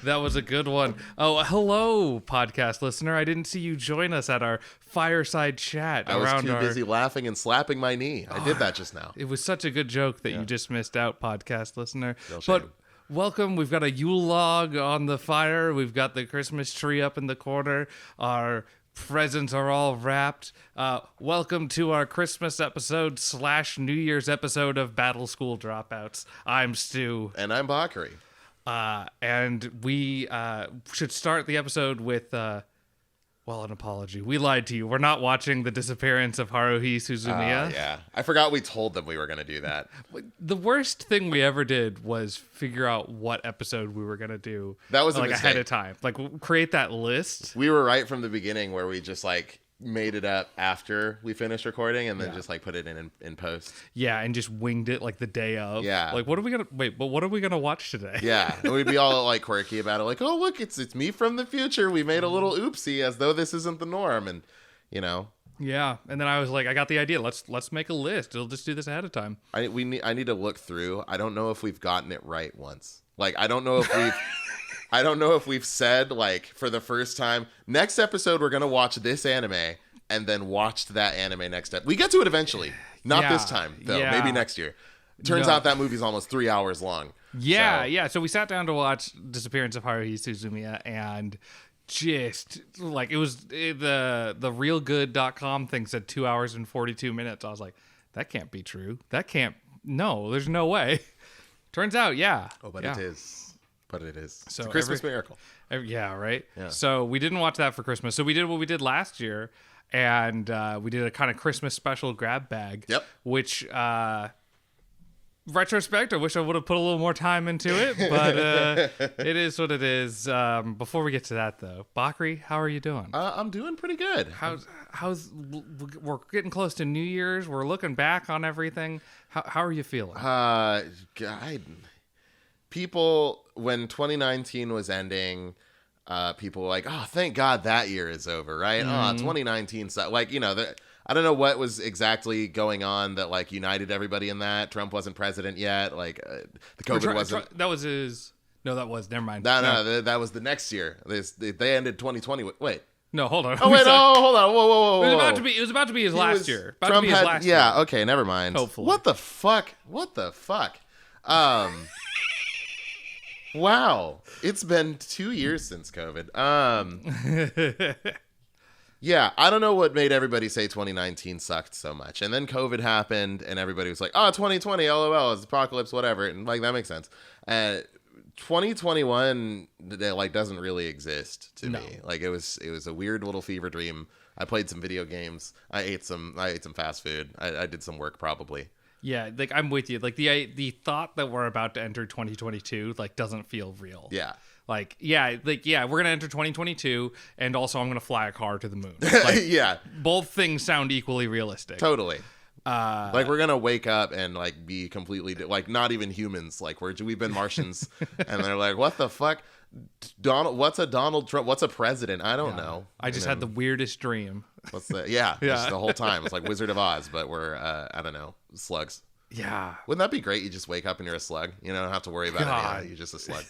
That was a good one. Oh, hello, podcast listener. I didn't see you join us at our fireside chat. I was too busy laughing and slapping my knee. I did that just now. It was such a good joke that you just missed out, podcast listener. But welcome. We've got a Yule log on the fire. We've got the Christmas tree up in the corner. Our presents are all wrapped. Welcome to our Christmas episode / New Year's episode of Battle School Dropouts. I'm Stew. And I'm Bakari. And we should start the episode with, an apology. We lied to you. We're not watching The Disappearance of Haruhi Suzumiya. Yeah. I forgot we told them we were going to do that. The worst thing we ever did was figure out what episode we were going to do. That was a mistake. Ahead of time. Create that list. We were right from the beginning where we just made it up after we finished recording and then just put it in post. Yeah, and just winged it the day of. Yeah. What are we gonna watch today? Yeah. And we'd be all quirky about it, oh look, it's me from the future. We made a little oopsie as though this isn't the norm, and Yeah. And then I was like, I got the idea. Let's make a list. It'll just do this ahead of time. I need to look through. I don't know if we've gotten it right once. I don't know if we've I don't know if we've said, for the first time, next episode we're going to watch this anime, and then watched that anime next step. We get to it eventually. Not this time, though. Yeah. Maybe next year. Turns out that movie's almost 3 hours long. Yeah. So we sat down to watch Disappearance of Haruhi Suzumiya, and just, it was the realgood.com thing said 2 hours and 42 minutes. I was like, that can't be true. No, there's no way. Turns out, yeah. Oh, but it is. But it is. So it's a Christmas miracle. Yeah, right? Yeah. So we didn't watch that for Christmas. So we did what we did last year, and we did a kind of Christmas special grab bag. Yep. Which, retrospect, I wish I would have put a little more time into it, but it is what it is. Before we get to that, though, Bakari, how are you doing? I'm doing pretty good. We're getting close to New Year's. We're looking back on everything. How are you feeling? People, when 2019 was ending, people were like, oh, thank God that year is over, right? Mm-hmm. 2019, I don't know what was exactly going on that, united everybody in that. Trump wasn't president yet. The COVID wasn't. That was his. No, that was. Never mind. No, that was the next year. They ended 2020. Wait. No, hold on. Oh, wait, hold on. Whoa. It was about to be his last year. Trump had, last year. Yeah, okay, never mind. Hopefully. What the fuck? Wow. It's been 2 years since COVID. Yeah, I don't know what made everybody say 2019 sucked so much. And then COVID happened, and everybody was like, 2020, LOL, it's apocalypse, whatever. And, that makes sense. 2021, doesn't really exist to me. It was a weird little fever dream. I played some video games. I ate some fast food. I did some work, probably. Yeah, I'm with you. The thought that we're about to enter 2022 doesn't feel real. Yeah. We're gonna enter 2022, and also I'm gonna fly a car to the moon. Yeah. Both things sound equally realistic. Totally. We're gonna wake up and be completely not even humans. We've been Martians, and they're like, what the fuck? What's a Donald Trump? What's a president? I don't know. I just had the weirdest dream. What's that? Yeah. Just the whole time. It's like Wizard of Oz, but we're I don't know, slugs. Yeah. Wouldn't that be great? You just wake up and you're a slug. You don't have to worry about it. Yeah, you're just a slug.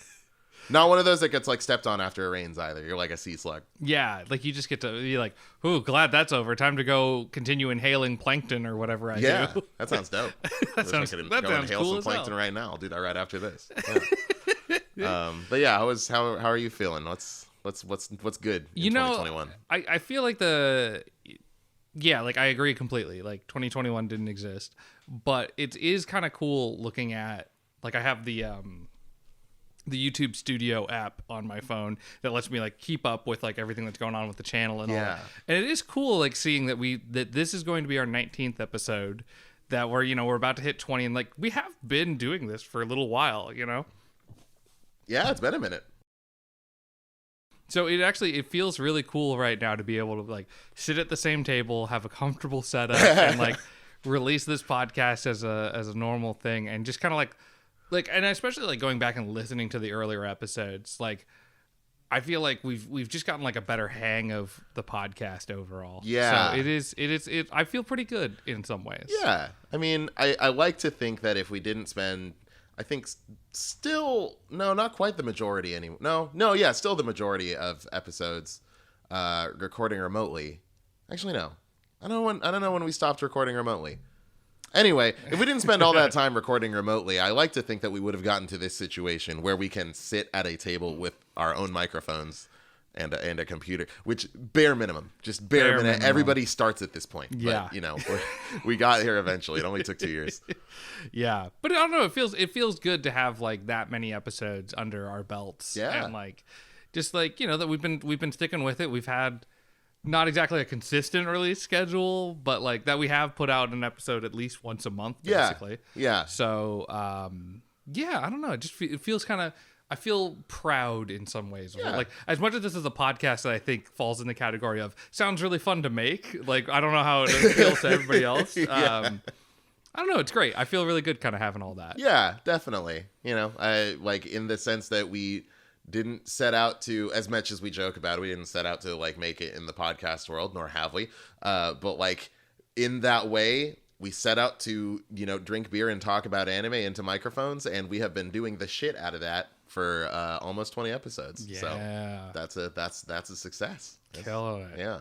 Not one of those that gets stepped on after it rains either. You're like a sea slug. Yeah, you just get to be like, ooh, glad that's over. Time to go continue inhaling plankton or whatever I do. Yeah, that sounds dope. that sounds inhale cool some plankton hell. Right now. I'll do that right after this. Yeah. But yeah, how are you feeling? What's good in 2021? I feel I agree completely. 2021 didn't exist, but it is kind of cool looking at I have the YouTube Studio app on my phone that lets me keep up with everything that's going on with the channel and all that. And it is cool seeing that this is going to be our 19th episode, that we're about to hit 20, and we have been doing this for a little while, Yeah, it's been a minute. So it feels really cool right now to be able to sit at the same table, have a comfortable setup, and release this podcast as a normal thing, and just kind of like, and especially like going back and listening to the earlier episodes, like I feel like we've just gotten like a better hang of the podcast overall. Yeah. So it is. I feel pretty good in some ways. Yeah. I mean, I like to think that if we didn't spend, I think still, no, not quite the majority anymore. No, yeah, still the majority of episodes recording remotely. Actually, no. I don't know when we stopped recording remotely. Anyway, if we didn't spend all that time recording remotely, I like to think that we would have gotten to this situation where we can sit at a table with our own microphones and a computer, which bare minimum. Everybody starts at this point. Yeah. But, we got here eventually. It only took 2 years. Yeah. But I don't know. It feels good to have like that many episodes under our belts. Yeah. And like, just like, that we've been sticking with it. We've had not exactly a consistent release schedule, but like that we have put out an episode at least once a month, basically. Yeah. So, yeah, I don't know. It feels kind of, I feel proud in some ways. Yeah. Like, as much as this is a podcast that I think falls in the category of sounds really fun to make, like, I don't know how it feels to everybody else. Yeah. I don't know. It's great. I feel really good kind of having all that. Yeah, definitely. I like in the sense that we didn't set out to, as much as we joke about it, we didn't set out to like make it in the podcast world, nor have we. But like in that way, we set out to, drink beer and talk about anime into microphones, and we have been doing the shit out of that for almost 20 episodes. Yeah. So that's a success. Killing it. Yeah.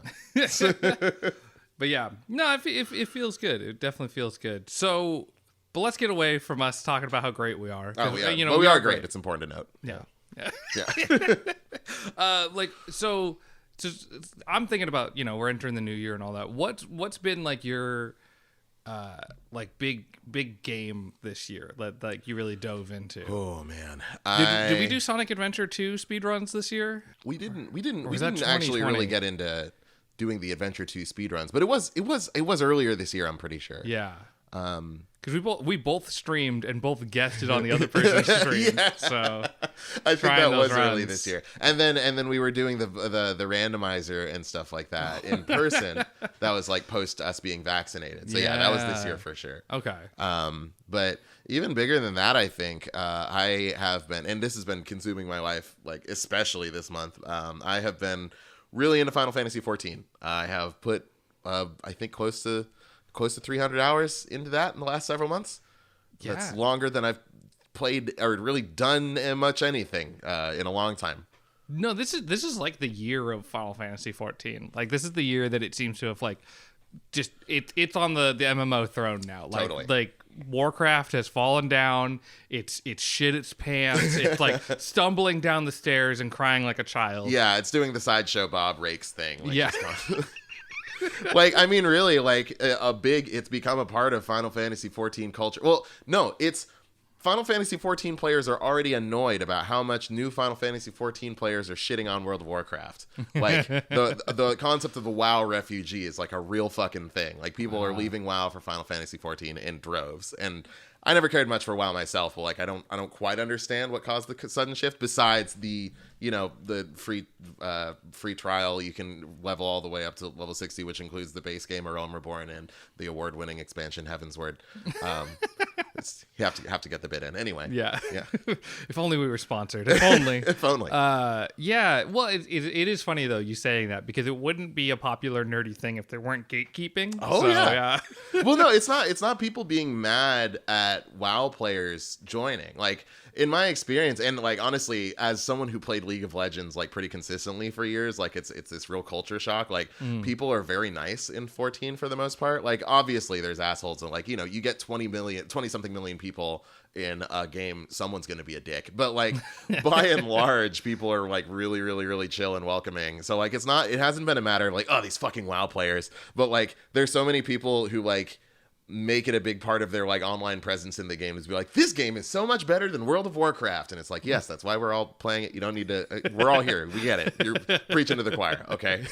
But yeah, no, it feels good. It definitely feels good. So, but let's get away from us talking about how great we are. Oh, yeah. We are great. It's important to note. Yeah. Yeah. So I'm thinking about, we're entering the new year and all that. What's been like your like big game this year that like you really dove into? Oh man. Did we do Sonic Adventure 2 speedruns this year? We didn't actually really get into doing the Adventure 2 speedruns, but it was earlier this year, I'm pretty sure. Yeah. Because we both streamed and both guested on the other person's stream. Yeah. So I think that was runs. early this year. And then we were doing the randomizer and stuff like that in person. That was like post us being vaccinated. So yeah, that was this year for sure. Okay. But even bigger than that, I think I have been, and this has been consuming my life, like especially this month. I have been really into Final Fantasy 14. I have put I think close to 300 hours into that in the last several months. Yeah. That's longer than I've played or really done much anything in a long time. No, this is like the year of Final Fantasy 14. Like this is the year that it seems to have like just it's on the MMO throne now. Like, totally. Like Warcraft has fallen down. It's shit its pants. It's like stumbling down the stairs and crying like a child. Yeah, it's doing the Sideshow Bob Rakes thing. Like, yeah. Like, I mean, really, like it's become a part of Final Fantasy 14 culture. Well, no, it's Final Fantasy 14 players are already annoyed about how much new Final Fantasy 14 players are shitting on World of Warcraft. Like the concept of the WoW refugee is like a real fucking thing. Like people are leaving WoW for Final Fantasy 14 in droves. And I never cared much for WoW myself, but like I don't quite understand what caused the sudden shift besides the the free trial. You can level all the way up to level 60, which includes the base game A Realm Reborn and the award-winning expansion Heaven's Word. You have to get the bid in anyway. Yeah. Yeah. If only we were sponsored. If only. If only. Yeah. Well, it is funny though you saying that because it wouldn't be a popular nerdy thing if there weren't gatekeeping. Oh, yeah. Well, no, it's not people being mad at WoW players joining. Like in my experience, and like honestly, as someone who played League of Legends like pretty consistently for years, like it's this real culture shock. Like people are very nice in 14 for the most part. Like obviously there's assholes and like you get 20 something million people in a game, someone's gonna be a dick. But like by and large, people are like really, really, really chill and welcoming. So like it hasn't been a matter of like, oh, these fucking WoW players, but like there's so many people who like make it a big part of their like online presence in the game is be like, this game is so much better than World of Warcraft. And it's like, yes, that's why we're all playing it. You don't need to, we're all here. We get it. You're preaching to the choir. Okay.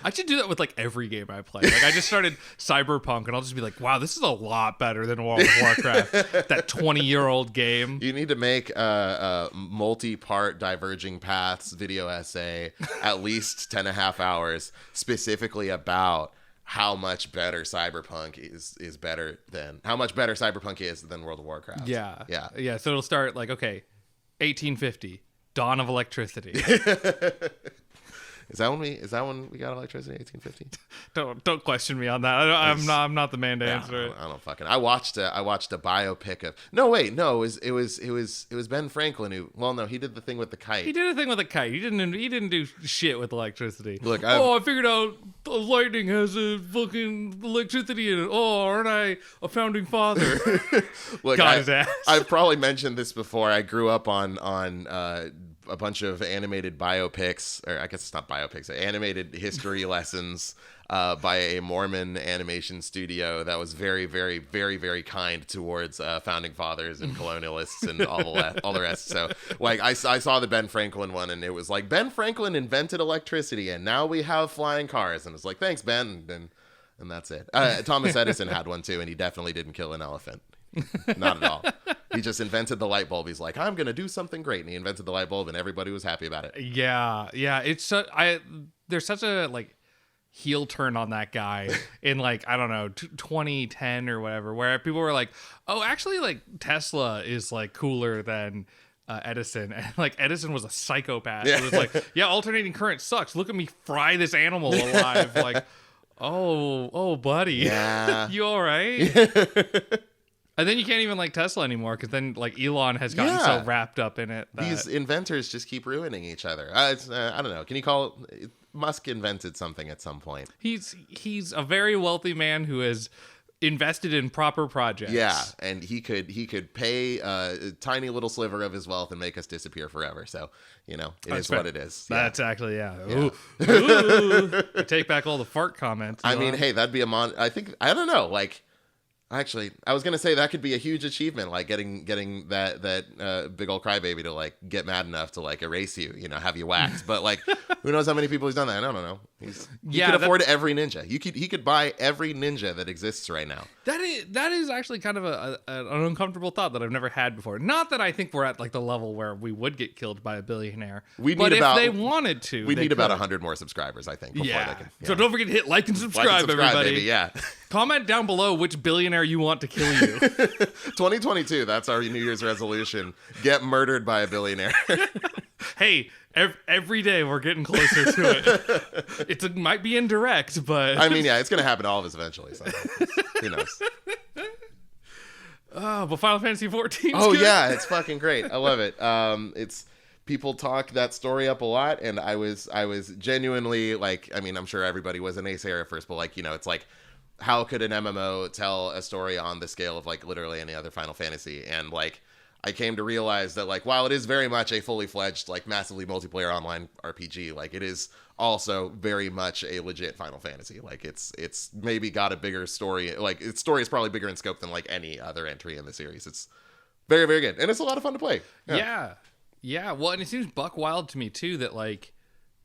I should do that with like every game I play. Like I just started Cyberpunk and I'll just be like, wow, this is a lot better than World of Warcraft. That 20-year-old game. You need to make a multi-part Diverging Paths video essay, at least 10.5 hours, specifically about how much better Cyberpunk how much better Cyberpunk is than World of Warcraft. Yeah. So it'll start like, okay, 1850, dawn of electricity. Is that when we got electricity? 1850. Don't question me on that. I'm not the man to answer it. I don't fucking. I watched a biopic of. No, wait, no. It was Ben Franklin who. Well, no, he did the thing with the kite. He did a thing with a kite. He didn't do shit with electricity. Look, I figured out the lightning has a fucking electricity in it. Oh, aren't I a founding father? Look, got his ass. I've probably mentioned this before. I grew up on a bunch of animated biopics, or I guess it's not biopics, animated history lessons by a Mormon animation studio that was very, very, very, very kind towards founding fathers and colonialists and all the rest. So, like, I saw the Ben Franklin one, and it was like, Ben Franklin invented electricity, and now we have flying cars. And it's like, thanks, Ben. And that's it. Thomas Edison had one, too, and he definitely didn't kill an elephant. Not at all. He just invented the light bulb. He's like, I'm gonna do something great, and he invented the light bulb, and everybody was happy about it. Yeah. It's there's such a like heel turn on that guy in like, I don't know, 2010 or whatever, where people were like, oh, actually, like Tesla is like cooler than Edison, and like Edison was a psychopath. Yeah. It was like, yeah, alternating current sucks. Look at me fry this animal alive. Like, oh, buddy, Yeah. You all right? And then you can't even like Tesla anymore because then like Elon has gotten so wrapped up in it. These inventors just keep ruining each other. I don't know. Can you call it? Musk invented something at some point. He's a very wealthy man who has invested in proper projects. Yeah, and he could pay a tiny little sliver of his wealth and make us disappear forever. So, it is fair. What it is. That's actually, yeah. Ooh. I take back all the fart comments. I mean, hey, that'd be I don't know, like. Actually, I was gonna say that could be a huge achievement, like getting that big old crybaby to like get mad enough to like erase you, have you waxed. But like, who knows how many people he's done that? I don't know. He could afford every ninja. He could buy every ninja that exists right now. That is actually kind of an uncomfortable thought that I've never had before. Not that I think we're at like the level where we would get killed by a billionaire. But if they wanted to, we need about 100 more 100 more subscribers, I think. Before they can, So don't forget to hit like and subscribe, everybody. Baby, yeah. Comment down below which billionaire you want to kill you. 2022, that's our New Year's resolution. Get murdered by a billionaire. Hey, every day we're getting closer to it. It might be indirect, but... I mean, yeah, it's going to happen to all of us eventually. So who knows? Oh, but Final Fantasy 14 Oh, good. Yeah, it's fucking great. I love it. It's... People talk that story up a lot, and I was genuinely, like, I mean, I'm sure everybody was an naysayer at first, but, like, it's like, how could an MMO tell a story on the scale of like literally any other Final Fantasy? And like, I came to realize that like, while it is very much a fully fledged, like massively multiplayer online RPG, like it is also very much a legit Final Fantasy. Like it's maybe got a bigger story. Like its story is probably bigger in scope than like any other entry in the series. It's very, very good. And it's a lot of fun to play. Yeah. Well, and it seems buck wild to me too, that like,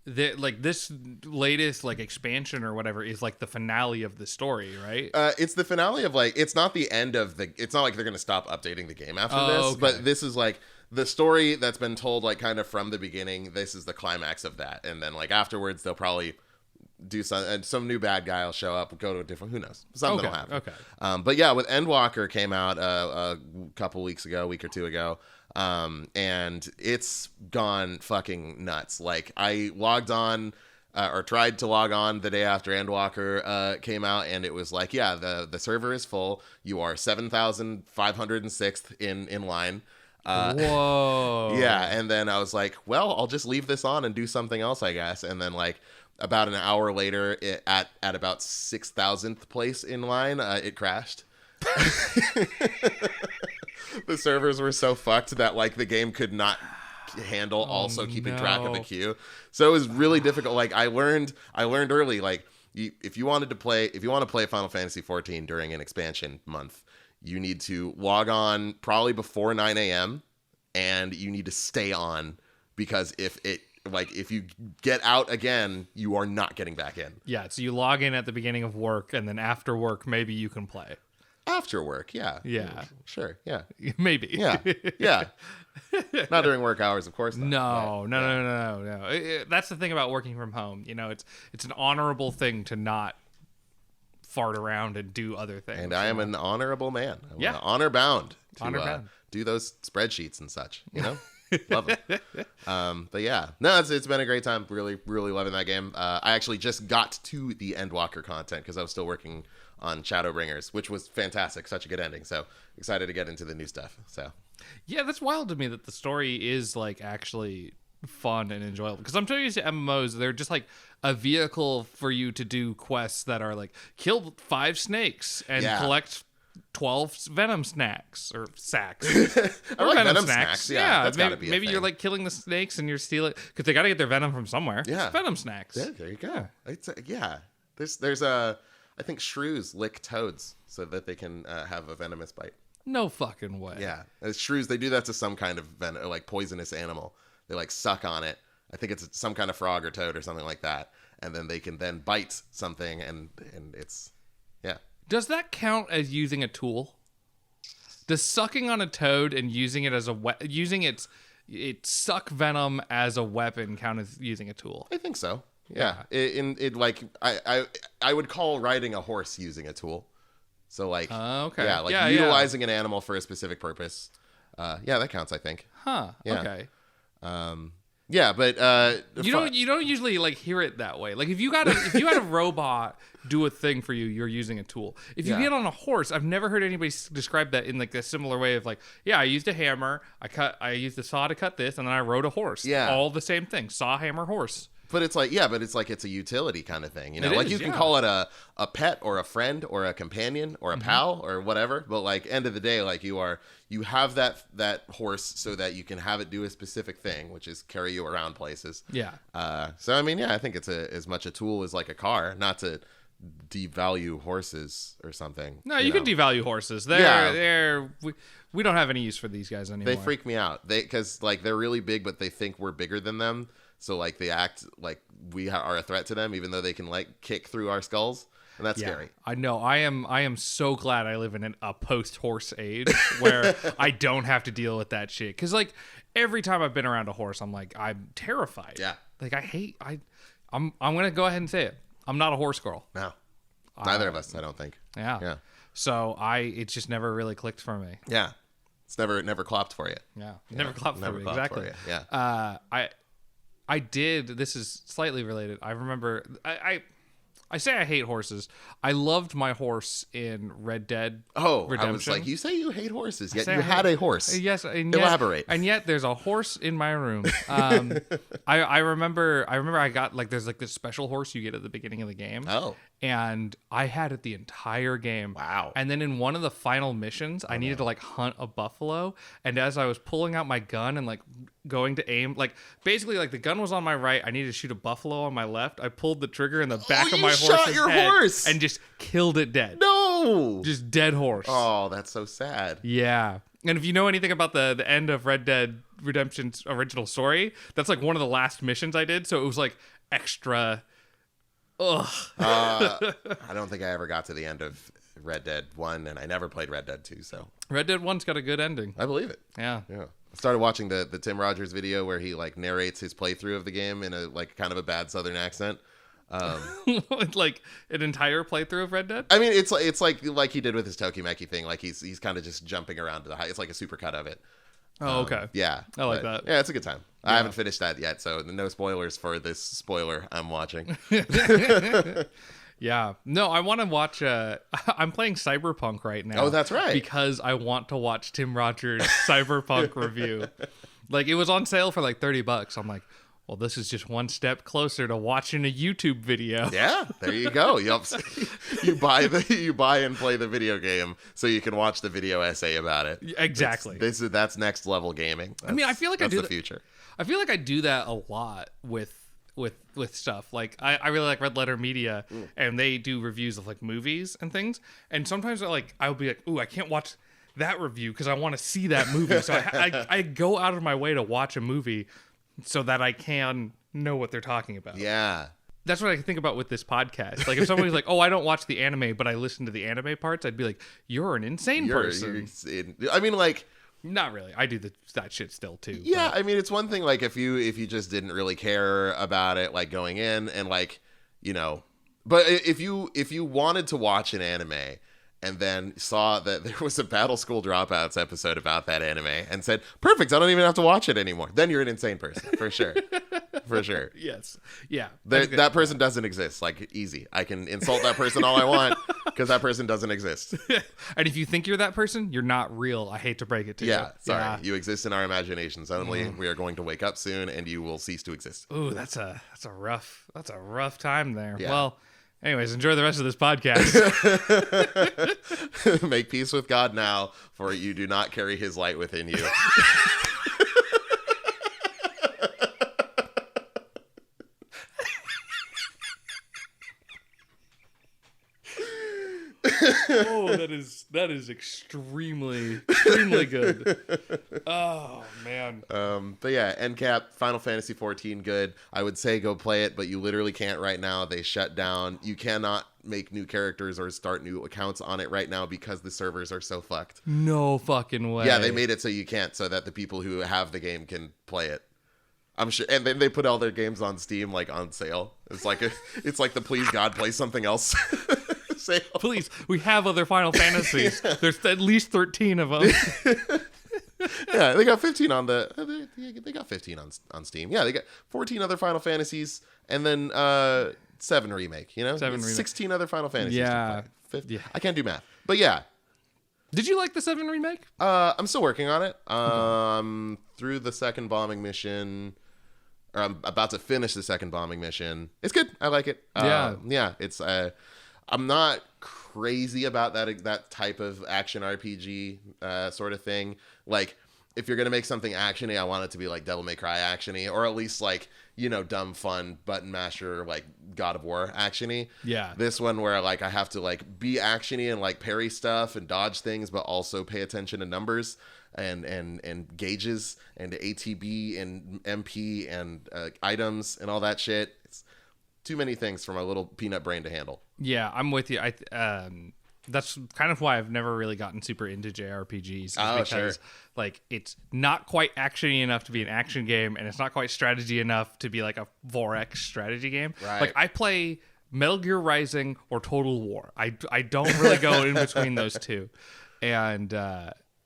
this latest like expansion or whatever is like the finale of the story, right? It's the finale of like, it's not the end of it's not like they're gonna stop updating the game after this, okay. But this is like the story that's been told like kind of from the beginning. This is the climax of that, and then like afterwards they'll probably do some new bad guy will show up, go to a different, who knows, something will happen. Okay. But yeah, with Endwalker came out a week or two ago. And it's gone fucking nuts. Like I logged on or tried to log on the day after Endwalker came out, and it was like, yeah, the server is full. You are 7,506th in line. Whoa. Yeah, and then I was like, well, I'll just leave this on and do something else, I guess. And then like about an hour later, at about 6,000th place in line, it crashed. The servers were so fucked that like the game could not handle also keeping track of the queue. So it was really difficult. Like I learned early, like if you want to play Final Fantasy 14 during an expansion month, you need to log on probably before 9 a.m. and you need to stay on, because if you get out again, you are not getting back in. Yeah, so you log in at the beginning of work, and then after work, maybe you can play. After work, yeah. Yeah. Sure, yeah. Maybe. Yeah. Not during work hours, of course not. No. That's the thing about working from home. It's an honorable thing to not fart around and do other things. And I am an honorable man. Yeah. Honor bound to Honor bound. do those spreadsheets and such, you know? Love it. But yeah, no, it's been a great time. Really, really loving that game. I actually just got to the Endwalker content because I was still working on Shadowbringers, which was fantastic. Such a good ending. So excited to get into the new stuff. So yeah, that's wild to me that the story is like actually fun and enjoyable, because I'm so used to MMOs, they're just like a vehicle for you to do quests that are like kill 5 snakes and collect 12 venom snacks or sacks. I like venom snacks. Yeah, that's maybe, gotta be a maybe thing. you're like killing the snakes and you're stealing, because they got to get their venom from somewhere. Yeah, venom snacks. Yeah, there you go. There's a I think shrews lick toads so that they can have a venomous bite. No fucking way. Yeah, as shrews, they do that to some kind of like poisonous animal. They like suck on it. I think it's some kind of frog or toad or something like that, and then they can then bite something, and it's Does that count as using a tool? Does sucking on a toad and using it as using its suck venom as a weapon count as using a tool? I think so. Yeah. It like I would call riding a horse using a tool. So like okay. Yeah, like utilizing an animal for a specific purpose. Yeah, that counts, I think. Huh. Yeah. Okay. Yeah, but you don't usually like hear it that way. Like if you had a robot do a thing for you, you're using a tool. If you get on a horse, I've never heard anybody describe that in like a similar way of like, yeah, I used a hammer, I used a saw to cut this, and then I rode a horse. Yeah, all the same thing. Saw, hammer, horse. But it's like, it's a utility kind of thing, you know. Like you can call it a pet or a friend or a companion or a pal or whatever. But like end of the day, like you have that horse so that you can have it do a specific thing, which is carry you around places. Yeah. So I mean, yeah, I think it's as much a tool as like a car, not to devalue horses or something. No, you can devalue horses. We don't have any use for these guys anymore. They freak me out. Because like they're really big, but they think we're bigger than them. So like they act like we are a threat to them, even though they can like kick through our skulls, and that's scary. I know. I am so glad I live in a post-horse age where I don't have to deal with that shit. Because like every time I've been around a horse, I'm terrified. Yeah. Like I'm gonna go ahead and say it. I'm not a horse girl. No. Neither of us, I don't think. Yeah. Yeah. So it's just never really clicked for me. Yeah. It's never clopped for you. Yeah. Never clopped for me. Clopped Exactly. for you. Yeah. I did. This is slightly related. I remember. I say I hate horses. I loved my horse in Red Dead. Redemption. I was like, you say you hate horses, yet you had a horse. Yes, elaborate. And yet there's a horse in my room. I remember. I got like there's like this special horse you get at the beginning of the game. Oh. And I had it the entire game. Wow. And then in one of the final missions, I needed to like hunt a buffalo. And as I was pulling out my gun and like going to aim, like basically like the gun was on my right, I needed to shoot a buffalo on my left. I pulled the trigger in the back of my horse's head and just killed it dead. No. Just dead horse. Oh, that's so sad. Yeah. And if you know anything about the end of Red Dead Redemption's original story, that's like one of the last missions I did. So it was like extra. Ugh. I don't think I ever got to the end of Red Dead 1, and I never played Red Dead 2, so. Red Dead 1's got a good ending. I believe it. Yeah. I started watching the Tim Rogers video where he like narrates his playthrough of the game in a like kind of a bad Southern accent. Like an entire playthrough of Red Dead? I mean, it's like he did with his Tokimeki thing. Like he's kind of just jumping around to the high. It's like a supercut of it. Oh, okay. Yeah. I like that. Yeah, it's a good time. Yeah. I haven't finished that yet, so no spoilers for this spoiler I'm watching. Yeah. No, I want to watch I'm playing Cyberpunk right now. Oh, that's right. Because I want to watch Tim Rogers' Cyberpunk review. Like it was on sale for like $30. I'm like, well, this is just one step closer to watching a YouTube video. Yeah, there you go. You buy and play the video game so you can watch the video essay about it. Exactly. That's next level gaming. I mean, I feel like I do the future. I feel like I do that a lot with stuff. Like I really like Red Letter Media, and they do reviews of like movies and things. And sometimes I'll be like, ooh, I can't watch that review because I want to see that movie. So I go out of my way to watch a movie so that I can know what they're talking about. Yeah. That's what I think about with this podcast. Like if somebody's like, oh, I don't watch the anime, but I listen to the anime parts, I'd be like, you're an insane person. I mean, like... Not really. I do that shit still too. Yeah, but. I mean, it's one thing like if you just didn't really care about it, like going in and like, you know, But if you wanted to watch an anime and then saw that there was a Battle School Dropouts episode about that anime and said, perfect, I don't even have to watch it anymore, then you're an insane person, for sure. For sure. Yes. Yeah. That person doesn't exist. Like, easy. I can insult that person all I want because that person doesn't exist. And if you think you're that person, you're not real. I hate to break it to you. Yeah, sorry. You exist in our imaginations only. We are going to wake up soon and you will cease to exist. Ooh, that's a rough time there. Yeah. Well, anyways, enjoy the rest of this podcast. Make peace with God now, for you do not carry his light within you. Oh, that is extremely good. Oh man. But yeah, NCAP, Final Fantasy 14, good. I would say go play it, but you literally can't right now. They shut down. You cannot make new characters or start new accounts on it right now because the servers are so fucked. No fucking way. Yeah, they made it so you can't, so that the people who have the game can play it. I'm sure, and then they put all their games on Steam like on sale. It's like the please God play something else. Sale. Please, we have other Final Fantasies. There's at least 13 of them. Yeah, they got 15 on they got 15 on Steam. Yeah, they got 14 other Final Fantasies and then 7 remake, you know? 16 other Final Fantasies. Yeah. Yeah. I can't do math. But yeah. Did you like the 7 remake? I'm still working on it. Through the second bombing mission, or I'm about to finish the second bombing mission. It's good. I like it. Yeah, it's I'm not crazy about that type of action RPG sort of thing. Like, if you're gonna make something actiony, I want it to be like Devil May Cry actiony, or at least like, you know, dumb fun button masher like God of War actiony. Yeah. This one where like I have to like be actiony and like parry stuff and dodge things, but also pay attention to numbers and gauges and ATB and MP and items and all that shit. It's too many things for my little peanut brain to handle. Yeah, I'm with you. That's kind of why I've never really gotten super into JRPGs. Because like, it's not quite actiony enough to be an action game, and it's not quite strategy enough to be like a 4X strategy game. Right. Like, I play Metal Gear Rising or Total War. I don't really go in between those two. And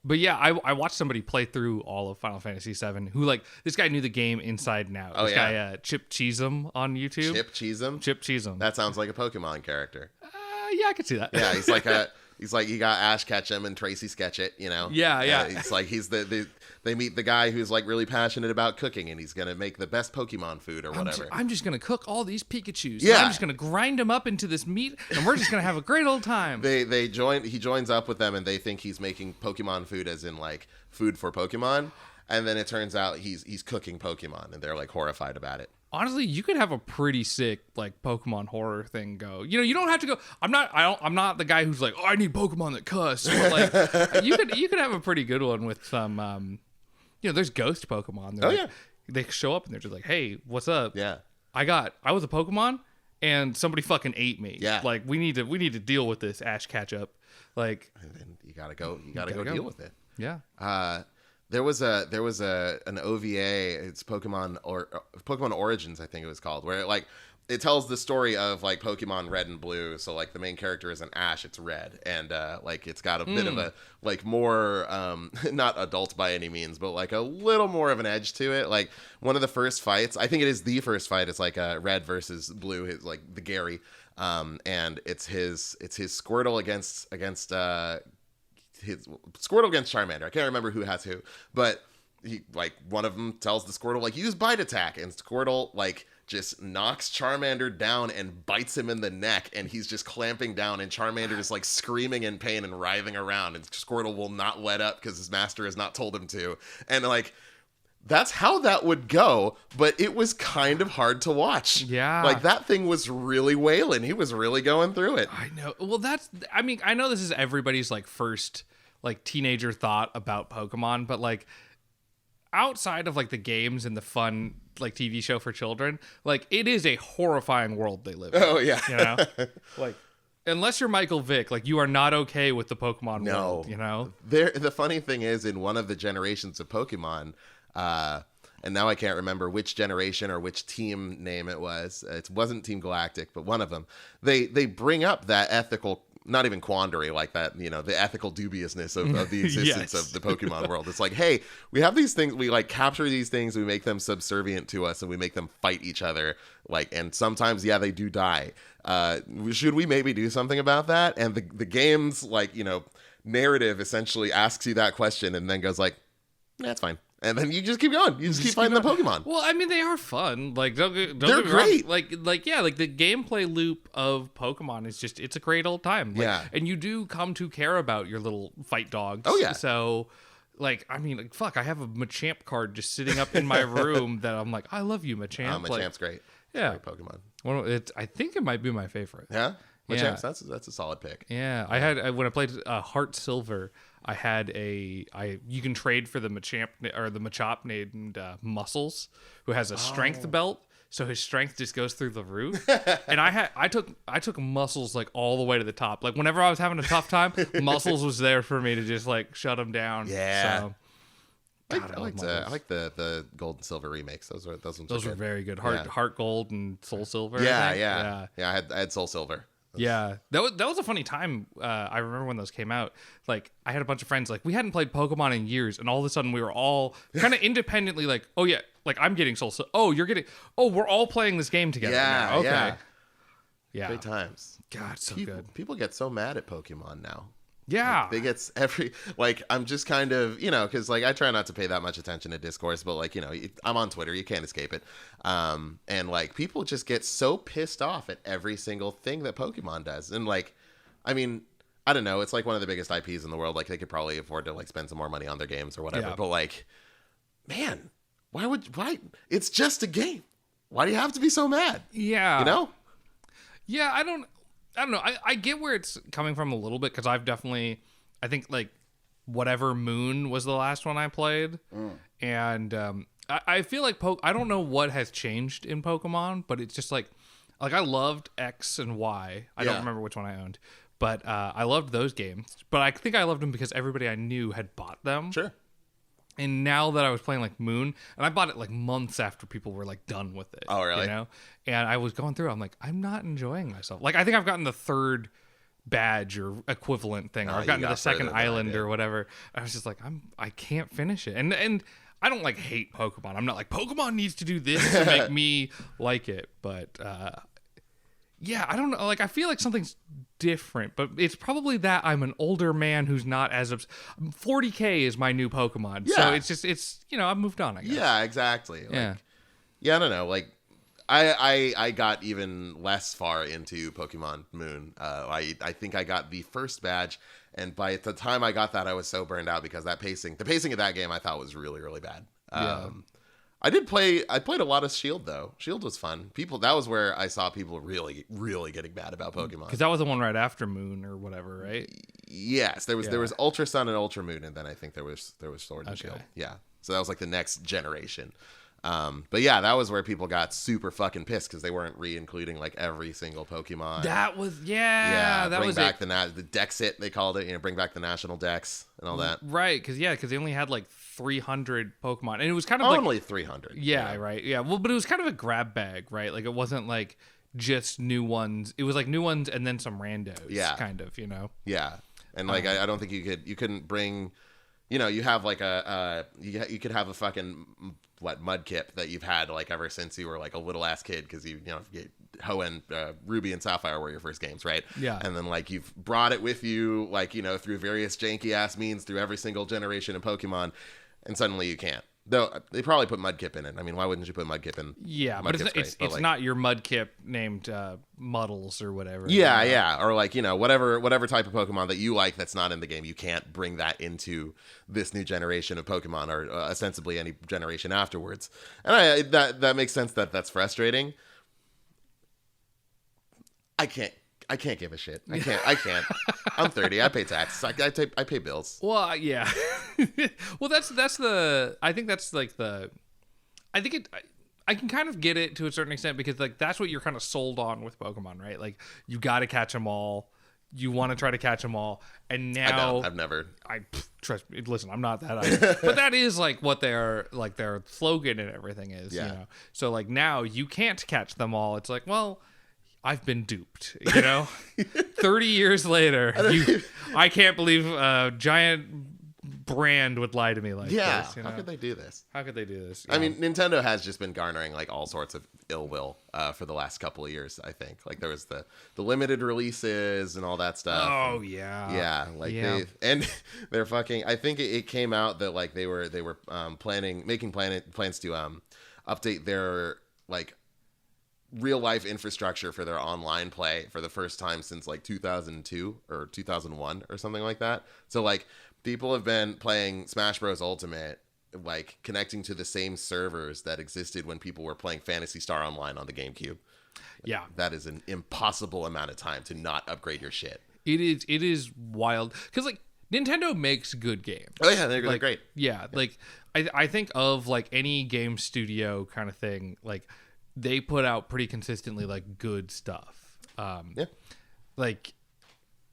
but yeah, I watched somebody play through all of Final Fantasy VII. Who, like, this guy knew the game inside and out. This guy Chip Cheesem on YouTube. Chip Cheesem. Chip Cheesem. That sounds like a Pokemon character. Yeah, I could see that. Yeah, he's like he got Ash Ketchum and Tracy Sketchit, you know. Yeah. It's like he's they meet the guy who's like really passionate about cooking, and he's gonna make the best Pokemon food or whatever. I'm just gonna cook all these Pikachus. Yeah, I'm just gonna grind them up into this meat, and we're just gonna have a great old time. He joins up with them, and they think he's making Pokemon food, as in like food for Pokemon, and then it turns out he's cooking Pokemon, and they're like horrified about it. Honestly, you could have a pretty sick like Pokemon horror thing go. You know, you don't have to go. I'm not the guy who's like, oh, I need Pokemon that cuss. But like, you could have a pretty good one with some. You know, there's ghost Pokemon. They show up and they're just like, hey, what's up? Yeah. I was a Pokemon and somebody fucking ate me. Yeah. Like, we need to deal with this Ash Ketchum. Like, and then you gotta go deal with it. Yeah. There was an OVA. It's Pokemon Origins, I think it was called, where it tells the story of like Pokemon Red and Blue. So like the main character isn't Ash, it's Red, and like it's got a bit of a like more not adult by any means, but like a little more of an edge to it. Like one of the first fights, I think it is the first fight. It's like Red versus Blue, his, like the Gary, and it's his Squirtle against his Squirtle against Charmander. I can't remember who has who, but he like one of them tells the Squirtle like use bite attack, and Squirtle like just knocks Charmander down and bites him in the neck, and he's just clamping down, and Charmander is like screaming in pain and writhing around, and Squirtle will not let up because his master has not told him to, and like that's how that would go, but it was kind of hard to watch. Yeah. Like that thing was really wailing. He was really going through it. I know. Well, I know this is everybody's like first like teenager thought about Pokemon, but like outside of like the games and the fun like TV show for children, like it is a horrifying world they live in. Oh yeah. You know? Like unless you're Michael Vick, like you are not okay with the Pokemon world, you know? The funny thing is, in one of the generations of Pokemon, and now I can't remember which generation or which team name it was. It wasn't Team Galactic, but one of them. They bring up that ethical, not even quandary, like that, the ethical dubiousness of the existence of the Pokemon world. It's like, hey, we have these things, we like capture these things, we make them subservient to us, and we make them fight each other. Like, and sometimes, they do die. Should we maybe do something about that? And the game's like, narrative essentially asks you that question and then goes like, that's fine. And then you just keep going. You just keep fighting the Pokemon. Well, I mean, they are fun. Like, they're get me great. Wrong. Like the gameplay loop of Pokemon is just, it's a great old time. Like, yeah. And you do come to care about your little fight dogs. Oh, yeah. So, like, I mean, like, fuck, I have a Machamp card just sitting up in my room that I'm like, I love you, Machamp. Machamp's great. Yeah. Great Pokemon. Well, I think it might be my favorite. Yeah? Machamp's, Yeah. that's a solid pick. Yeah. When I played Heart Silver, I had you can trade for the Machop named Muscles, who has a strength belt, so his strength just goes through the roof. And I took Muscles like all the way to the top. Like whenever I was having a tough time, Muscles was there for me to just like shut him down. Yeah. So, I like the Gold and Silver remakes. Those were very good. Heart Gold and Soul Silver. Yeah. I had Soul Silver. Yeah, that was a funny time. I remember when those came out. Like, I had a bunch of friends, like, we hadn't played Pokemon in years, and all of a sudden we were all kind of independently like, oh yeah, like I'm getting Soul Silver. Oh, you're getting. Oh, we're all playing this game together. Yeah, now. Okay. Yeah. Great times. God, so good. People get so mad at Pokemon now. Yeah. Like, they get I'm just kind of, because like I try not to pay that much attention to discourse, but like, I'm on Twitter, you can't escape it. And like people just get so pissed off at every single thing that Pokemon does. And like, I mean, I don't know, it's like one of the biggest IPs in the world. Like they could probably afford to like spend some more money on their games or whatever. Yeah. But like, man, why? It's just a game. Why do you have to be so mad? Yeah. Yeah, I don't know. I get where it's coming from a little bit because I think like whatever Moon was the last one I played. And I feel like I don't know what has changed in Pokemon, but it's just like I loved X and Y. I don't remember which one I owned, but I loved those games. But I think I loved them because everybody I knew had bought them. Sure. And now that I was playing like Moon, and I bought it like months after people were like done with it. Oh, really? And I was going through, I'm like, I'm not enjoying myself. Like, I think I've gotten the third badge or equivalent thing, or I've gotten to the second island or whatever. I was just like, I can't finish it. And I don't like hate Pokemon. I'm not like, Pokemon needs to do this to make me like it. But yeah, I don't know. Like, I feel like something's different, but it's probably that I'm an older man who's not as 40K is my new Pokemon. Yeah. So it's I've moved on, I guess. Yeah, exactly. Like, yeah, I don't know. Like, I got even less far into Pokemon Moon. I think I got the first badge, and by the time I got that, I was so burned out because the pacing of that game I thought was really, really bad. I played a lot of Shield though. Shield was fun. That was where I saw people really, really getting mad about Pokemon. Because that was the one right after Moon or whatever, right? Yes, there was Ultra Sun and Ultra Moon, and then I think there was Sword and Shield. Yeah, so that was like the next generation. But yeah, that was where people got super fucking pissed because they weren't re-including like every single Pokemon. That was that bring was back the Dexit, they called it. Bring back the national Dex and all that. Right, because they only had like 300 Pokemon, and it was kind of only 300. Yeah, right. Yeah, well, but it was kind of a grab bag, right? Like it wasn't like just new ones. It was like new ones and then some randos. Yeah, kind of. Yeah, and like I don't think you couldn't bring. You have like you could have a fucking Mudkip that you've had like ever since you were like a little ass kid because Hoenn, Ruby and Sapphire were your first games, right? Yeah. And then like you've brought it with you like through various janky ass means through every single generation of Pokemon, and suddenly you can't. Though they probably put Mudkip in it. I mean, why wouldn't you put Mudkip in? Yeah, but it's like, not your Mudkip named Muddles or whatever. Yeah, or like whatever type of Pokemon that you like that's not in the game, you can't bring that into this new generation of Pokemon or ostensibly any generation afterwards. And that makes sense. That's frustrating. I can't give a shit. I can't. I'm 30. I pay taxes. I pay bills. Well, yeah. Well, I think I can kind of get it to a certain extent because like that's what you're kind of sold on with Pokemon, right? Like you got to catch them all. you want to try to catch them all. And now I've never. Trust me. Listen, I'm not that. But that is like what their slogan and everything is. Yeah. You know? So like now you can't catch them all. It's like, well, I've been duped. You know, 30 years later, I can't believe a giant brand would lie to me like this. You know? How could they do this? How could they do this? I mean, Nintendo has just been garnering like all sorts of ill will for the last couple of years. I think like there was the limited releases and all that stuff. Oh yeah, yeah. Like they're fucking. I think it came out that like they were making plans to update their like real life infrastructure for their online play for the first time since like 2002 or 2001 or something like that. So like people have been playing Smash Bros. Ultimate, like connecting to the same servers that existed when people were playing Phantasy Star Online on the GameCube. Yeah. That is an impossible amount of time to not upgrade your shit. It is wild. Because, like, Nintendo makes good games. Oh, yeah, they're like, great. Yeah, like, I think of, like, any game studio kind of thing, like, they put out pretty consistently, like, good stuff. Yeah. Like,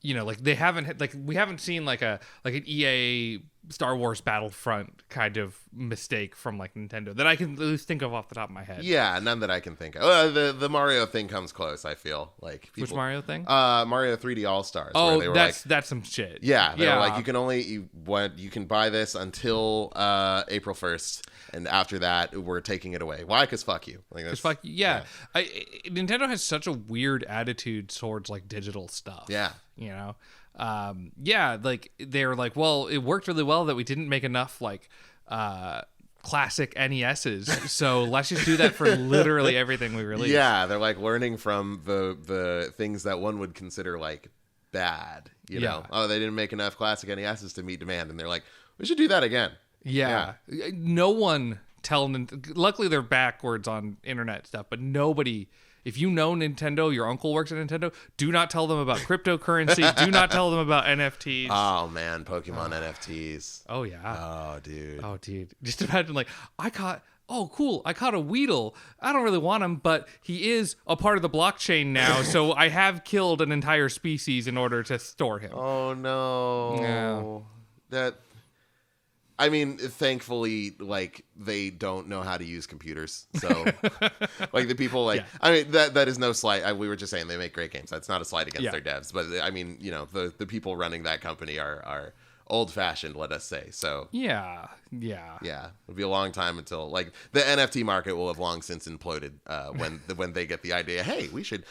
you know, like, they haven't, like, we haven't seen, like, an EA Star Wars Battlefront kind of mistake from like Nintendo that I can at least think of off the top of my head. Yeah, none that I can think of. The Mario thing comes close, I feel like. Which Mario thing? Mario 3D All Stars. Oh, where they were that's some shit. Yeah, they were like you can buy this until April 1st, and after that we're taking it away. Why? Because fuck you. Like because fuck you. Yeah. Nintendo has such a weird attitude towards like digital stuff. Yeah. You know. Like they were like, well, it worked really well that we didn't make enough like classic NESs, so let's just do that for literally everything we release. Yeah, they're like learning from the things that one would consider like bad. You know, oh, they didn't make enough classic NESs to meet demand, and they're like, we should do that again. Yeah. No one luckily they're backwards on internet stuff, but nobody. If you know Nintendo, your uncle works at Nintendo, do not tell them about cryptocurrency. Do not tell them about NFTs. Oh, man. Pokemon NFTs. Oh, yeah. Oh, dude. Just imagine, like, oh, cool. I caught a Weedle. I don't really want him, but he is a part of the blockchain now, so I have killed an entire species in order to store him. Oh, no. Yeah. I mean, thankfully, like, they don't know how to use computers. So, like, the people, like, I mean, that is no slight. We were just saying they make great games. That's not a slight against their devs. But, I mean, you know, the people running that company are old-fashioned, let us say. So, yeah. It'll be a long time until, like, the NFT market will have long since imploded when they get the idea, hey, we should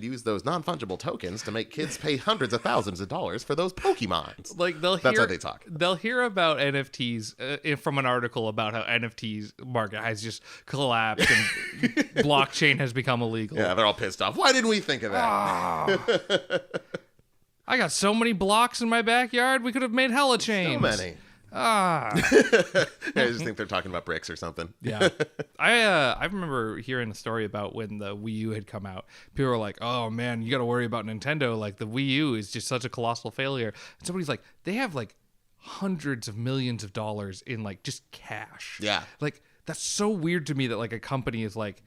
use those non-fungible tokens to make kids pay hundreds of thousands of dollars for those Pokemons. Like, that's how they talk. They'll hear about NFTs from an article about how NFTs market has just collapsed and blockchain has become illegal. Yeah, they're all pissed off. Why didn't we think of that? I got so many blocks in my backyard. We could have made hella chains. So many. I just think they're talking about bricks or something. Yeah. I remember hearing a story about when the Wii U had come out. People were like, oh man, you got to worry about Nintendo. Like the Wii U is just such a colossal failure. And somebody's like, they have like hundreds of millions of dollars in like just cash. Yeah. Like that's so weird to me that like a company is like,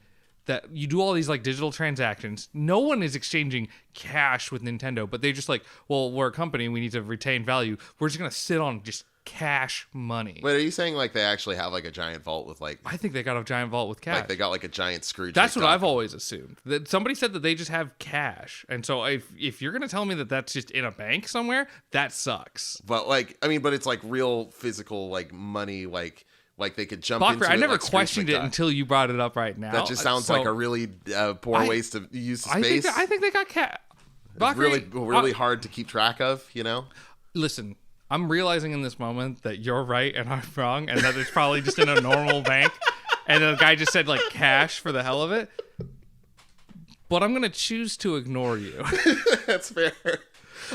that you do all these like digital transactions. No one is exchanging cash with Nintendo, but they're just like, well, we're a company. We need to retain value. We're just going to sit on just cash money. Wait, are you saying like they actually have like a giant vault with like... I think they got a giant vault with cash. Like they got like a giant Scrooge. That's what I've always assumed. That somebody said that they just have cash. And so if you're going to tell me that that's just in a bank somewhere, that sucks. But like, I mean, but it's like real physical like money, like they could jump Bakari, into it. I never like questioned it until you brought it up right now. That just sounds like a really poor waste to use the space. I think they got cash. Really hard to keep track of, you know? Listen, I'm realizing in this moment that you're right and I'm wrong, and that it's probably just in a normal bank. And the guy just said like cash for the hell of it. But I'm going to choose to ignore you. That's fair.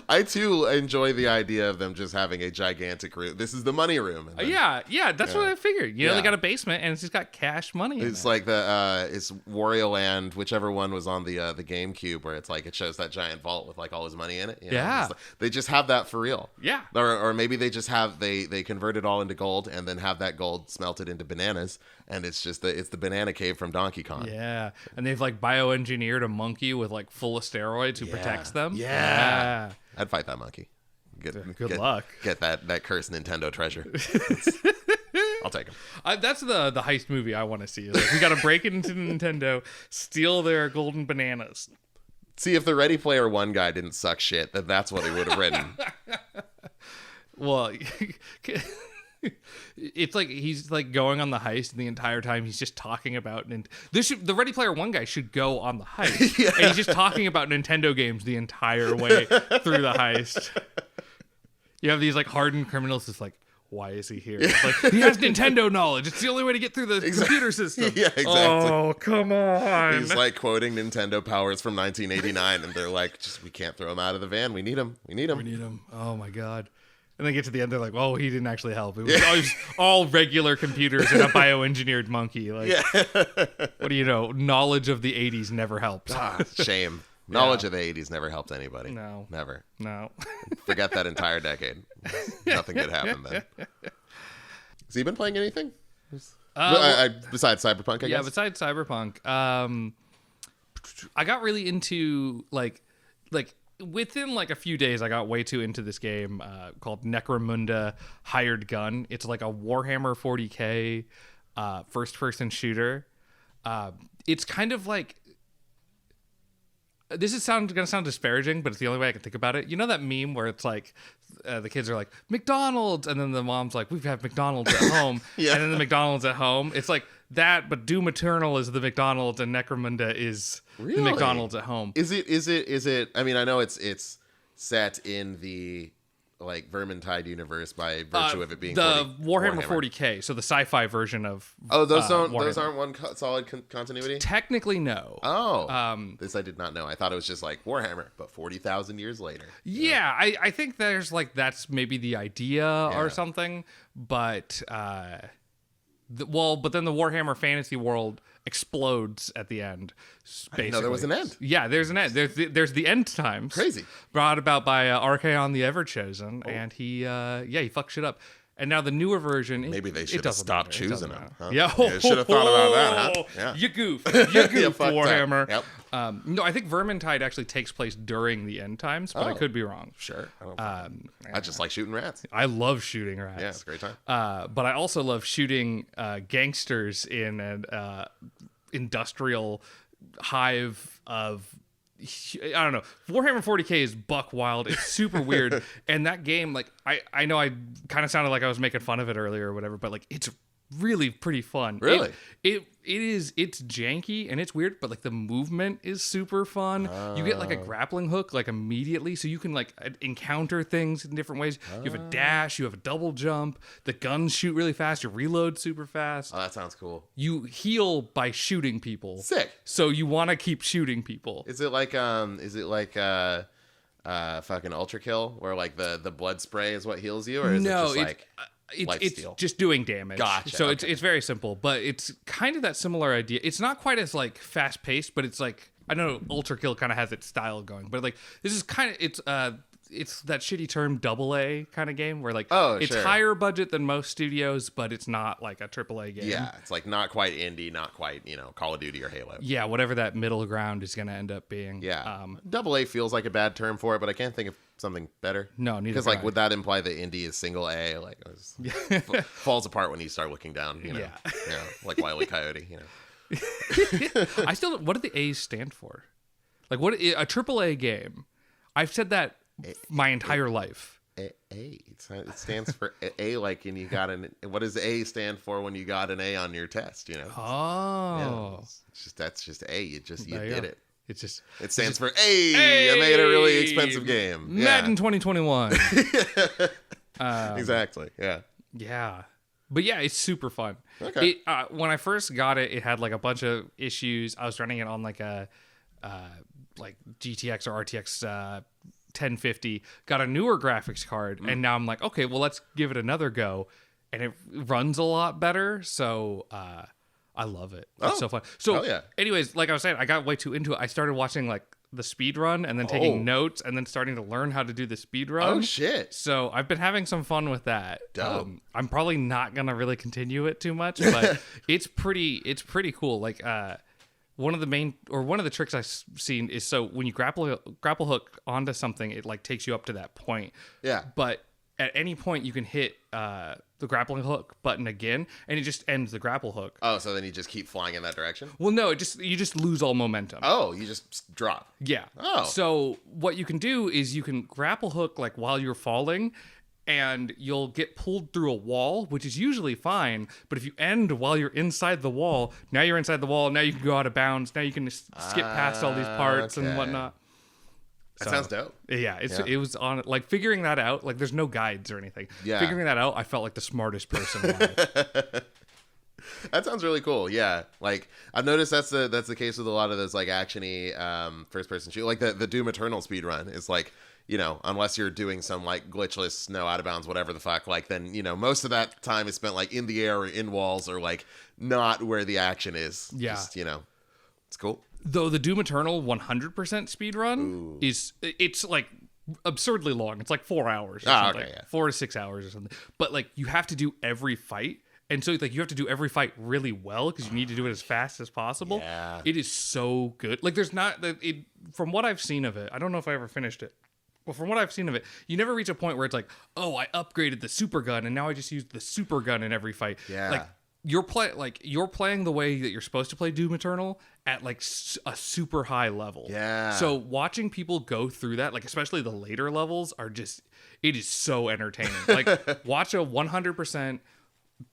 I too enjoy the idea of them just having a gigantic room. This is the money room. Yeah, that's what I figured. You know, they got a basement and it's just got cash money. It's like it's Wario Land, whichever one was on the GameCube, where it's like it shows that giant vault with like all his money in it. You know? Yeah, they just have that for real. Yeah, or maybe they just have they convert it all into gold and then have that gold smelted into bananas, and it's just it's the banana cave from Donkey Kong. Yeah, and they've like bioengineered a monkey with like full of steroids who protects them. Yeah. I'd fight that monkey. Good luck. Get that cursed Nintendo treasure. I'll take him. That's the heist movie I want to see. Like, we got to break into Nintendo, steal their golden bananas. See, if the Ready Player One guy didn't suck shit, then that's what he would have written. Well, it's like he's like going on the heist, and the entire time he's just talking about the Ready Player One guy should go on the heist, yeah. And he's just talking about Nintendo games the entire way through the heist. You have these like hardened criminals. It's like, why is he here? It's like, he has Nintendo knowledge. It's the only way to get through the computer system. Yeah, exactly. Oh, come on. He's like quoting Nintendo powers from 1989, and they're like, we can't throw him out of the van. We need him. We need him. Oh my god. And they get to the end, they're like, "Oh, he didn't actually help. It was all regular computers and a bioengineered monkey." Like, what do you know? Knowledge of the '80s never helped. Shame. Knowledge of the '80s never helped anybody. No, never. No. Forget that entire decade. Nothing good happened then. Has he been playing anything? Besides Cyberpunk, I guess. Yeah, besides Cyberpunk, I got really into like. Within like a few days, I got way too into this game called Necromunda Hired Gun. It's like a Warhammer 40k first-person shooter. It's kind of like, this is gonna sound disparaging, but it's the only way I can think about it. You know that meme where it's like the kids are like McDonald's, and then the mom's like, "We've had McDonald's at home," and then the McDonald's at home. It's like that, but Doom Eternal is the McDonald's, and Necromunda is the McDonald's at home. Is it? I mean, I know it's set in the like Vermintide universe by virtue of it being the Warhammer 40k, so the sci-fi version of those aren't one solid continuity. Technically, no. This I did not know. I thought it was just like Warhammer, but 40,000 years later. Yeah, I think there's like that's maybe the idea or something, but but then the Warhammer fantasy world explodes at the end. Basically. No, there was an end. Yeah, there's an end. There's the end times. Crazy. Brought about by Archaon the Everchosen, and he fucked shit up. And now the newer version, maybe they should have stopped choosing him. Huh? Yeah, should have thought about that. Huh? Yeah. You goof, Warhammer. Yep. No, I think Vermintide actually takes place during the end times, but I could be wrong. Sure. I just like shooting rats. I love shooting rats. Yeah, it's a great time. But I also love shooting gangsters in an industrial hive of, I don't know. Warhammer 40k is buck wild. It's super weird. And that game, like, I know I kind of sounded like I was making fun of it earlier or whatever, but like it's really pretty fun. Really? It's janky and it's weird, but like the movement is super fun. You get like a grappling hook like immediately, so you can like encounter things in different ways. You have a dash, you have a double jump, the guns shoot really fast, you reload super fast. Oh, that sounds cool. You heal by shooting people. Sick. So you want to keep shooting people. Is it like fucking Ultra Kill where like the blood spray is what heals you, or is it just like it's just doing damage. Gotcha. So it's very simple, but it's kind of that similar idea. It's not quite as like fast paced, but it's like, I know Ultra Kill kind of has its style going, but like this is kind of it's that shitty term AA kind of game where like it's higher budget than most studios, but it's not like a AAA game. Yeah, it's like not quite indie, not quite, Call of Duty or Halo. Yeah, whatever that middle ground is going to end up being. Yeah. AA feels like a bad term for it, but I can't think of something better. No, neither. Because like would that imply that indie is single A? Like falls apart when you start looking down, Yeah, like Wile E. Coyote, I still, what do the A's stand for? Like what a AAA game. I've said that my entire life. It stands for A, like, and you got what does A stand for when you got an A on your test, Oh. Yeah, that's just A. You did it. It stands for A. I made a really expensive game. Madden 2021. Exactly. Yeah. Yeah. But yeah, it's super fun. Okay. When I first got it, it had like a bunch of issues. I was running it on like a like GTX or RTX 1050. Got a newer graphics card, and now I'm like, okay, well, let's give it another go. And it runs a lot better, so I love it. It's so fun. So, anyways, like I was saying, I got way too into it. I started watching like the speed run and then taking notes and then starting to learn how to do the speed run. Oh shit. So I've been having some fun with that. Dope. I'm probably not gonna really continue it too much, but it's pretty cool. Like one of the tricks I've seen is, so when you grapple hook onto something, it like takes you up to that point. Yeah. But at any point you can hit the grappling hook button again, and it just ends the grapple hook. Oh, so then you just keep flying in that direction? Well, no, you just lose all momentum. Oh, you just drop. Yeah. Oh. So what you can do is you can grapple hook like while you're falling, and you'll get pulled through a wall, which is usually fine. But if you end while you're inside the wall, now you're inside the wall. Now you can go out of bounds. Now you can skip past all these parts and whatnot. That sounds dope. Yeah, it was on like figuring that out. Like, there's no guides or anything. Yeah. Figuring that out, I felt like the smartest person alive. That sounds really cool. Yeah, like I've noticed that's the case with a lot of those like actiony first person shoot. Like the Doom Eternal speed run is like, you know, unless you're doing some like glitchless, no out of bounds, whatever the fuck, like then, you know, most of that time is spent like in the air or in walls or like not where the action is. Yeah. Just, you know, it's cool. Though the Doom Eternal 100% speed run it's like absurdly long. It's like 4 hours or something. Okay, yeah. 4 to 6 hours or something. But like you have to do every fight. And so like you have to do every fight really well because you need to do it as fast as possible. Yeah. It is so good. Like there's not from what I've seen of it, I don't know if I ever finished it. Well, from what I've seen of it, you never reach a point where it's like, oh, I upgraded the super gun and now I just use the super gun in every fight. Yeah. Like you're playing the way that you're supposed to play Doom Eternal at like a super high level. Yeah. So watching people go through that, like especially the later levels, it is so entertaining. Like watch a 100%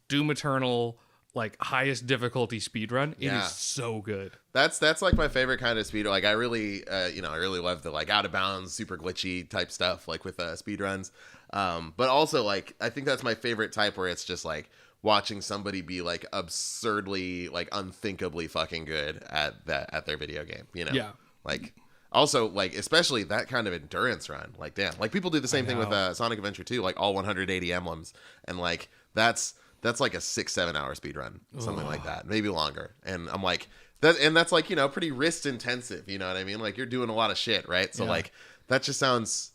Doom Eternal like highest difficulty speedrun. It is so good. That's like my favorite kind of speed. Like I really love the like out of bounds, super glitchy type stuff like with speedruns. But also like I think that's my favorite type where it's just like watching somebody be like absurdly like unthinkably fucking good at their video game, you know? Yeah. Like also like especially that kind of endurance run. Like damn, like people do the same thing with Sonic Adventure 2, like all 180 emblems, and like that's like a 6-7 hour speed run, something like that, maybe longer. And I'm like that's like, you know, pretty wrist intensive, you know what I mean? Like you're doing a lot of shit, right? So like that just sounds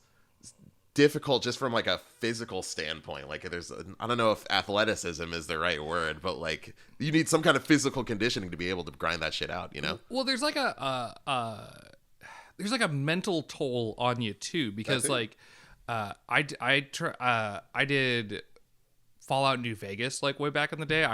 difficult just from like a physical standpoint. Like I don't know if athleticism is the right word, but like you need some kind of phiscal conditioning to be able to grind that shit out, you know? Well, there's like a mental toll on you too, because like I did Fallout New Vegas like way back in the day.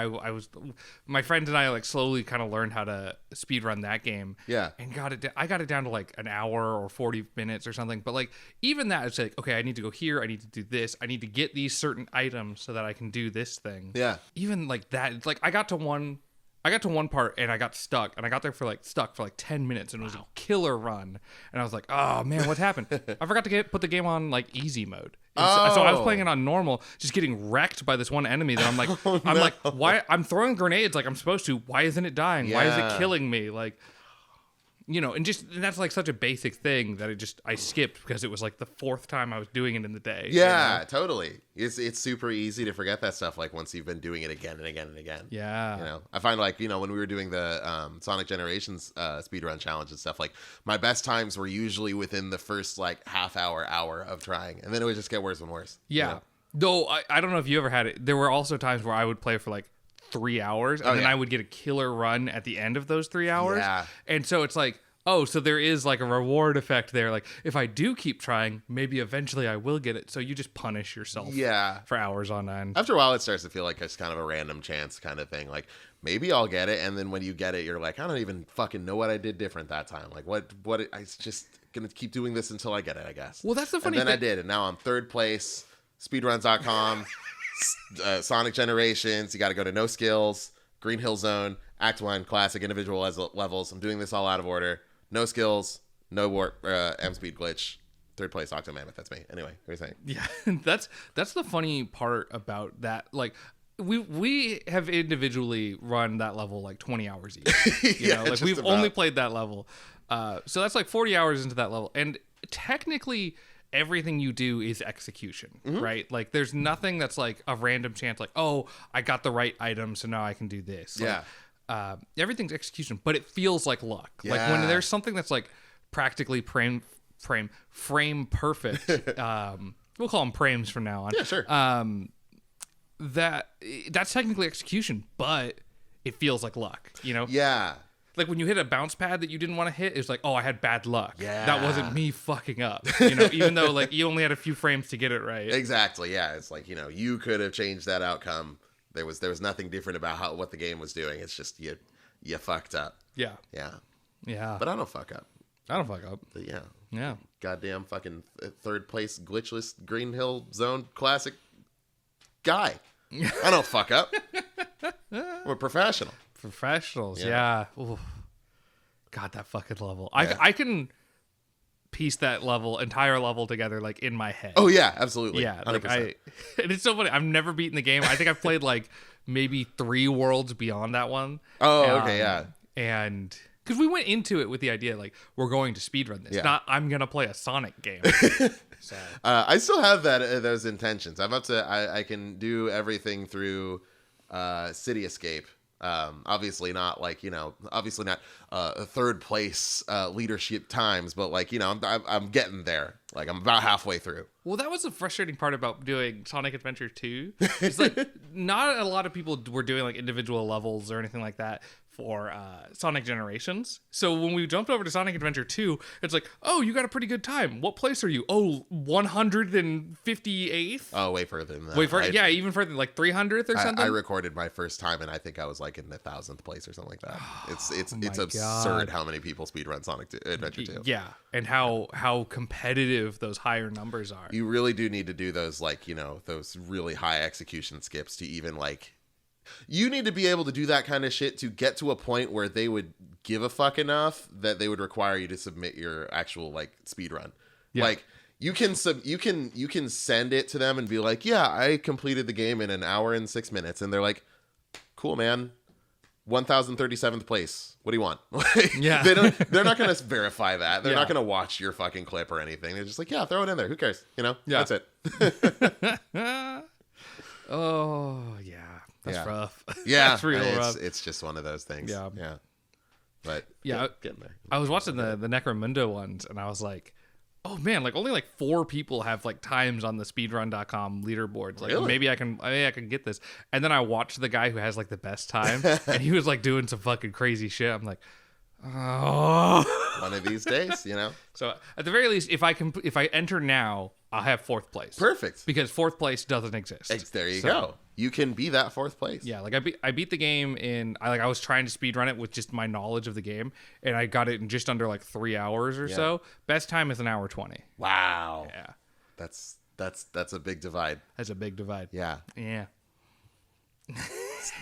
My friend and I like slowly kind of learned how to speed run that game. Yeah. And I got it down to like an hour or 40 minutes or something. But like even that, it's like, okay, I need to go here, I need to do this, I need to get these certain items so that I can do this thing. Yeah. Even like that, it's like I got to one part and I got stuck, and I got there for like 10 minutes, and it was a killer run. And I was like, oh man, what happened? I forgot to put the game on like easy mode. So I was playing it on normal, just getting wrecked by this one enemy that I'm like, I'm like, why? I'm throwing grenades like I'm supposed to. Why isn't it dying? Why is it killing me? Like, you know, and that's like such a basic thing that I skipped because it was like the 4th time I was doing it in the day. Yeah, you know? Totally. It's super easy to forget that stuff like once you've been doing it again and again and again. Yeah. You know, I find like, you know, when we were doing the Sonic Generations speedrun challenge and stuff, like my best times were usually within the first like half hour of trying, and then it would just get worse and worse. Yeah. You know? Though I don't know if you ever had it. There were also times where I would play for like 3 hours, and then I would get a killer run at the end of those 3 hours. Yeah. And so it's like, oh, so there is like a reward effect there. Like if I do keep trying, maybe eventually I will get it. So you just punish yourself for hours on end. After a while, it starts to feel like it's kind of a random chance kind of thing. Like maybe I'll get it. And then when you get it, you're like, I don't even fucking know what I did different that time. Like I just going to keep doing this until I get it, I guess. Well, that's the funny thing. And then thing. I did. And now I'm 3rd place, speedruns.com, Sonic Generations. You got to go to No Skills, Green Hill Zone, Act 1, Classic, Individual levels. I'm doing this all out of order. No skills, no warp, M speed glitch. 3rd place, Octomammoth. That's me. Anyway, what are you saying? Yeah, that's the funny part about that. Like we have individually run that level like 20 hours each. You know, like we've only played that level. So that's like 40 hours into that level. And technically everything you do is execution, right? Like there's nothing that's like a random chance like, oh, I got the right item, so now I can do this. Like, everything's execution, but it feels like luck. Like when there's something that's like practically frame perfect, we'll call them frames from now on. Yeah, sure. That's technically execution, but it feels like luck, you know? Yeah. like when you hit a bounce pad that you didn't want to hit, it's like, oh, I had bad luck. Yeah. That wasn't me fucking up. You know, even though like you only had a few frames to get it right. Exactly. Yeah. It's like, you know, you could have changed that outcome. There was nothing different about what the game was doing. It's just you fucked up. Yeah. Yeah. Yeah. But I don't fuck up. I don't fuck up. But yeah. Yeah. Goddamn fucking third place glitchless Green Hill Zone classic guy. I don't fuck up. We're professional. Professionals. Yeah. Ooh. God, that fucking level. Yeah. I can piece that entire level together like in my head. Oh yeah, absolutely. Yeah. Like and it's so funny. I've never beaten the game. I think I've played like maybe 3 worlds beyond that one. Oh, okay, yeah. And because we went into it with the idea like we're going to speedrun this, not I'm gonna play a Sonic game. So. I still have those intentions. I'm up to. I can do everything through City Escape. Obviously not like, you know, obviously not third place leadership times, but like, you know, I'm getting there. Like I'm about halfway through. Well, that was the frustrating part about doing Sonic Adventure 2. It's like not a lot of people were doing like individual levels or anything like that for Sonic Generations. So when we jumped over to Sonic Adventure 2, it's like, oh, you got a pretty good time. What place are you? Oh, 158th? Oh, way further than that. Yeah, even further, like 300th or something. I recorded my first time, and I think I was like in the 1000th place or something like that. It's absurd how many people speedrun Sonic Adventure 2. Yeah, and how competitive those higher numbers are. You really do need to do those, like, you know, those really high execution skips to even like. You need to be able to do that kind of shit to get to a point where they would give a fuck enough that they would require you to submit your actual like speed run. Yeah. Like you can send it to them and be like, yeah, I completed the game in an hour and 6 minutes, and they're like, cool, man. 1037th place. What do you want? Yeah. They're not going to verify that. They're not going to watch your fucking clip or anything. They're just like, yeah, throw it in there. Who cares? You know? Yeah. That's it. Oh, yeah. That's rough. Yeah. That's real rough. It's just one of those things. Yeah. Yeah. But yeah, getting there. I was watching the Necromundo ones, and I was like, oh man, like only like 4 people have like times on the speedrun.com leaderboards. Like really? maybe I can get this. And then I watched the guy who has like the best time, and he was like doing some fucking crazy shit. I'm like, oh, one of these days, you know. So at the very least, if I enter now, I'll have 4th place. Perfect. Because 4th place doesn't exist. There you go. You can be that 4th place. Yeah, like I beat the game I was trying to speedrun it with just my knowledge of the game, and I got it in just under like 3 hours or so. Best time is 1:20. Wow. Yeah. That's a big divide. That's a big divide. Yeah. Yeah.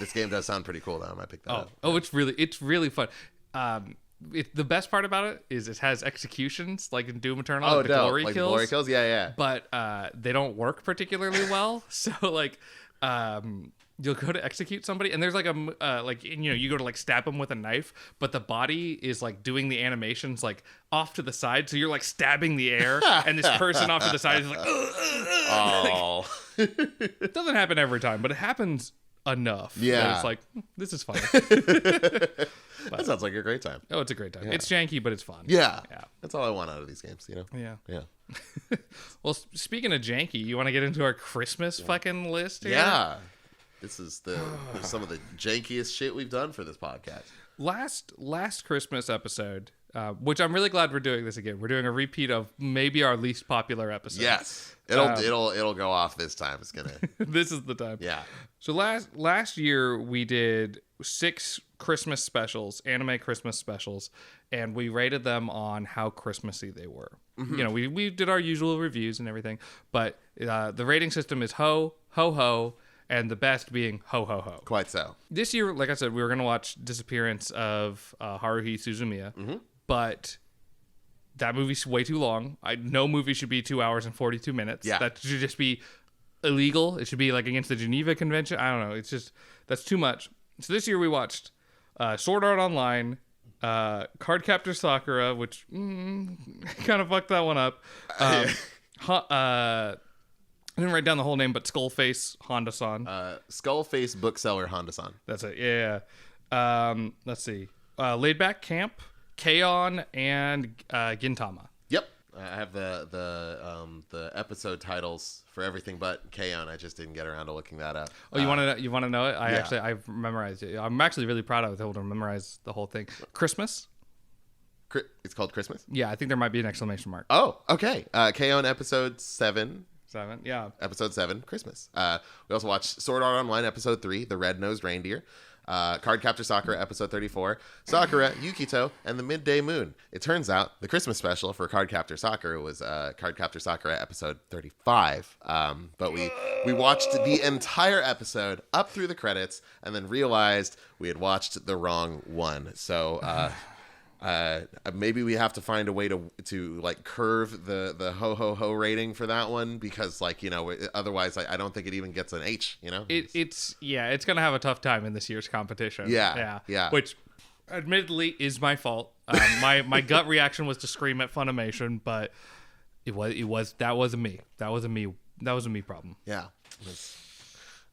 This game does sound pretty cool though. I might pick that up. Oh, it's really fun. The best part about it is it has executions like in Doom Eternal, like the glory kills. Glory kills, yeah. But they don't work particularly well. So like, you'll go to execute somebody, and there's like you go to like stab them with a knife, but the body is like doing the animations like off to the side, so you're like stabbing the air, and this person off to the side is like, oh. It doesn't happen every time, but it happens enough. Yeah, it's like this is fun. That sounds like a great time. Oh, it's a great time. Yeah. It's janky, but it's fun. Yeah. That's all I want out of these games, you know? Yeah. Well, speaking of janky, you want to get into our Christmas fucking list here? Yeah. This is some of the jankiest shit we've done for this podcast. Last Christmas episode, which I'm really glad we're doing this again. We're doing a repeat of maybe our least popular episode. Yes. It'll go off this time. It's gonna. This is the time. Yeah. So last year we did 6 Christmas specials, anime Christmas specials, and we rated them on how Christmassy they were. Mm-hmm. You know, we did our usual reviews and everything, but the rating system is ho, ho, ho, and the best being ho, ho, ho. Quite so. This year, like I said, we were going to watch Disappearance of Haruhi Suzumiya, but that movie's way too long. No movie should be 2 hours and 42 minutes. Yeah. That should just be illegal. It should be like against the Geneva Convention. I don't know. It's just, that's too much. So this year we watched Sword Art Online, Cardcaptor Sakura, which kind of fucked that one up. I didn't write down the whole name, but Skullface Honda-san. Skullface Bookseller Honda-san. That's it. Yeah. Let's see. Laid Back Camp, K-On, and Gintama. Yep. I have the episode titles for everything but K-On! I just didn't get around to looking that up. Oh, you want to know it? I've memorized it. I'm actually really proud I was able to memorize the whole thing. Christmas. It's called Christmas? Yeah, I think there might be an exclamation mark. Oh, okay. K-On! episode 7. 7, yeah. Episode 7, Christmas. We also watched Sword Art Online episode 3, The Red-Nosed Reindeer. Cardcaptor Sakura episode 34, Sakura, Yukito, and the Midday Moon. It turns out the Christmas special for Cardcaptor Sakura was Cardcaptor Sakura episode 35. But we watched the entire episode up through the credits and then realized we had watched the wrong one. So maybe we have to find a way to like curve the ho ho ho rating for that one, because like, you know, otherwise I don't think it even gets an H, you know. It's gonna have a tough time in this year's competition. Yeah. Which admittedly is my fault. My gut reaction was to scream at Funimation, but that was a me problem. Yeah, it's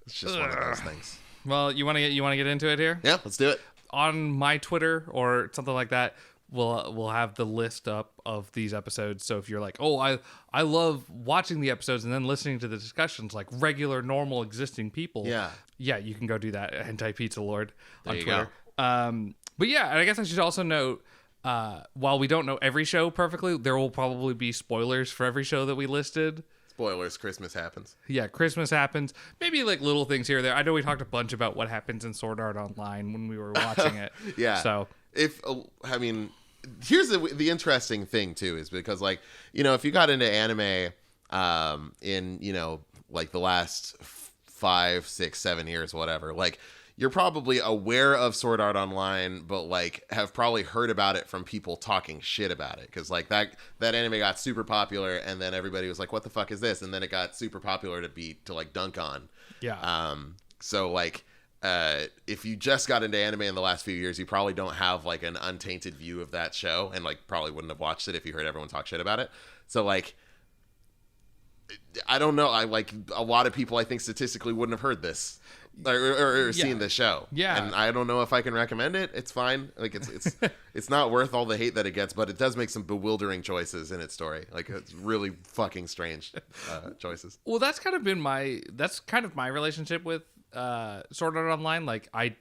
just one of those things. Well, you want to get into it here? Yeah, let's do it. On my Twitter or something like that, we'll have the list up of these episodes. So if you're like, oh, I love watching the episodes and then listening to the discussions like regular, normal, existing people. Yeah, you can go do that. Hentai Pizza Lord on Twitter. But yeah, and I guess I should also note, while we don't know every show perfectly, there will probably be spoilers for every show that we listed. Spoilers, Christmas happens. Yeah, Christmas happens. Maybe like little things here or there. I know we talked a bunch about what happens in Sword Art Online when we were watching it. Yeah. So here's the interesting thing too, is because like, you know, if you got into anime in, you know, like the last 5, 6, 7 years, whatever, like you're probably aware of Sword Art Online, but like have probably heard about it from people talking shit about it. Cause like that anime got super popular and then everybody was like, what the fuck is this? And then it got super popular to like dunk on. Yeah. So like, if you just got into anime in the last few years, you probably don't have like an untainted view of that show, and like probably wouldn't have watched it if you heard everyone talk shit about it. So like, I don't know. I like a lot of people, I think statistically wouldn't have heard this or seen the show. Yeah. And I don't know if I can recommend it. It's fine. Like it's not worth all the hate that it gets, but it does make some bewildering choices in its story. Like it's really fucking strange choices. Well, that's kind of my relationship with Sword Art Online. Like I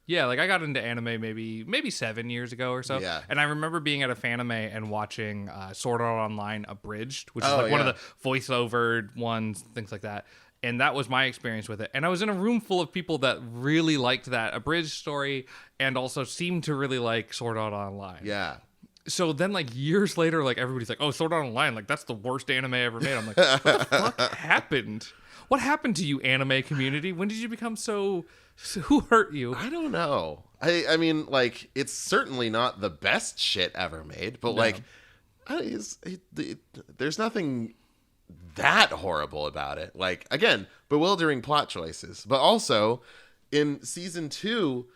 got into anime maybe 7 years ago or so. Yeah. And I remember being at a Fanime and watching Sword Art Online Abridged, which is like one of the voice-overed ones, things like that. And that was my experience with it. And I was in a room full of people that really liked that abridged story and also seemed to really like Sword Art Online. Yeah. So then, like, years later, like, everybody's like, oh, Sword Art Online, like, that's the worst anime ever made. I'm like, what the fuck happened? What happened to you, anime community? When did you become so who hurt you? I don't know. I mean, like, it's certainly not the best shit ever made, but, like, there's nothing that horrible about it. Like, again, bewildering plot choices, but also in season 2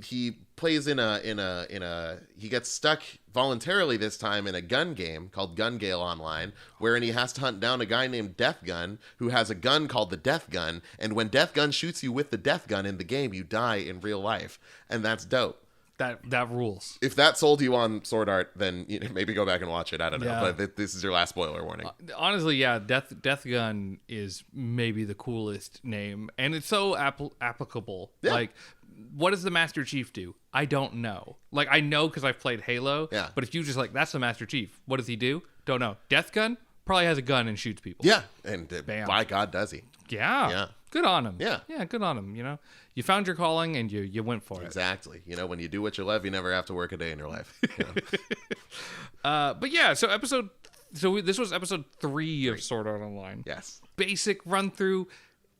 he plays in a he gets stuck voluntarily this time in a gun game called Gun Gale Online, wherein he has to hunt down a guy named Death Gun who has a gun called the Death Gun, and when Death Gun shoots you with the Death Gun in the game, you die in real life, and that's dope. That rules. If that sold you on Sword Art, then maybe go back and watch it. I don't know, but this is your last spoiler warning. Honestly, yeah, Death Gun is maybe the coolest name, and it's so applicable. Yeah. Like, what does the Master Chief do? I don't know. Like, I know because I've played Halo. Yeah. But if you just like, that's the Master Chief. What does he do? Don't know. Death Gun probably has a gun and shoots people. Yeah, and by God, does he? Yeah. Good on him. Yeah. Yeah, good on him. You know, you found your calling and you went for it. Exactly. You know, when you do what you love, you never have to work a day in your life. You know? But yeah, so this was episode 3 of Sword Art Online. Yes. Basic run through.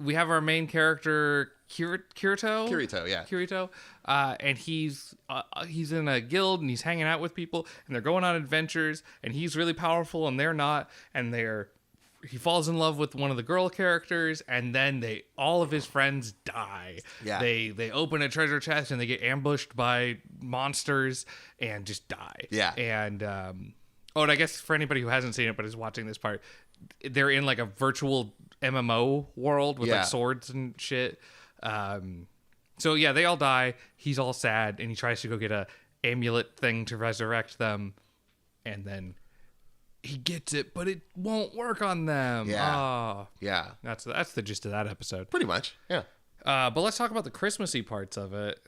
We have our main character Kirito. Kirito, and he's in a guild and he's hanging out with people and they're going on adventures and he's really powerful and they're not, and he falls in love with one of the girl characters, and then all of his friends die. Yeah. They open a treasure chest and they get ambushed by monsters and just die. Yeah. And and I guess for anybody who hasn't seen it but is watching this part, they're in like a virtual MMO world with like swords and shit. So yeah, they all die. He's all sad and he tries to go get a amulet thing to resurrect them, and then he gets it, but it won't work on them. Yeah. That's the gist of that episode. Pretty much. Yeah. But let's talk about the Christmassy parts of it.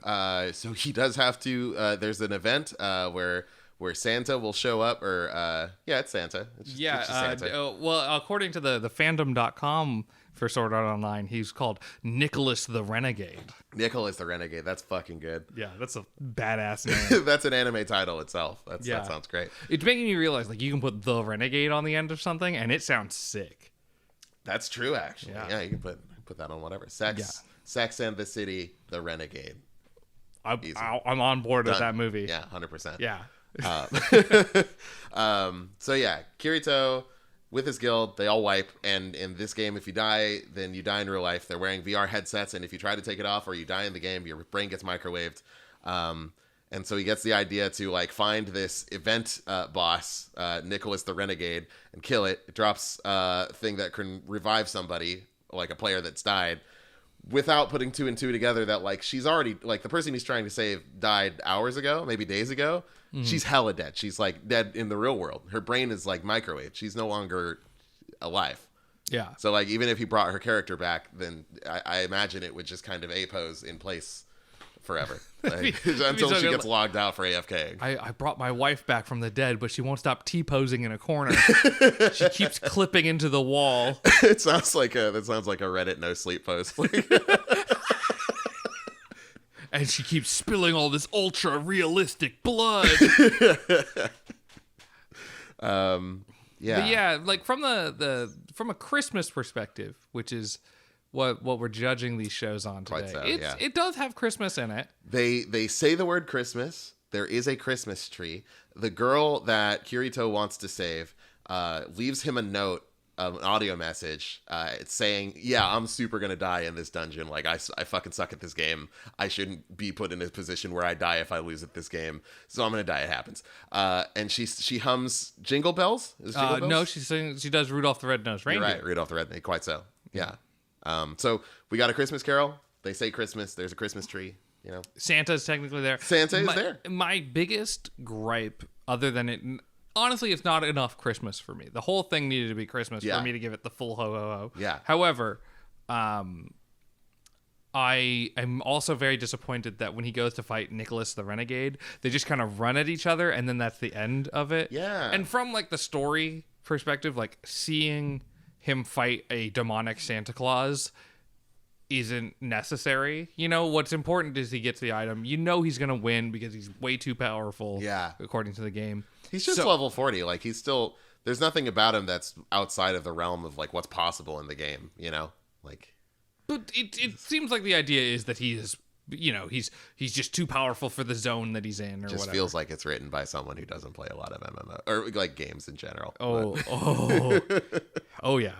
So he does have to. There's an event where Santa will show up, or it's Santa. It's just Santa. Well, according to the fandom.com for Sword Art Online, he's called Nicholas the Renegade. Nicholas the Renegade. That's fucking good. Yeah, that's a badass name. That's an anime title itself. That sounds great. It's making me realize, like, you can put the Renegade on the end of something, and it sounds sick. That's true, actually. Yeah, you can put that on whatever. Sex and the City, the Renegade. I'm on board with that movie. Yeah, 100%. Yeah. So yeah, Kirito with his guild, they all wipe, and in this game, if you die, then you die in real life. They're wearing VR headsets, and if you try to take it off or you die in the game, your brain gets microwaved. And so he gets the idea to like find this event boss, Nicholas the Renegade, and kill it. It drops a thing that can revive somebody, like a player that's died, without putting two and two together that like she's already, like, the person he's trying to save died hours ago, maybe days ago. Mm-hmm. She's hella dead. She's like dead in the real world. Her brain is like microwaved. She's no longer alive. Yeah. So like even if he brought her character back, then I imagine it would just kind of A-pose in place forever. Like, until she gets logged out for AFK. I brought my wife back from the dead, but she won't stop T-posing in a corner. She keeps clipping into the wall. That sounds like a Reddit no sleep post. And she keeps spilling all this ultra realistic blood. Yeah. But yeah, like from a Christmas perspective, which is what we're judging these shows on today. So, it does have Christmas in it. They say the word Christmas. There is a Christmas tree. The girl that Kirito wants to save leaves him a note, an audio message. It's saying, "Yeah, I'm super gonna die in this dungeon. Like I fucking suck at this game. I shouldn't be put in a position where I die if I lose at this game. So I'm gonna die. It happens." And she hums Jingle Bells. Is Jingle Bells? No, she does Rudolph the Red-Nosed Reindeer. You're right, Rudolph the Red-Nosed. Quite so. Yeah. So we got a Christmas carol. They say Christmas. There's a Christmas tree. You know, Santa's technically there. Santa is there. My biggest gripe, other than it, honestly, it's not enough Christmas for me. The whole thing needed to be Christmas for me to give it the full ho ho ho. Yeah. However, I am also very disappointed that when he goes to fight Nicholas the Renegade, they just kind of run at each other, and then that's the end of it. Yeah. And from like the story perspective, like seeing him fight a demonic Santa Claus isn't necessary. You know, what's important is he gets the item. You know he's going to win because he's way too powerful, according to the game. He's just level 40. Like, he's still... There's nothing about him that's outside of the realm of, like, what's possible in the game, you know? Like... But it seems like the idea is that he is... You know, he's just too powerful for the zone that he's in, or just whatever. Feels like it's written by someone who doesn't play a lot of MMO or like games in general. Oh yeah.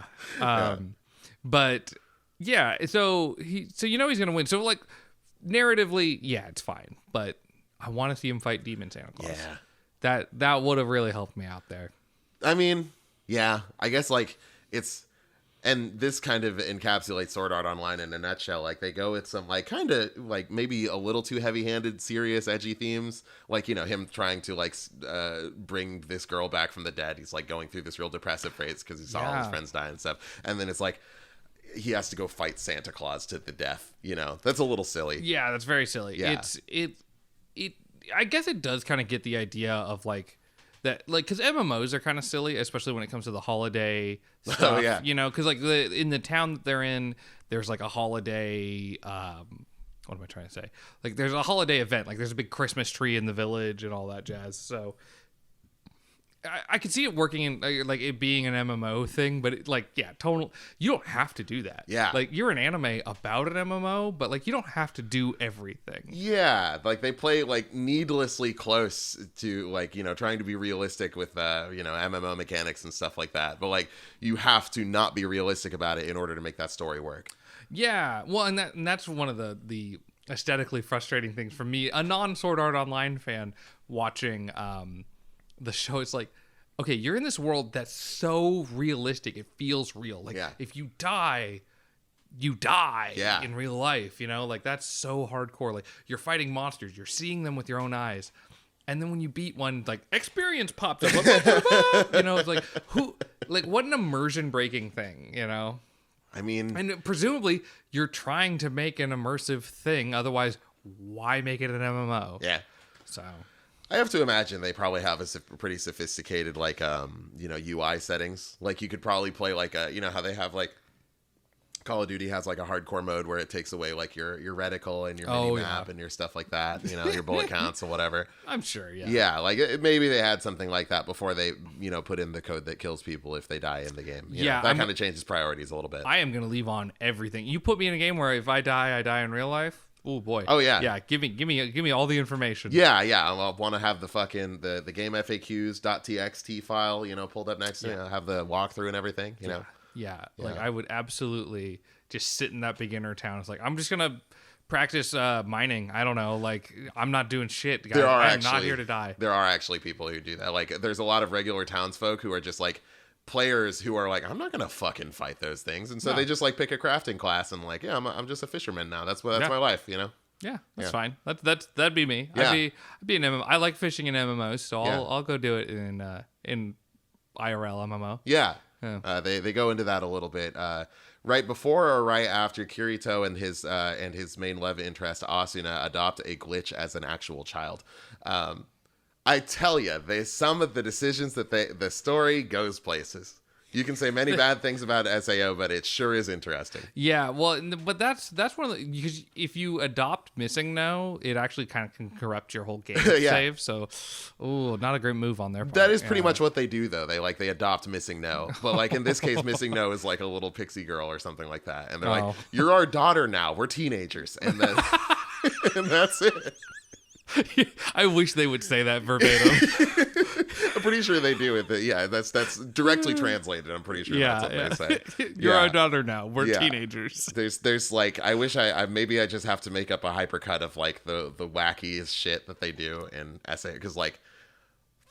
But yeah, so you know he's gonna win. So like narratively, yeah, it's fine. But I want to see him fight Demon Santa Claus. Yeah, that would have really helped me out there. I mean, yeah, I guess like it's. And this kind of encapsulates Sword Art Online in a nutshell. Like, they go with some, like, kind of, like, maybe a little too heavy-handed, serious, edgy themes. Like, you know, him trying to, like, bring this girl back from the dead. He's, like, going through this real depressive phase because he saw all his friends die and stuff. And then it's, like, he has to go fight Santa Claus to the death, you know? That's a little silly. Yeah, that's very silly. Yeah. I guess it does kind of get the idea of, like, that, like, because MMOs are kind of silly, especially when it comes to the holiday stuff. Oh, yeah. You know, because, like, in the town that they're in, there's, like, a holiday, what am I trying to say? Like, there's a holiday event. Like, there's a big Christmas tree in the village and all that jazz. So I could see it working in, like, it being an MMO thing, but, total, you don't have to do that. Yeah. Like, you're an anime about an MMO, but, like, you don't have to do everything. Yeah, like, they play, like, needlessly close to, like, you know, trying to be realistic with, you know, MMO mechanics and stuff like that. But, like, you have to not be realistic about it in order to make that story work. Yeah, well, and that's one of the aesthetically frustrating things for me, a non-Sword Art Online fan, watching, the show. Is like, okay, you're in this world that's so realistic, it feels real. Like, if you die, you die in real life, you know? Like, that's so hardcore. Like, you're fighting monsters, you're seeing them with your own eyes, And then when you beat one, like experience pops up. You know, it's like what an immersion breaking thing, you know? I mean, and presumably you're trying to make an immersive thing. Otherwise, why make it an MMO? Yeah. So I have to imagine they probably have a pretty sophisticated, like, UI settings. Like, you could probably play, like, how they have, like, Call of Duty has, like, a hardcore mode where it takes away, like, your reticle and your mini-map and your stuff like that. You know, your bullet counts or whatever. I'm sure, yeah. Yeah, like, maybe they had something like that before they, put in the code that kills people if they die in the game. You know, that kind of changes priorities a little bit. I am going to leave on everything. You put me in a game where if I die in real life. Oh boy. Oh yeah. Yeah. Give me all the information. Yeah. I want to have the fucking the game FAQs.txt file, pulled up next to me. Have the walkthrough and everything. You know. Yeah. Like I would absolutely just sit in that beginner town. It's like I'm just gonna practice mining. I don't know. Like I'm not doing shit. Guys. I'm not here to die. There are actually people who do that. Like there's a lot of regular townsfolk who are just like players who are like, I'm not gonna fucking fight those things, and so they just like pick a crafting class and like, I'm just a fisherman now. That's my life, Yeah, that's fine. That'd be me. Yeah. I'd be an MMO. I like fishing in MMOs, so I'll go do it in IRL MMO. Yeah. They go into that a little bit. Right before or right after Kirito and his main love interest Asuna adopt a glitch as an actual child. I tell you, some of the decisions that the story goes places. You can say many bad things about SAO, but it sure is interesting. Yeah, well, but that's one of the, because if you adopt missing no, it actually kind of can corrupt your whole game save. So, not a great move on their part. That is pretty much what they do, though. They adopt missing no, but like in this case, missing no is like a little pixie girl or something like that, and they're like, "You're our daughter now. We're teenagers," and then and that's it. I wish they would say that verbatim. I'm pretty sure they do it. That's directly translated. I'm pretty sure that's what they say. You're our daughter now. We're teenagers. There's like, I wish I maybe I just have to make up a hypercut of like the wackiest shit that they do in SA, because like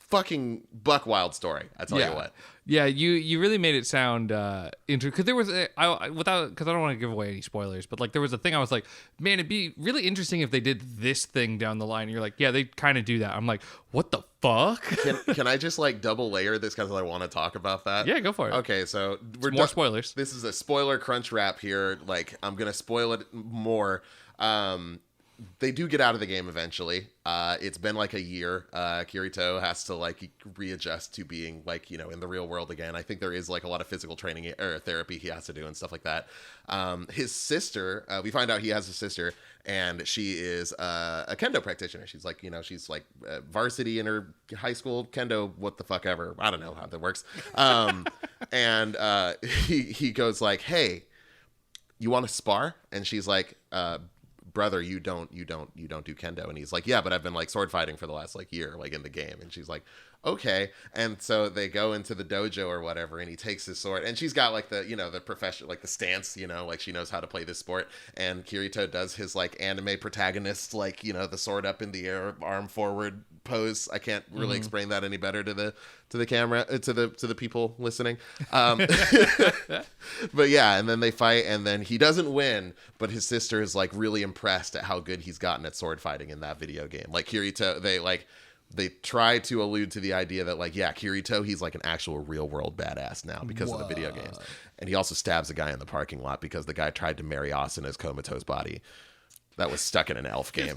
fucking buck wild story. I tell you what. Yeah, you really made it sound interesting, because there was because I don't want to give away any spoilers, but like there was a thing I was like, man, it'd be really interesting if they did this thing down the line. And you're like, yeah, they kind of do that. I'm like, what the fuck? Can I just like double layer this because I want to talk about that? Yeah, go for it. Okay, so we're more spoilers. This is a spoiler crunch wrap here. Like I'm gonna spoil it more. They do get out of the game eventually. It's been like a year. Kirito has to like readjust to being like, in the real world again. I think there is like a lot of physical training or therapy he has to do and stuff like that. His sister, we find out he has a sister, and she is a kendo practitioner. She's like, she's like varsity in her high school kendo, what the fuck ever. I don't know how that works. And he goes like, hey, you want to spar? And she's like, brother, you don't do kendo. And he's like, yeah, but I've been like sword fighting for the last like year, like in the game. And she's like, okay. And so they go into the dojo or whatever, and he takes his sword, and she's got like the the profession, like the stance, like she knows how to play this sport. And Kirito does his like anime protagonist, like the sword up in the air, arm forward pose. I can't really explain that any better to the camera, to the people listening. But yeah, and then they fight, and then he doesn't win, but his sister is like really impressed at how good he's gotten at sword fighting in that video game. Like Kirito, they try to allude to the idea that like, yeah, Kirito, he's like an actual real world badass now because of the video games. And he also stabs a guy in the parking lot because the guy tried to marry Asuna's comatose body that was stuck in an elf game.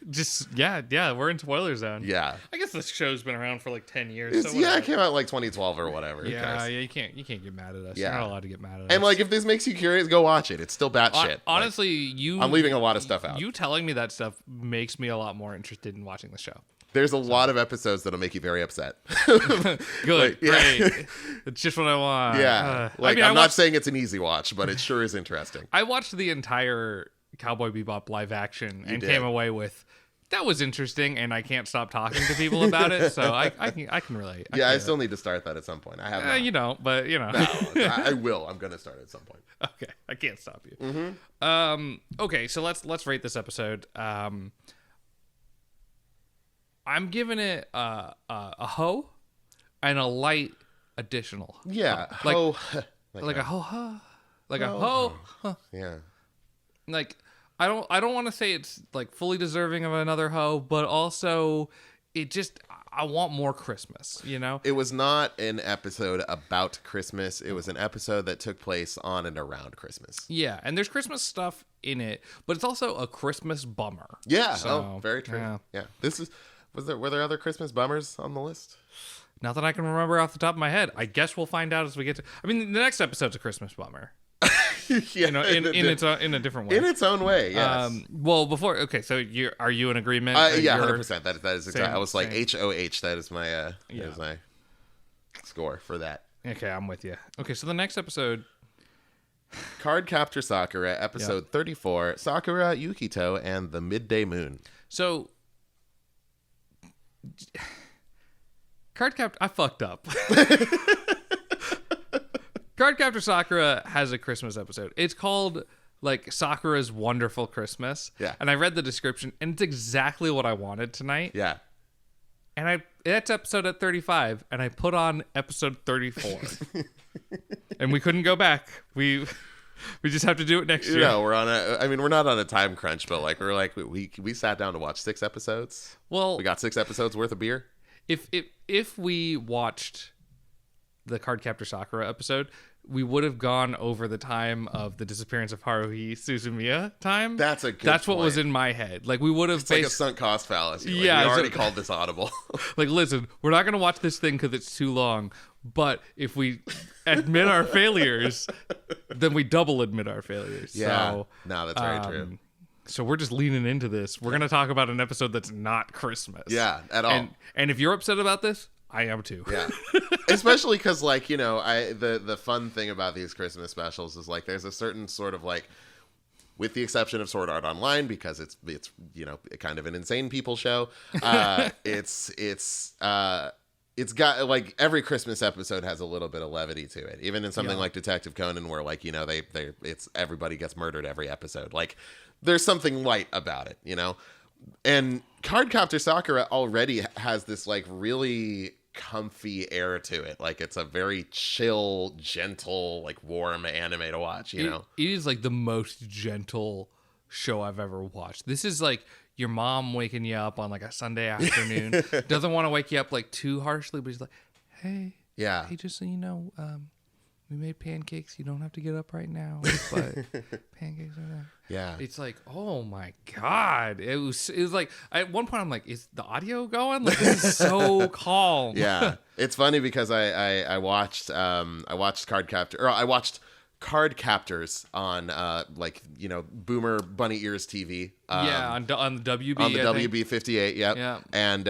We're in spoiler zone. Yeah, I guess this show's been around for like 10 years. It came out like 2012 or whatever. Yeah, you can't get mad at us. Yeah. You're not allowed to get mad at us. And like, if this makes you curious, go watch it. It's still batshit. Honestly, I'm leaving a lot of stuff out. You telling me that stuff makes me a lot more interested in watching the show. There's a lot of episodes that'll make you very upset. Good, great. It's just what I want. Yeah, I'm not saying it's an easy watch, but it sure is interesting. I watched the entire Cowboy Bebop live action and came away with, that was interesting, and I can't stop talking to people about it, so I can relate. I still need to start that at some point. I have not. You don't, but No, I will. I'm going to start at some point. Okay, I can't stop you. Okay, so let's rate this episode. I'm giving it a ho and a light additional. Yeah, like a ho. Like a ho. Yeah. Like I don't want to say it's like fully deserving of another hoe, but also it just I want more Christmas, you know? It was not an episode about Christmas. It was an episode that took place on and around Christmas. Yeah, and there's Christmas stuff in it, but it's also a Christmas bummer. Yeah, So, very true. Yeah. Were there other Christmas bummers on the list? Not that I can remember off the top of my head. I guess we'll find out as we get to. I mean, the next episode's a Christmas bummer. Yeah, You know, in a different way. in its own way. Yes. Well, before so are you in agreement? Yeah, 100%. That is exactly. I was like same. HOH. That is my that is my score for that. Okay, I'm with you. Okay, so the next episode. Cardcaptor Sakura, episode 34, Sakura, Yukito, and the Midday Moon. So, Cardcaptor, I fucked up. Cardcaptor Sakura has a Christmas episode. It's called like Sakura's Wonderful Christmas. Yeah. And I read the description, and it's exactly what I wanted tonight. Yeah. And that's episode at 35, and I put on episode 34. And we couldn't go back. We just have to do it next year. Yeah, we're not on a time crunch, but we sat down to watch 6 episodes. Well, We got 6 episodes worth of beer. If we watched the Cardcaptor Sakura episode, we would have gone over the time of the disappearance of Haruhi Suzumiya time. That's what was in my head. Like we would have It's like a sunk cost fallacy. Like, Yeah, we so- already called this audible. like, listen, we're not going to watch this thing because it's too long. But if we admit our failures, then we double admit our failures. Yeah. So, No, that's very true. So we're just leaning into this. We're going to talk about an episode that's not Christmas. Yeah, at all. And if you're upset about this, I am too. Yeah. Especially because, like, you know, the fun thing about these Christmas specials is, like, there's a certain sort of, like, with the exception of Sword Art Online, because it's you know, kind of an insane people show, it's got, like, every Christmas episode has a little bit of levity to it. Even in something like Detective Conan, where, like, you know, it's everybody gets murdered every episode. Like, there's something light about it, you know? And Cardcaptor Sakura already has this, like, really comfy air to it. Like, it's a very chill, gentle, like, warm anime to watch, you know? It is, like, the most gentle show I've ever watched. This is, like, your mom waking you up on, like, a Sunday afternoon. Doesn't want to wake you up, like, too harshly, but she's like, hey, just so you know, we made pancakes. You don't have to get up right now, but pancakes are there. Yeah. It's like, oh my God. It was like, at one point I'm like, is the audio going? Like, this is so calm. Yeah. It's funny because I watched Card Captors on like, you know, Boomer Bunny Ears TV. On the WB. On the I think. WB 58, yep. Yeah. And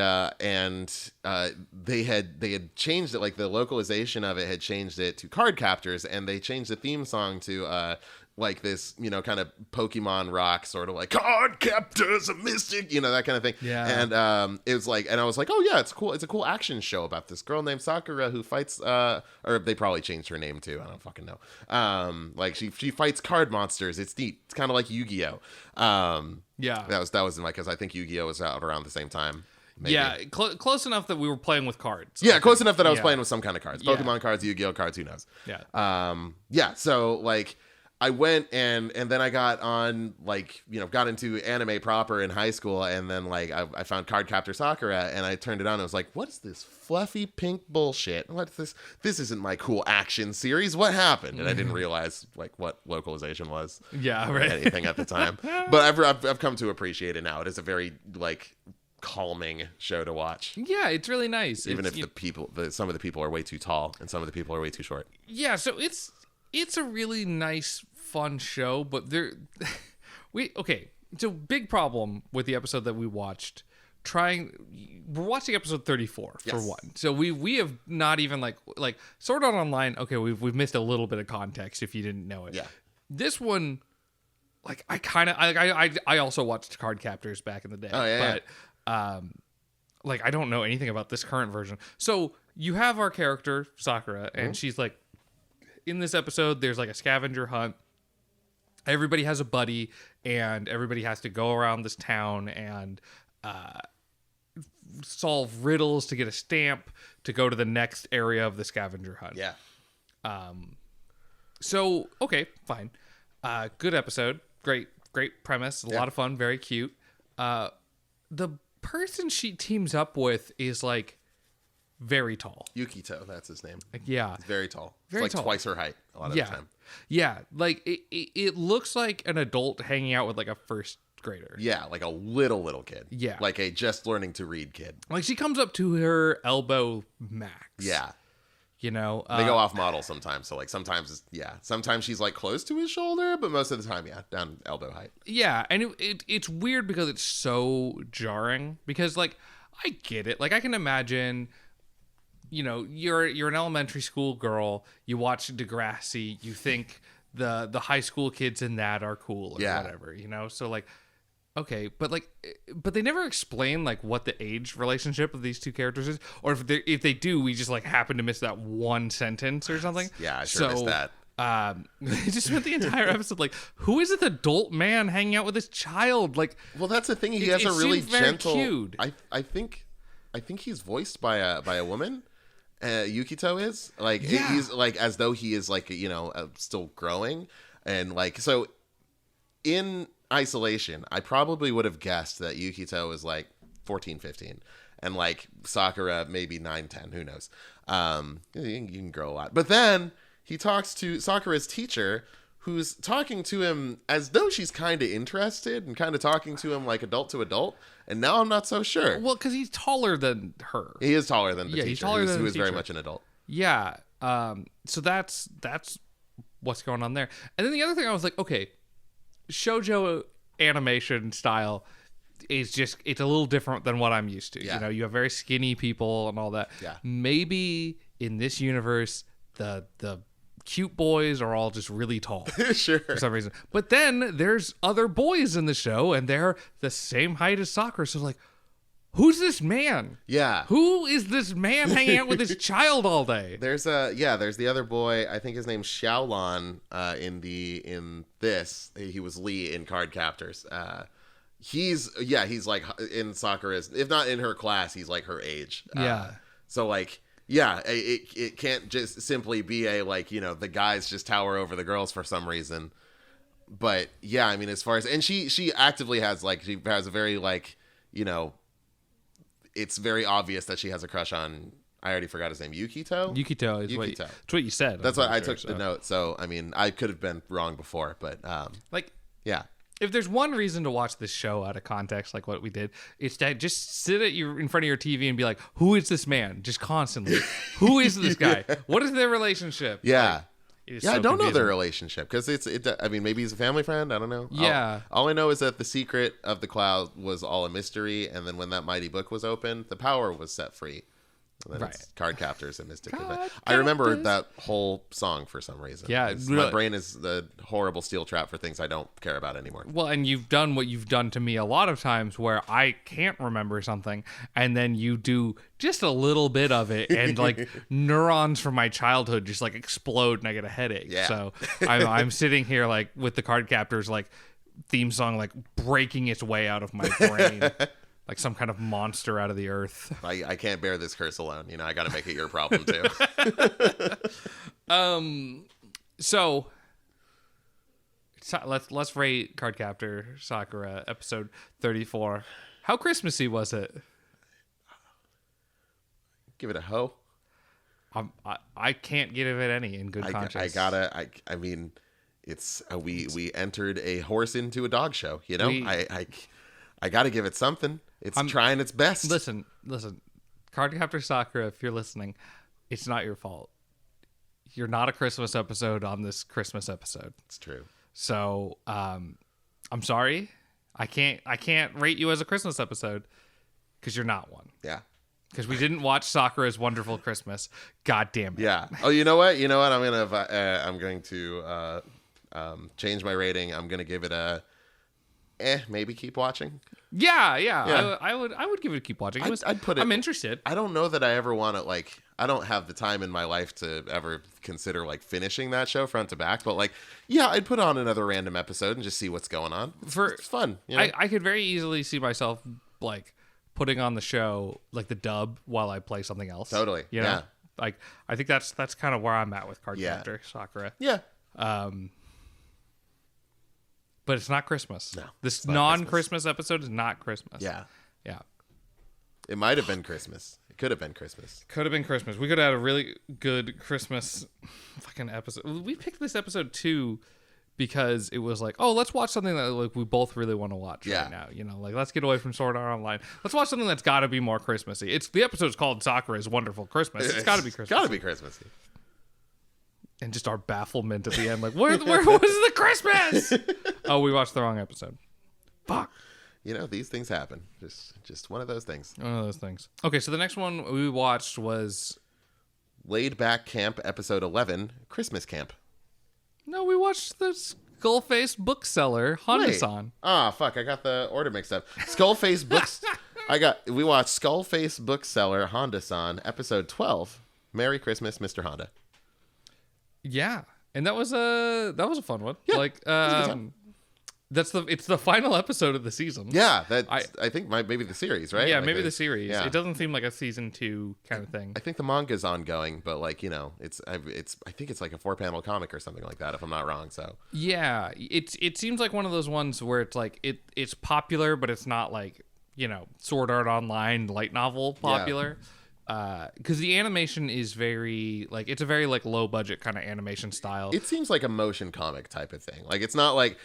they had changed it, like the localization of it had changed it to Card Captors, and they changed the theme song to like this, you know, kind of Pokemon rock, sort of like Card Captors, a mystic, you know, that kind of thing. Yeah. And it was like, and I was like, oh yeah, it's cool. It's a cool action show about this girl named Sakura who fights, or they probably changed her name too. I don't fucking know. Like she fights card monsters. It's neat. It's kind of like Yu-Gi-Oh. Yeah. That was my, because I think Yu-Gi-Oh was out around the same time. Maybe. Yeah, close enough that we were playing with cards. Yeah, close enough that I was playing with some kind of cards. Yeah. Pokemon cards, Yu-Gi-Oh cards, who knows? Yeah. Yeah, so like I went and then I got on, like, you know, got into anime proper in high school, and then like I found Cardcaptor Sakura, and I turned it on and I was like, what is this fluffy pink bullshit? What's this? This isn't my cool action series. What happened? And I didn't realize like what localization was. Yeah, or right. anything at the time. But I've come to appreciate it now. It is a very like calming show to watch. Yeah, it's really nice. Even if some of the people are way too tall and some of the people are way too short. Yeah, so it's a really nice, fun show, but so big problem with the episode that we watched. We're watching episode 34 for one. So we have not even like Sword Art Online. Okay, we've missed a little bit of context if you didn't know it. Yeah. This one, like I also watched Cardcaptors back in the day. Oh yeah. But like I don't know anything about this current version. So you have our character Sakura, and she's like, in this episode, there's like a scavenger hunt. Everybody has a buddy, and everybody has to go around this town and solve riddles to get a stamp to go to the next area of the scavenger hunt. Yeah. So, okay, fine. Good episode. Great great premise, a lot of fun, very cute. The person she teams up with is like very tall. Yukito, that's his name. Yeah. He's very tall. Very it's like tall. twice her height a lot of the time. Yeah. Like it looks like an adult hanging out with like a first grader. Yeah, like a little kid. Yeah. Like a just learning to read kid. Like she comes up to her elbow max. Yeah. You know, They go off model sometimes. So like sometimes she's like close to his shoulder, but most of the time, down elbow height. Yeah, and it's weird because it's so jarring because like I get it. Like I can imagine, you know, you're an elementary school girl, you watch Degrassi, you think the high school kids in that are cool or whatever, you know? So like okay, but they never explain like what the age relationship of these two characters is, or if they do, we just like happen to miss that one sentence or something. Yeah, I sure missed that. They just spent the entire episode like, who is this adult man hanging out with his child? Like, well, that's the thing. He has a really gentle. Cute. I think he's voiced by a woman. Yukito is like he's like as though he is like still growing, and like so in isolation, I probably would have guessed that Yukito is like 14, 15, and like Sakura maybe 9, 10. Who knows? You can grow a lot. But then he talks to Sakura's teacher, who's talking to him as though she's kind of interested and kind of talking to him like adult to adult. And now I'm not so sure. Well, because he's taller than her. He is taller than the teacher. He's taller than who the is very teacher. much an adult. Yeah. So that's what's going on there. And then the other thing I was like, okay, shoujo animation style is it's a little different than what I'm used to. Yeah. You know, you have very skinny people and all that. Yeah. Maybe in this universe, the cute boys are all just really tall. Sure. For some reason. But then there's other boys in the show and they're the same height as Sakura. So like, who's this man? Yeah. Who is this man hanging out with his child all day? There's the other boy. I think his name's Xiaolan. In this, he was Lee in Cardcaptors. He's like in Sakura's, if not in her class, he's like her age. Yeah. So like, yeah, it can't just simply be the guys just tower over the girls for some reason. But yeah, I mean, as far as, and she actively has she has a very it's very obvious that she has a crush on, I already forgot his name, Yukito? Yukito is Yukito. It's what you said. That's what I took the note. So, I mean, I could have been wrong before, but yeah. If there's one reason to watch this show out of context, like what we did, it's to just sit in front of your TV and be like, who is this man? Just constantly. Who is this guy? What is their relationship? Yeah. So I don't know their confusing. relationship because I mean, maybe he's a family friend. I don't know. Yeah. All I know is that the secret of the cloud was all a mystery. And then when that mighty book was opened, the power was set free. And then it's Cardcaptors and Mystic Event. I remember that whole song for some reason. Yeah. My brain is the horrible steel trap for things I don't care about anymore. Well, and you've done what you've done to me a lot of times where I can't remember something and then you do just a little bit of it and like neurons from my childhood just like explode and I get a headache. Yeah. So I'm sitting here like with the Cardcaptors like theme song like breaking its way out of my brain. Like some kind of monster out of the earth. I can't bear this curse alone. I got to make it your problem too. So let's rate Cardcaptor Sakura episode 34. How Christmassy was it? Give it a hoe. I can't give it any in good conscience. I mean, it's we entered a horse into a dog show. I got to give it something. It's trying its best. Listen. Cardcaptor Sakura, if you're listening, it's not your fault. You're not a Christmas episode on this Christmas episode. It's true. So, I'm sorry. I can't rate you as a Christmas episode because you're not one. Yeah. Because we didn't watch Sakura's Wonderful Christmas. God damn it. Yeah. Oh, you know what? I'm going to change my rating. I'm going to give it a maybe keep watching. Yeah. I would give it a keep watching. I'd put it. I'm interested. I don't know that I ever want to I don't have the time in my life to ever consider finishing that show front to back. But I'd put on another random episode and just see what's going on. It's fun. I could very easily see myself putting on the show the dub while I play something else. Totally. Yeah. I think that's kind of where I'm at with Cardcaptor Sakura. Yeah. but it's not Christmas. No, this it's not non-Christmas episode is not Christmas. Yeah. Yeah. It might have been Christmas. It could have been Christmas. Could have been Christmas. We could have had a really good Christmas fucking episode. We picked this episode too because it was like, oh, let's watch something that like we both really want to watch right now. You know, like let's get away from Sword Art Online. Let's watch something that's got to be more Christmassy. It's the episode's called Sakura's Wonderful Christmas. It's got to be Christmas. Got to be Christmassy. And just our bafflement at the end, like, where was the Christmas? Oh, we watched the wrong episode. Fuck. You know, these things happen. Just one of those things. One of those things. Okay, so the next one we watched was Laid Back Camp, episode 11, Christmas Camp. No, we watched the Skullface Bookseller, Honda-san. Ah, fuck, I got the order mixed up. Skullface Books. We watched Skullface Bookseller, Honda-san, episode 12. Merry Christmas, Mr. Honda. Yeah, and that was a fun one. Yeah, like it's the final episode of the season. Yeah, I think maybe the series, right? Yeah, like maybe the series. Yeah. It doesn't seem like a season 2 kind of thing. I think the manga's ongoing, but like, you know, I think it's like a 4-panel comic or something like that, if I'm not wrong. So yeah, it seems like one of those ones where it's like it's popular, but it's not like, you know, Sword Art Online light novel popular. Yeah. Because the animation is very like it's a very like low budget kind of animation style. It seems like a motion comic type of thing. Like it's not like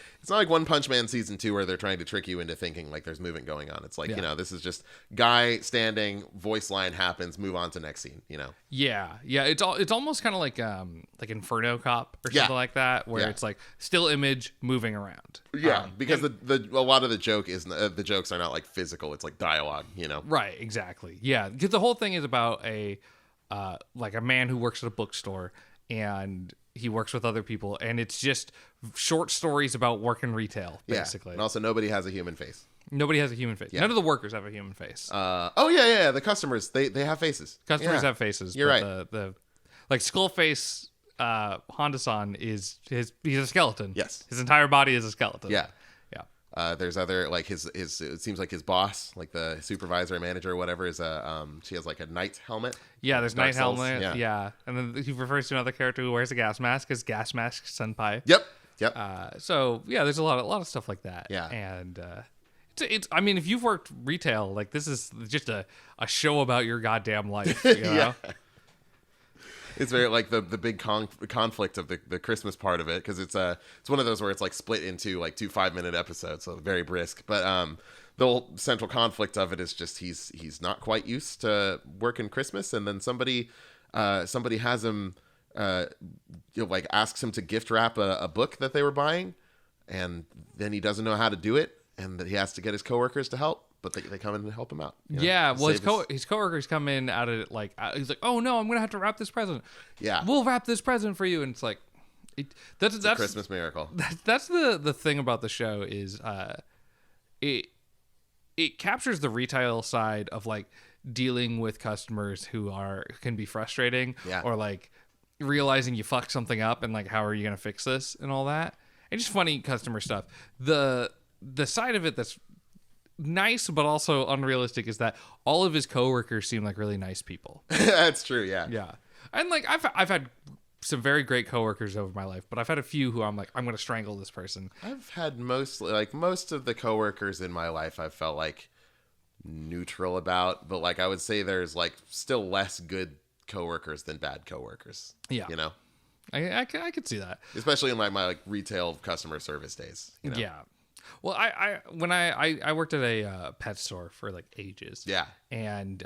One Punch Man season 2 where they're trying to trick you into thinking like there's movement going on. It's like, you know, this is just guy standing, voice line happens, move on to next scene, you know. Yeah. It's almost kind of like Inferno Cop or something like that, where it's like still image moving around. Yeah, because a lot of the jokes are not like physical. It's like dialogue, you know. Right. Exactly. Yeah. Because the whole thing is about a man who works at a bookstore and he works with other people, and it's just short stories about work in retail, basically. And also nobody has a human face. Nobody has a human face. Yeah. None of the workers have a human face. The customers they have faces. Customers have faces. You're right. The like Skullface Honda-san he's a skeleton. Yes. His entire body is a skeleton. Yeah. There's other like his it seems like his boss, like the supervisor or manager or whatever, is she has like a knight helmet. Yeah, there's Night Helmet. Yeah. And then he refers to another character who wears a gas mask as Gas Mask Senpai. Yep. So yeah, there's a lot of stuff like that. Yeah. And it's I mean, if you've worked retail, like this is just a show about your goddamn life. You know? Yeah. It's very like the big conflict of the Christmas part of it, because it's one of those where it's like split into like 2 5-minute episodes, so very brisk. But the whole central conflict of it is just he's not quite used to working Christmas, and then somebody has him like asks him to gift wrap a book that they were buying, and then he doesn't know how to do it, and that he has to get his coworkers to help. But they come in and help him out. Yeah, well, his coworkers come in out of it like he's like, oh no, I'm gonna have to wrap this present. Yeah, we'll wrap this present for you, and it's like, that's a Christmas miracle. That's the thing about the show is it captures the retail side of like dealing with customers who can be frustrating, or like realizing you fucked something up and like how are you gonna fix this and all that, and just funny customer stuff. The side of it that's nice but also unrealistic is that all of his coworkers seem like really nice people. That's true. Yeah. And like I've had some very great coworkers over my life, but I've had a few who I'm like, I'm gonna strangle this person. I've had most of the coworkers in my life I've felt like neutral about, but like I would say there's like still less good coworkers than bad coworkers. Yeah, you know, I could see that, especially in like my like retail customer service days. You know? Yeah. Well, when I worked at a pet store for like ages. Yeah. And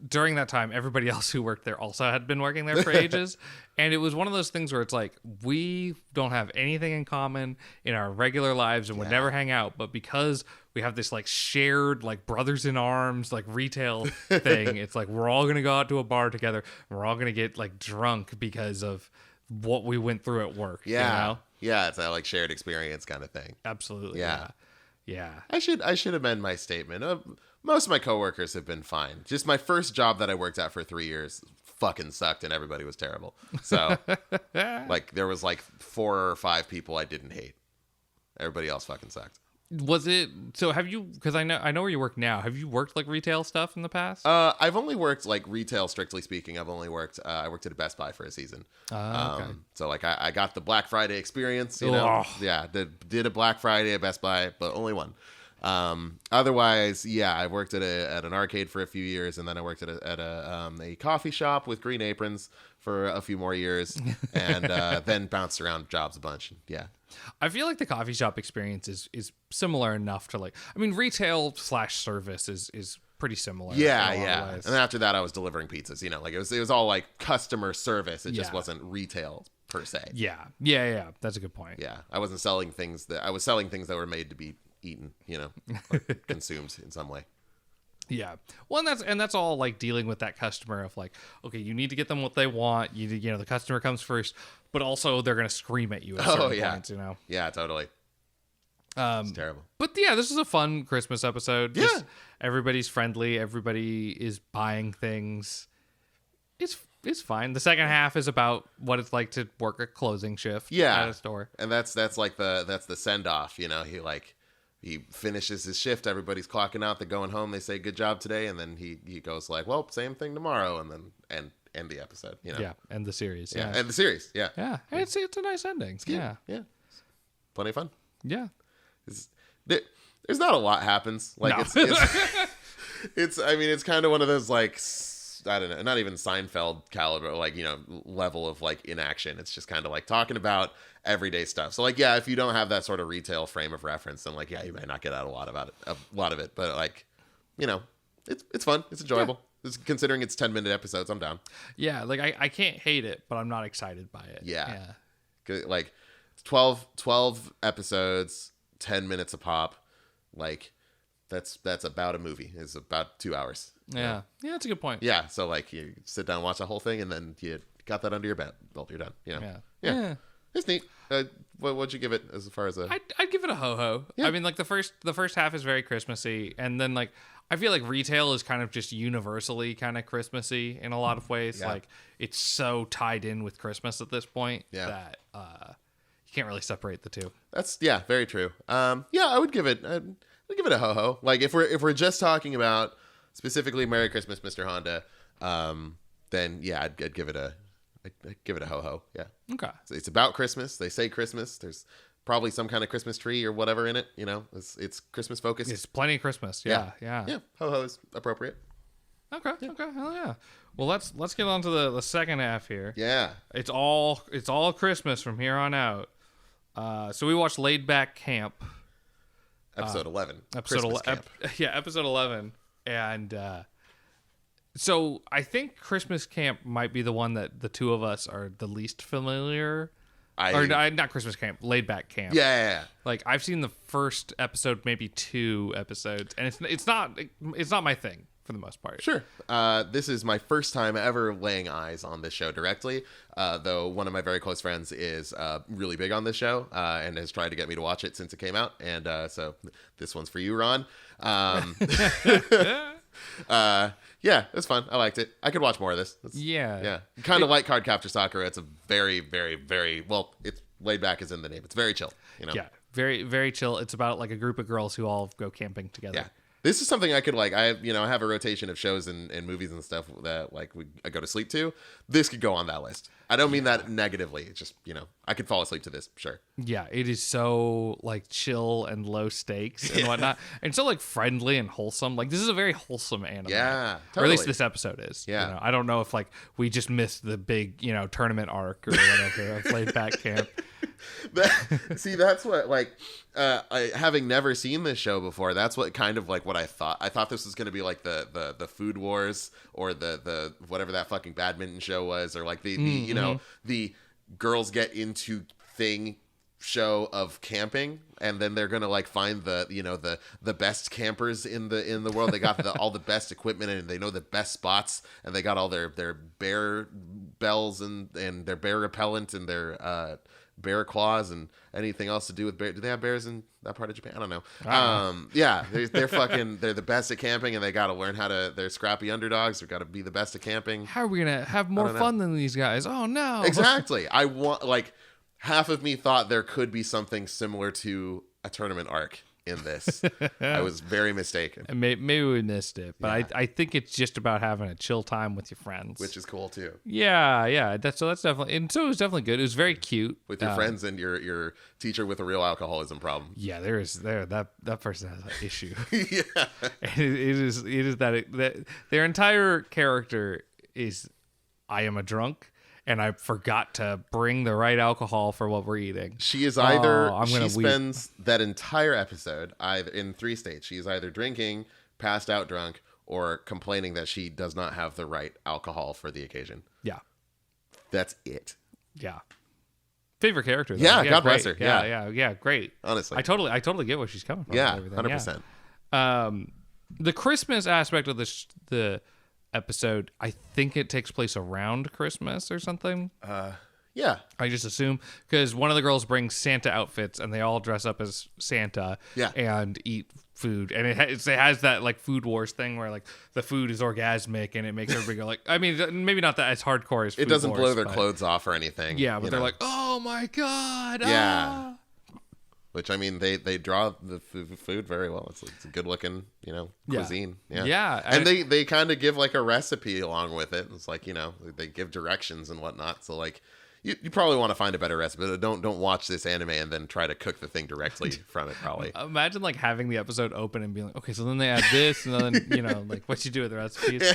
during that time, everybody else who worked there also had been working there for ages. And it was one of those things where it's like, we don't have anything in common in our regular lives and would never hang out. But because we have this like shared like brothers in arms, like retail thing, it's like we're all going to go out to a bar together and we're all going to get like drunk because of what we went through at work. Yeah. You know? Yeah, it's that like shared experience kind of thing. Absolutely. Yeah. Yeah. I should amend my statement. Most of my coworkers have been fine. Just my first job that I worked at for 3 years fucking sucked and everybody was terrible. So like there was like 4 or 5 people I didn't hate. Everybody else fucking sucked. Was it so? Have you? Because I know where you work now. Have you worked like retail stuff in the past? I've only worked like retail, strictly speaking. I've only worked. I worked at a Best Buy for a season. Okay. So like I got the Black Friday experience. You know, Oh. yeah. Did a Black Friday at Best Buy, but only one. Otherwise, yeah, I worked at an arcade for a few years, and then I worked at a coffee shop with green aprons for a few more years, and then bounced around jobs a bunch. Yeah. I feel like the coffee shop experience is similar enough to like. I mean, retail / service is pretty similar. Yeah, in a lot of yeah. ways. And then after that, I was delivering pizzas. You know, like it was all like customer service. It just Yeah. wasn't retail per se. Yeah. That's a good point. Yeah, I wasn't selling things I was selling things that were made to be eaten. You know, or consumed in some way. Yeah. Well, and that's all like dealing with that customer of like, okay, you need to get them what they want. You know, the customer comes first, but also they're gonna scream at you at certain points. You know. Yeah, totally. It's terrible. But yeah, this is a fun Christmas episode. Yeah. Just everybody's friendly. Everybody is buying things. It's fine. The second half is about what it's like to work a closing shift at a store. And that's like the send off. You know, he finishes his shift. Everybody's clocking out. They're going home. They say good job today, and then he goes like, well, same thing tomorrow, and then end the episode. You know. Yeah, and the series. Yeah, Yeah, and the series. Yeah. yeah. It's a nice ending. Yeah, Yeah. Plenty of fun. yeah. There's not a lot happens. Like No. it's I mean, it's kind of one of those like I don't know, not even Seinfeld caliber, like, you know, level of like inaction. It's just kind of like talking about everyday stuff. So like, yeah, if you don't have that sort of retail frame of reference, then like, yeah, you might not get out a lot of it. But like, you know, it's fun. It's enjoyable. Considering it's 10-minute episodes, I'm down. Yeah, like I can't hate it, but I'm not excited by it. Yeah. Like 12 episodes, 10 minutes a pop. Like that's about a movie. It's about 2 hours. Yeah, that's a good point. Yeah. So like you sit down and watch the whole thing, and then you got that under your belt. You're done. You know? Yeah. It's neat. What'd you give it as far as a? I'd give it a ho-ho. Yeah. I mean, like the first half is very Christmassy, and then like I feel like retail is kind of just universally kind of Christmassy in a lot of ways. Yeah. Like it's so tied in with Christmas at this point that you can't really separate the two. That's very true. Yeah, I would give it. I'd give it a ho-ho. Like if we're just talking about specifically Merry Christmas, Mr. Honda, then yeah, I'd give it a ho-ho. Yeah. Okay. It's about Christmas. They say Christmas. There's probably some kind of Christmas tree or whatever in it. You know, it's Christmas focused. It's plenty of Christmas. Yeah. Yeah. Ho-ho is appropriate. Okay. Hell yeah. Well, let's get on to the second half here. Yeah. It's all Christmas from here on out. So we watched Laid Back Camp. Episode 11. Episode 11. And so I think Christmas Camp might be the one that the two of us are the least familiar. Not Christmas Camp, Laid Back Camp. Yeah. Like I've seen the first episode, maybe 2 episodes, and it's not my thing for the most part. Sure. This is my first time ever laying eyes on this show directly, though one of my very close friends is really big on this show and has tried to get me to watch it since it came out. And so this one's for you, Ron. Yeah, it's fun. I liked it. I could watch more of this. Yeah. Kind of like Cardcaptor Sakura. It's a very, very, very, well, it's laid back as in the name. It's very chill, you know? Yeah, very, very chill. It's about like a group of girls who all go camping together. Yeah. This is something I could like. I have a rotation of shows and movies and stuff that like I go to sleep to. This could go on that list. I don't mean that negatively. It's just, I could fall asleep to this, sure. Yeah, it is so like chill and low stakes and whatnot, and so like friendly and wholesome. Like this is a very wholesome anime. Yeah, totally. Or at least this episode is. Yeah. I don't know if like we just missed the big tournament arc or whatever of Laid Back Camp. See, that's what like having never seen this show before, that's what kind of like what I thought this was going to be like the Food Wars or the whatever that fucking badminton show was, or like the girls get into thing show of camping, and then they're gonna like find the best campers in the world. They got all the best equipment, and they know the best spots, and they got all their bear bells and their bear repellent and their bear claws and anything else to do with bear. Do they have bears in that part of Japan? I don't know. Yeah, they're fucking, they're the best at camping, and they got to learn they're scrappy underdogs. They've got to be the best at camping. How are we going to have more fun than these guys? Oh no. Exactly. Half of me thought there could be something similar to a tournament arc in this. I was very mistaken. Maybe we missed it, but I think it's just about having a chill time with your friends, Which is cool too. Yeah. That's definitely, and so it was definitely good. It was very cute With your friends and your teacher with a real alcoholism problem. Yeah, that person has an issue. Yeah, And it is that their entire character is, I am a drunk and I forgot to bring the right alcohol for what we're eating. she is either she weep. spends that entire episode either in 3 states. She's either drinking, passed out drunk, or complaining that she does not have the right alcohol for the occasion. Yeah. That's it. Yeah. Favorite character though. Yeah, God great. bless her. Yeah, great. Honestly. I totally get where she's coming from. Yeah, and everything. 100%. The Christmas aspect of the episode, I think it takes place around Christmas or something. Yeah. I just assume, because one of the girls brings Santa outfits and they all dress up as Santa and eat food, and it has that like Food Wars thing where like the food is orgasmic and it makes everybody go like, I mean, maybe not that as hardcore as Food It doesn't Wars, blow their but clothes off or anything. yeah, but they're like, oh my god, yeah. Which, I mean, they draw the food very well. It's a good looking, cuisine. Yeah. And they kind of give like a recipe along with it. It's like, they give directions and whatnot. So like, you probably want to find a better recipe. But don't watch this anime and then try to cook the thing directly from it, probably. Imagine like having the episode open and being like, okay, so then they add this and then, like what you do with the recipes.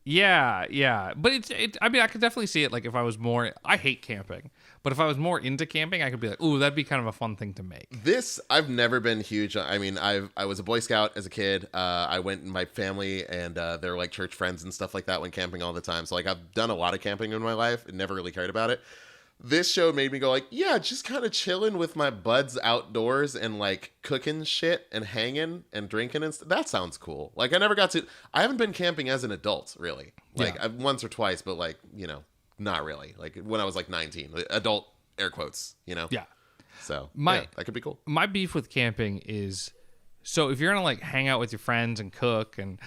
Yeah. But I mean, I could definitely see it. Like if I was more, I hate camping, but if I was more into camping, I could be like, ooh, that'd be kind of a fun thing to make. This, I've never been huge. I mean, I was a Boy Scout as a kid. I went in my family and they're like church friends and stuff like that, went camping all the time. So like I've done a lot of camping in my life and never really cared about it. This show made me go like, yeah, just kind of chilling with my buds outdoors and like cooking shit and hanging and drinking and that sounds cool. Like I haven't been camping as an adult really. Like I've once or twice, but like, not really. Like when I was like 19, adult air quotes, Yeah. So that could be cool. My beef with camping is, so if you're gonna like hang out with your friends and cook and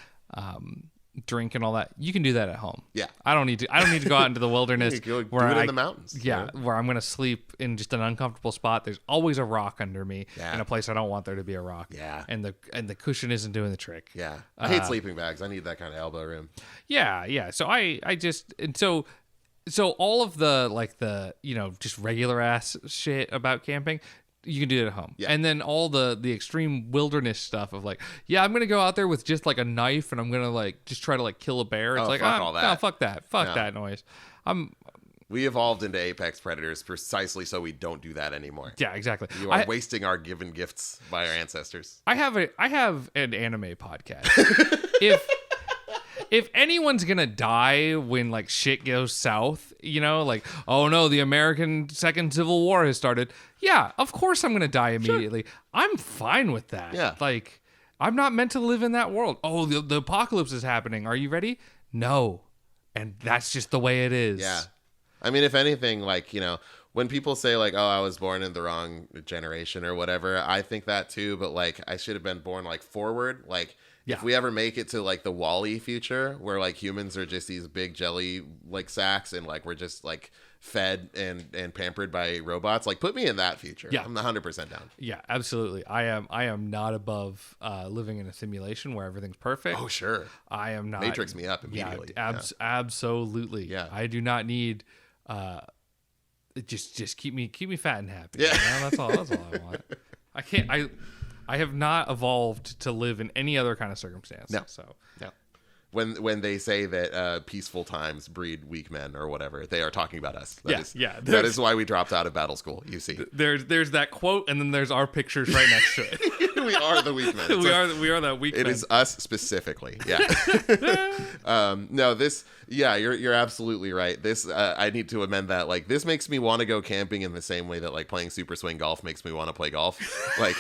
drink and all that, you can do that at home. Yeah. I don't need to go out into the wilderness do it in the mountains. Yeah, where I'm gonna sleep in just an uncomfortable spot. There's always a rock under me in a place I don't want there to be a rock. Yeah. And the cushion isn't doing the trick. Yeah. I hate sleeping bags. I need that kind of elbow room. Yeah. So so all of the like the just regular ass shit about camping, you can do it at home. Yeah. And then all the extreme wilderness stuff of like, I'm gonna go out there with just like a knife and I'm gonna like just try to like kill a bear. It's fuck all that. No, fuck that. Fuck that noise. We evolved into apex predators precisely so we don't do that anymore. Yeah, exactly. You are wasting our given gifts by our ancestors. I have an anime podcast. If anyone's gonna die when like shit goes south, like, oh no, the American Second Civil War has started. Yeah, of course I'm gonna die immediately. Sure. I'm fine with that. Yeah. Like, I'm not meant to live in that world. Oh, the apocalypse is happening. Are you ready? No. And that's just the way it is. Yeah. I mean, if anything, like, when people say like, oh, I was born in the wrong generation or whatever, I think that too. But like, I should have been born like forward. Like, if we ever make it to like the Wall-E future where like humans are just these big jelly like sacks and like we're just like fed and pampered by robots, like put me in that future. Yeah. I'm 100% down. Yeah, absolutely. I am not above living in a simulation where everything's perfect. Oh, sure. I am not. Matrix me up immediately. Yeah, absolutely. Yeah. I do not need just keep me fat and happy. Yeah. That's all I want. I have not evolved to live in any other kind of circumstance. No. So no. When they say that peaceful times breed weak men or whatever, they are talking about us. That is why we dropped out of battle school. You see, there's that quote, and then there's our pictures right next to it. We are the weak men. We are that weak men. It is us specifically. Yeah. No, this. Yeah, you're absolutely right. This I need to amend that. Like, this makes me want to go camping in the same way that like playing Super Swing Golf makes me want to play golf. Like.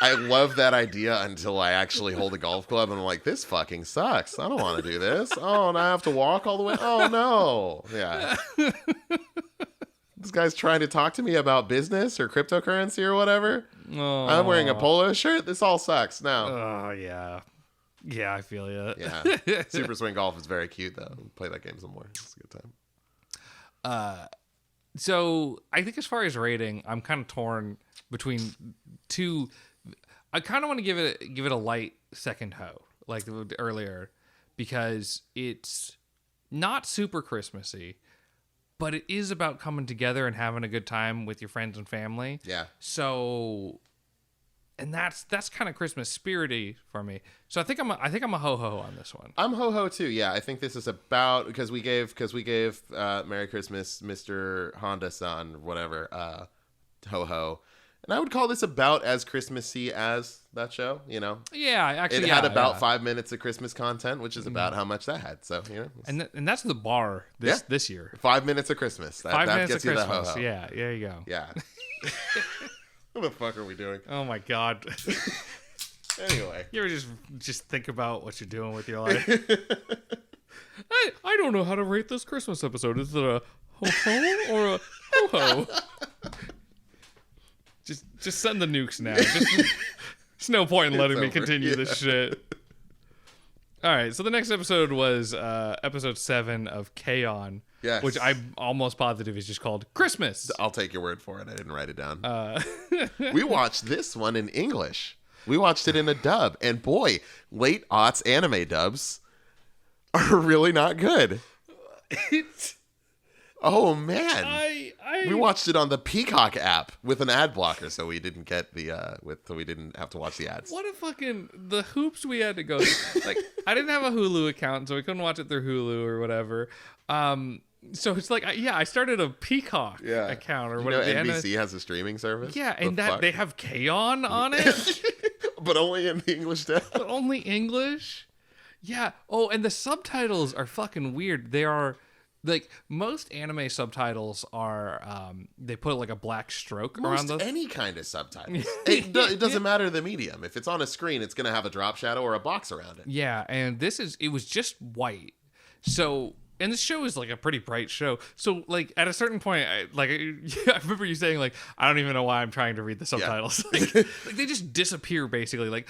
I love that idea until I actually hold a golf club and I'm like, this fucking sucks. I don't want to do this. Oh, and I have to walk all the way. Oh, no. Yeah. This guy's trying to talk to me about business or cryptocurrency or whatever. Oh. I'm wearing a polo shirt. This all sucks now. Oh, yeah. Yeah, I feel you. Yeah. Super Swing Golf is very cute, though. Play that game some more. It's a good time. So I think as far as rating, I'm kind of torn between two. I kind of want to give it a light second hoe, like earlier, because it's not super Christmassy, but it is about coming together and having a good time with your friends and family. Yeah. So, and that's kind of Christmas spirity for me. So I think I'm a ho-ho on this one. I'm ho-ho too. Yeah, I think this is about because we gave Merry Christmas, Mr. Honda-san, whatever, ho-ho. And I would call this about as Christmassy as that show, you know? Yeah, actually, it had about 5 minutes of Christmas content, which is about how much that had. So, you know. And that's the bar this year. 5 minutes of Christmas. That minutes gets of you Christmas. the ho-ho. Yeah, there you go. Yeah. What the fuck are we doing? Oh, my God. Anyway. You ever just think about what you're doing with your life? I don't know how to rate this Christmas episode. Is it a ho-ho or a ho-ho? Just send the nukes now. There's no point in letting me continue this shit. All right, so the next episode was episode 7 of K-On! Yes. Which I'm almost positive is just called Christmas. I'll take your word for it. I didn't write it down. We watched this one in English. We watched it in a dub. And boy, late aughts anime dubs are really not good. Oh, man. We watched it on the Peacock app with an ad blocker, so we didn't get so we didn't have to watch the ads. What a fucking the hoops we had to go through. Like, I didn't have a Hulu account, so we couldn't watch it through Hulu or whatever. So it's like, I started a Peacock account or whatever. NBC has a streaming service. Yeah, and they have K-On! On it, but only in the English dub. But only English. Yeah. Oh, and the subtitles are fucking weird. They are. Like, most anime subtitles are, they put like a black stroke around those. Any kind of subtitles. It doesn't matter the medium. If it's on a screen, it's going to have a drop shadow or a box around it. Yeah, and it was just white. So, and this show is like a pretty bright show. So, like, at a certain point, I remember you saying, like, I don't even know why I'm trying to read the subtitles. Yeah. Like, they just disappear, basically. Like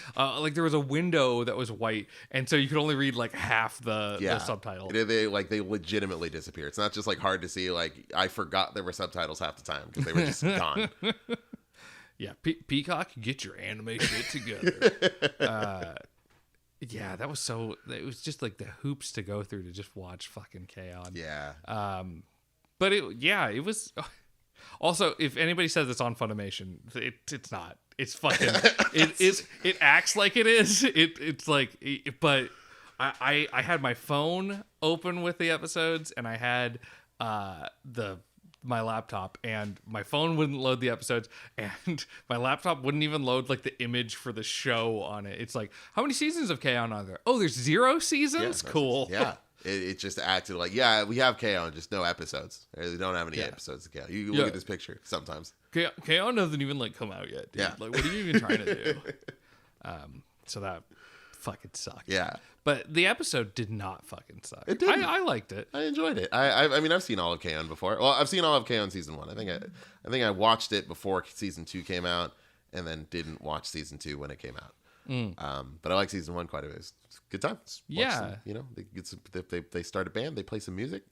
there was a window that was white, and so you could only read, like, half the subtitle. They legitimately disappear. It's not just, like, hard to see. Like, I forgot there were subtitles half the time because they were just gone. Yeah, Peacock, get your anime shit together. Yeah, it was just like the hoops to go through to just watch fucking K-On! Yeah. But it was also, if anybody says it's on Funimation, it's not. It's fucking it acts like it is. It's like, but I had my phone open with the episodes, and I had my laptop, and my phone wouldn't load the episodes, and my laptop wouldn't even load like the image for the show on it. It's like, how many seasons of K-On! Are there? Oh, there's 0 seasons? Yeah, cool. Yeah. It just acted like, yeah, we have K-On!, just no episodes. We don't have any episodes of K-On!. You look at this picture sometimes. K-On! Doesn't even like come out yet, dude. Yeah. Like, what are you even trying to do? So that fucking sucked. Yeah. But the episode did not fucking suck. It didn't. I liked it. I enjoyed it. I mean, I've seen all of K-On! before. Well, I've seen all of K-On! season 1. I think I watched it before season 2 came out, and then didn't watch season 2 when it came out. But I like season 1 quite a bit. It's good time. Yeah. They start a band. They play some music.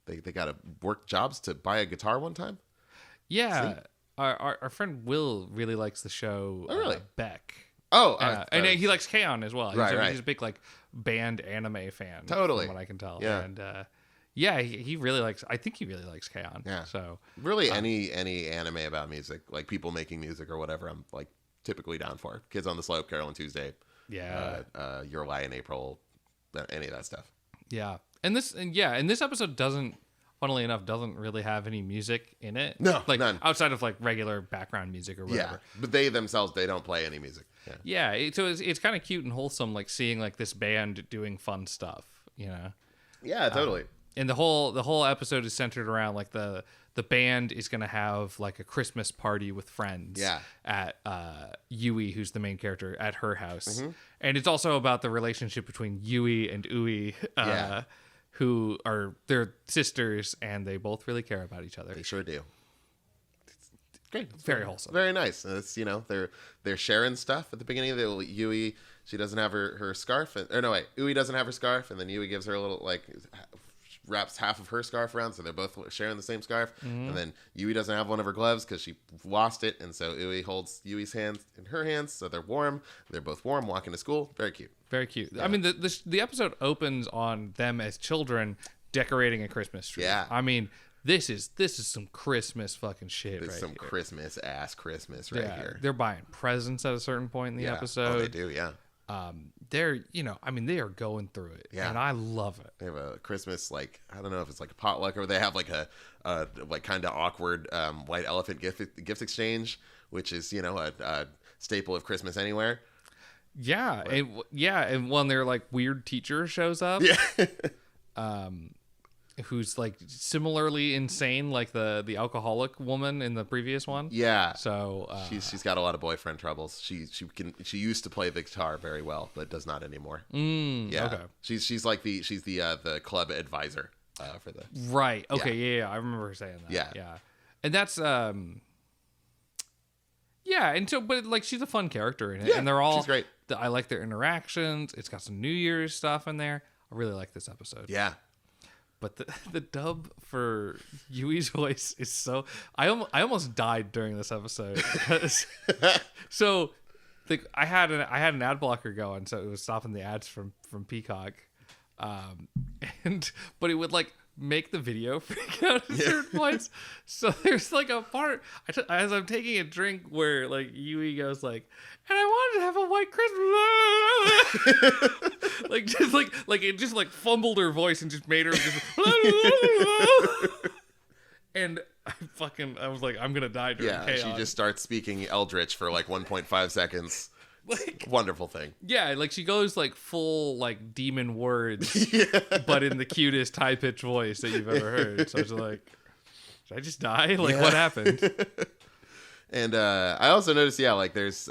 They got to work jobs to buy a guitar one time. Yeah. Our friend Will really likes the show. Oh, really? Beck. Oh, and he likes K-On! As well. Right. He's a big like band anime fan. Totally. From what I can tell. Yeah. And he really likes. I think he really likes K-On! Yeah. So really, any anime about music, like people making music or whatever, I'm like typically down for. Kids on the Slope, Carol and Tuesday. Yeah. Your Lie in April, any of that stuff. Yeah. And this episode funnily enough, doesn't really have any music in it. No, like none. Outside of like regular background music or whatever. Yeah, but they themselves, they don't play any music. Yeah. So it's kind of cute and wholesome, like seeing like this band doing fun stuff, you know? Yeah, totally. And the whole episode is centered around like the band is going to have like a Christmas party with friends at Yui, who's the main character, at her house. Mm-hmm. And it's also about the relationship between Yui and Ui, who they're sisters, and they both really care about each other. They sure do. It's great. It's very wholesome. Very nice. And it's, they're sharing stuff at the beginning. Yui, she doesn't have her scarf. Ui doesn't have her scarf, and then Yui gives her a little, like, wraps half of her scarf around, so they're both sharing the same scarf. And then Yui doesn't have one of her gloves because she lost it, and so Ui holds Yui's hands in her hands, so they're warm. They're both warm, walking to school. Very cute. Very cute. Yeah. I mean, the episode opens on them as children decorating a Christmas tree. Yeah. I mean, this is some Christmas fucking shit It's right some here. Christmas right here. They're buying presents at a certain point in the episode. Oh, they do, yeah. They're, they are going through it. Yeah. And I love it. They have a Christmas, like, I don't know if it's like a potluck, or they have like a like kind of awkward white elephant gift exchange, which is, a staple of Christmas anywhere. Yeah. And when their like weird teacher shows up. Yeah. Who's like similarly insane like the alcoholic woman in the previous one. Yeah. So she's got a lot of boyfriend troubles. She used to play the guitar very well, but does not anymore. Yeah. Okay. She's the club advisor for the. Right. Okay. Yeah. I remember her saying that. Yeah. Yeah. And that's yeah, and so but like she's a fun character in it, and they're all she's great. I like their interactions. It's got some New Year's stuff in there. I really like this episode. Yeah. But the dub for Yui's voice is so... I almost died during this episode. Because, so I had an ad blocker going, so it was stopping the ads from Peacock. But it would like make the video freak out at certain points. So there's like a part as I'm taking a drink where like Yui goes like, and I wanted to have a white Christmas. like it just like fumbled her voice and just made her just and I was like, I'm gonna die during chaos. She just starts speaking Eldritch for like 1.5 seconds. Like, wonderful thing. Yeah, like she goes like full like demon words, but in the cutest high pitched voice that you've ever heard. So I was like, did I just die? Like, what happened? And I also noticed, like there's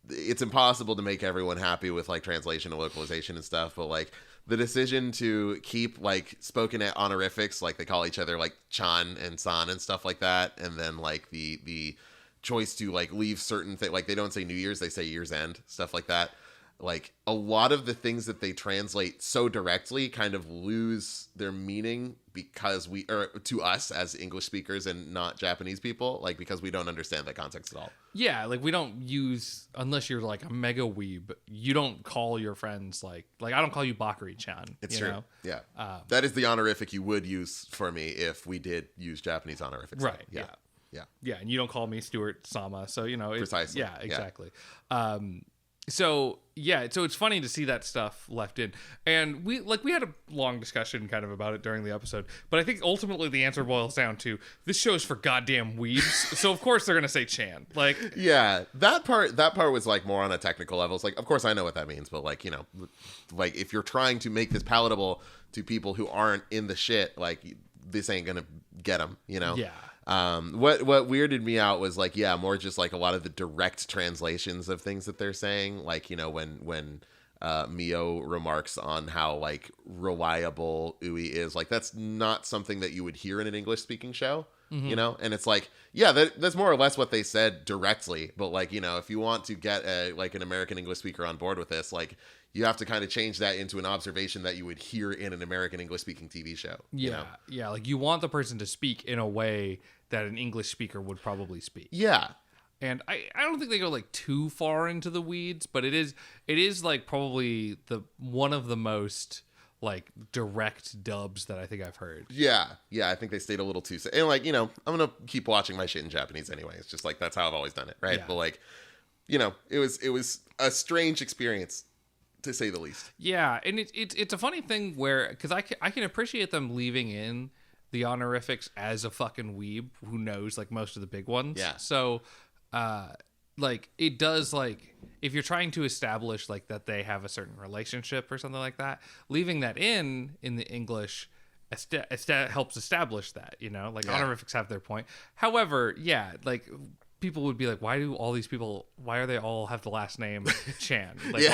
it's impossible to make everyone happy with like translation and localization and stuff, but like the decision to keep like spoken at honorifics, like they call each other like Chan and San and stuff like that, and then like the choice to like leave certain things, like they don't say New Year's, they say year's end, stuff like that. Like a lot of the things that they translate so directly kind of lose their meaning because to us as English speakers and not Japanese people, like because we don't understand that context at all. Yeah, like we don't use, unless you're like a mega weeb, you don't call your friends like I don't call you Bakari-chan. It's you true. know? Yeah. That is the honorific you would use for me if we did use Japanese honorifics. Right. Yeah. Yeah, and you don't call me Stuart Sama, so Precisely. Yeah, exactly. So it's funny to see that stuff left in, and we had a long discussion kind of about it during the episode. But I think ultimately the answer boils down to this show's for goddamn weebs, so of course they're gonna say Chan. Like, yeah, that part was like more on a technical level. It's like, of course I know what that means, but like like if you're trying to make this palatable to people who aren't in the shit, like this ain't gonna get them. Yeah. What weirded me out was like, more just like a lot of the direct translations of things that they're saying. Like, when Mio remarks on how like reliable Ui is, like that's not something that you would hear in an English speaking show, and it's like, that's more or less what they said directly. But like, if you want to get like an American English speaker on board with this, like you have to kind of change that into an observation that you would hear in an American English speaking TV show. Yeah. Like you want the person to speak in a way that an English speaker would probably speak. Yeah. And I don't think they go like too far into the weeds, but it is like probably one of the most like direct dubs that I think I've heard. Yeah. I think they stayed a little too. And like, I'm gonna keep watching my shit in Japanese anyway. It's just like that's how I've always done it, right? Yeah. But like, it was a strange experience, to say the least. Yeah, and it's a funny thing where, because I can appreciate them leaving in the honorifics as a fucking weeb who knows like most of the big ones. Yeah. So, like it does, like if you're trying to establish like that they have a certain relationship or something like that, leaving that in the English helps establish that, like honorifics have their point. However, like people would be like, why are they all have the last name Chan? Like,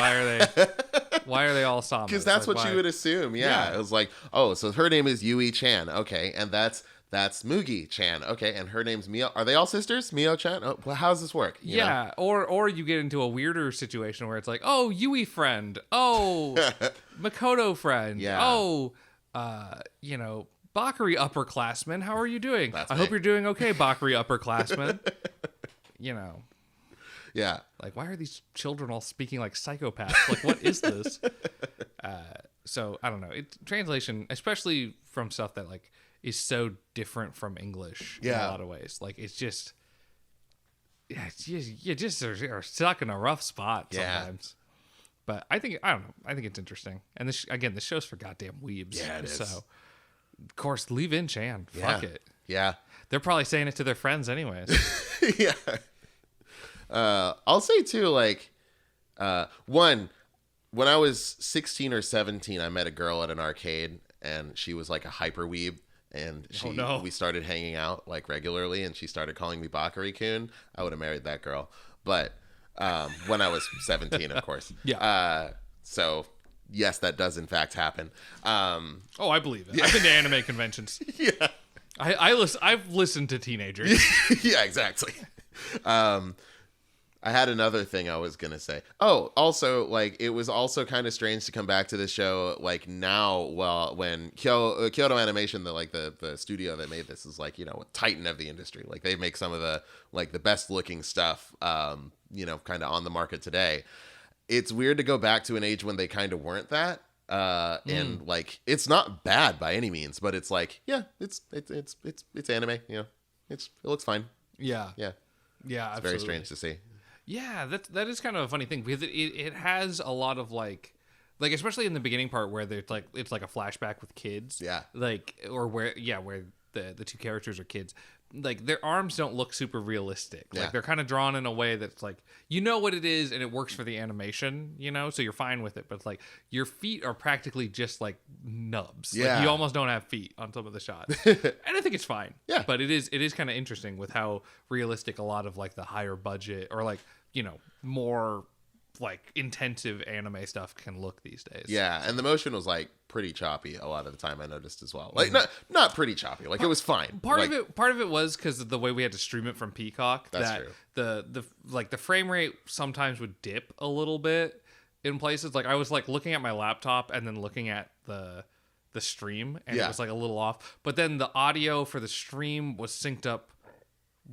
why are they all Samas? Because that's like, what you would assume. Yeah. It was like, oh, so her name is Yui Chan. Okay. And that's Mugi Chan. Okay. And her name's Mio. Are they all sisters? Mio Chan? Oh, well, how does this work? You know? Or you get into a weirder situation where it's like, oh, Yui friend. Oh, Makoto friend. Yeah. Oh, you know, Bakari upperclassmen, how are you doing? That's I me. hope you're doing okay, Bakari upperclassmen. You know, Yeah. like, why are these children all speaking like psychopaths? Like, what is this? So I don't know. Translation, especially from stuff that like is so different from English in a lot of ways. Like, it's just, yeah, it's just, you just are stuck in a rough spot sometimes. But I don't know. I think it's interesting. And this show's for goddamn weebs. Yeah, it is. So, of course, leave in Chan. Fuck it. Yeah. They're probably saying it to their friends anyways. Yeah. I'll say too, like, one, when I was 16 or 17, I met a girl at an arcade, and she was like a hyper weeb, and we started hanging out like regularly, and she started calling me Bakari-kun. I would have married that girl, but when I was 17, of course. Yeah. So yes, that does in fact happen. Oh, I believe it. Yeah. I've been to anime conventions. Yeah. I've listened to teenagers. Yeah, exactly. I had another thing I was going to say. Oh, also, like, it was also kind of strange to come back to this show, like, now, well, when Kyoto Animation, the studio that made this is, like, you know, a titan of the industry. Like, they make some of the, like, the best-looking stuff, you know, kind of on the market today. It's weird to go back to an age when they kind of weren't that. And, like, it's not bad by any means, but it's like, yeah, it's anime, you know. It looks fine. Yeah. Yeah. Yeah, It's very strange to see. Yeah, that is kind of a funny thing because it has a lot of like especially in the beginning part where it's like a flashback with kids. Yeah. Like where the two characters are kids. Like their arms don't look super realistic. Yeah. Like they're kind of drawn in a way that's like, you know what it is and it works for the animation, you know, so you're fine with it. But it's like your feet are practically just like nubs. Yeah. Like you almost don't have feet on some of the shots. And I think it's fine. Yeah. But it is kind of interesting with how realistic a lot of like the higher budget or like, you know, more like intensive anime stuff can look these days. Yeah, and the motion was like pretty choppy a lot of the time, I noticed as well. Like not pretty choppy, like it was fine. Part of it was because of the way we had to stream it from Peacock. That's that true. The frame rate sometimes would dip a little bit in places. Like I was like looking at my laptop and then looking at the stream, and it was like a little off. But then the audio for the stream was synced up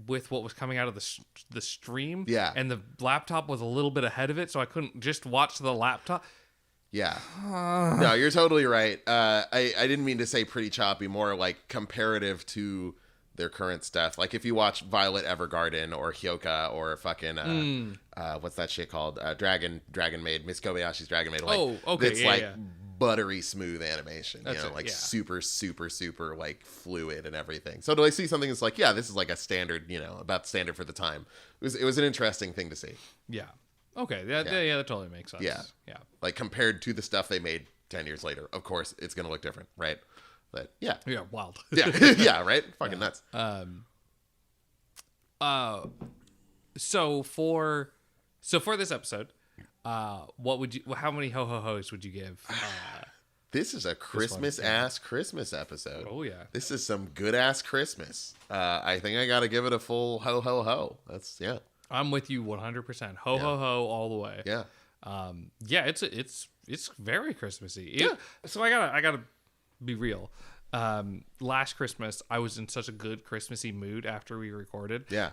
with what was coming out of the stream. Yeah. And the laptop was a little bit ahead of it, so I couldn't just watch the laptop. Yeah. No, you're totally right. I didn't mean to say pretty choppy, more like comparative to their current stuff. Like if you watch Violet Evergarden or Hyoka or fucking what's that shit called? Dragon Maid, Miss Kobayashi's Dragon Maid. Like, okay. It's buttery smooth animation, That's you know, like yeah. super like fluid and everything. So to see something that's like, yeah, this is like a standard, you know, about standard for the time. It was an interesting thing to see. Yeah. Okay. That totally makes sense. Yeah. Yeah. Like compared to the stuff they made 10 years later, of course it's going to look different, right? But yeah. Yeah. Wild. Yeah. Yeah. Right. Fucking nuts. So for this episode, how many ho-ho-hos would you give? This is a Christmas episode. Oh yeah. This is some good ass Christmas. I think I got to give it a full ho ho ho. That's yeah. I'm with you 100%. Ho ho ho all the way. Yeah. Yeah, it's very Christmassy. Yeah. So I gotta be real. Last Christmas I was in such a good Christmassy mood after we recorded. Yeah.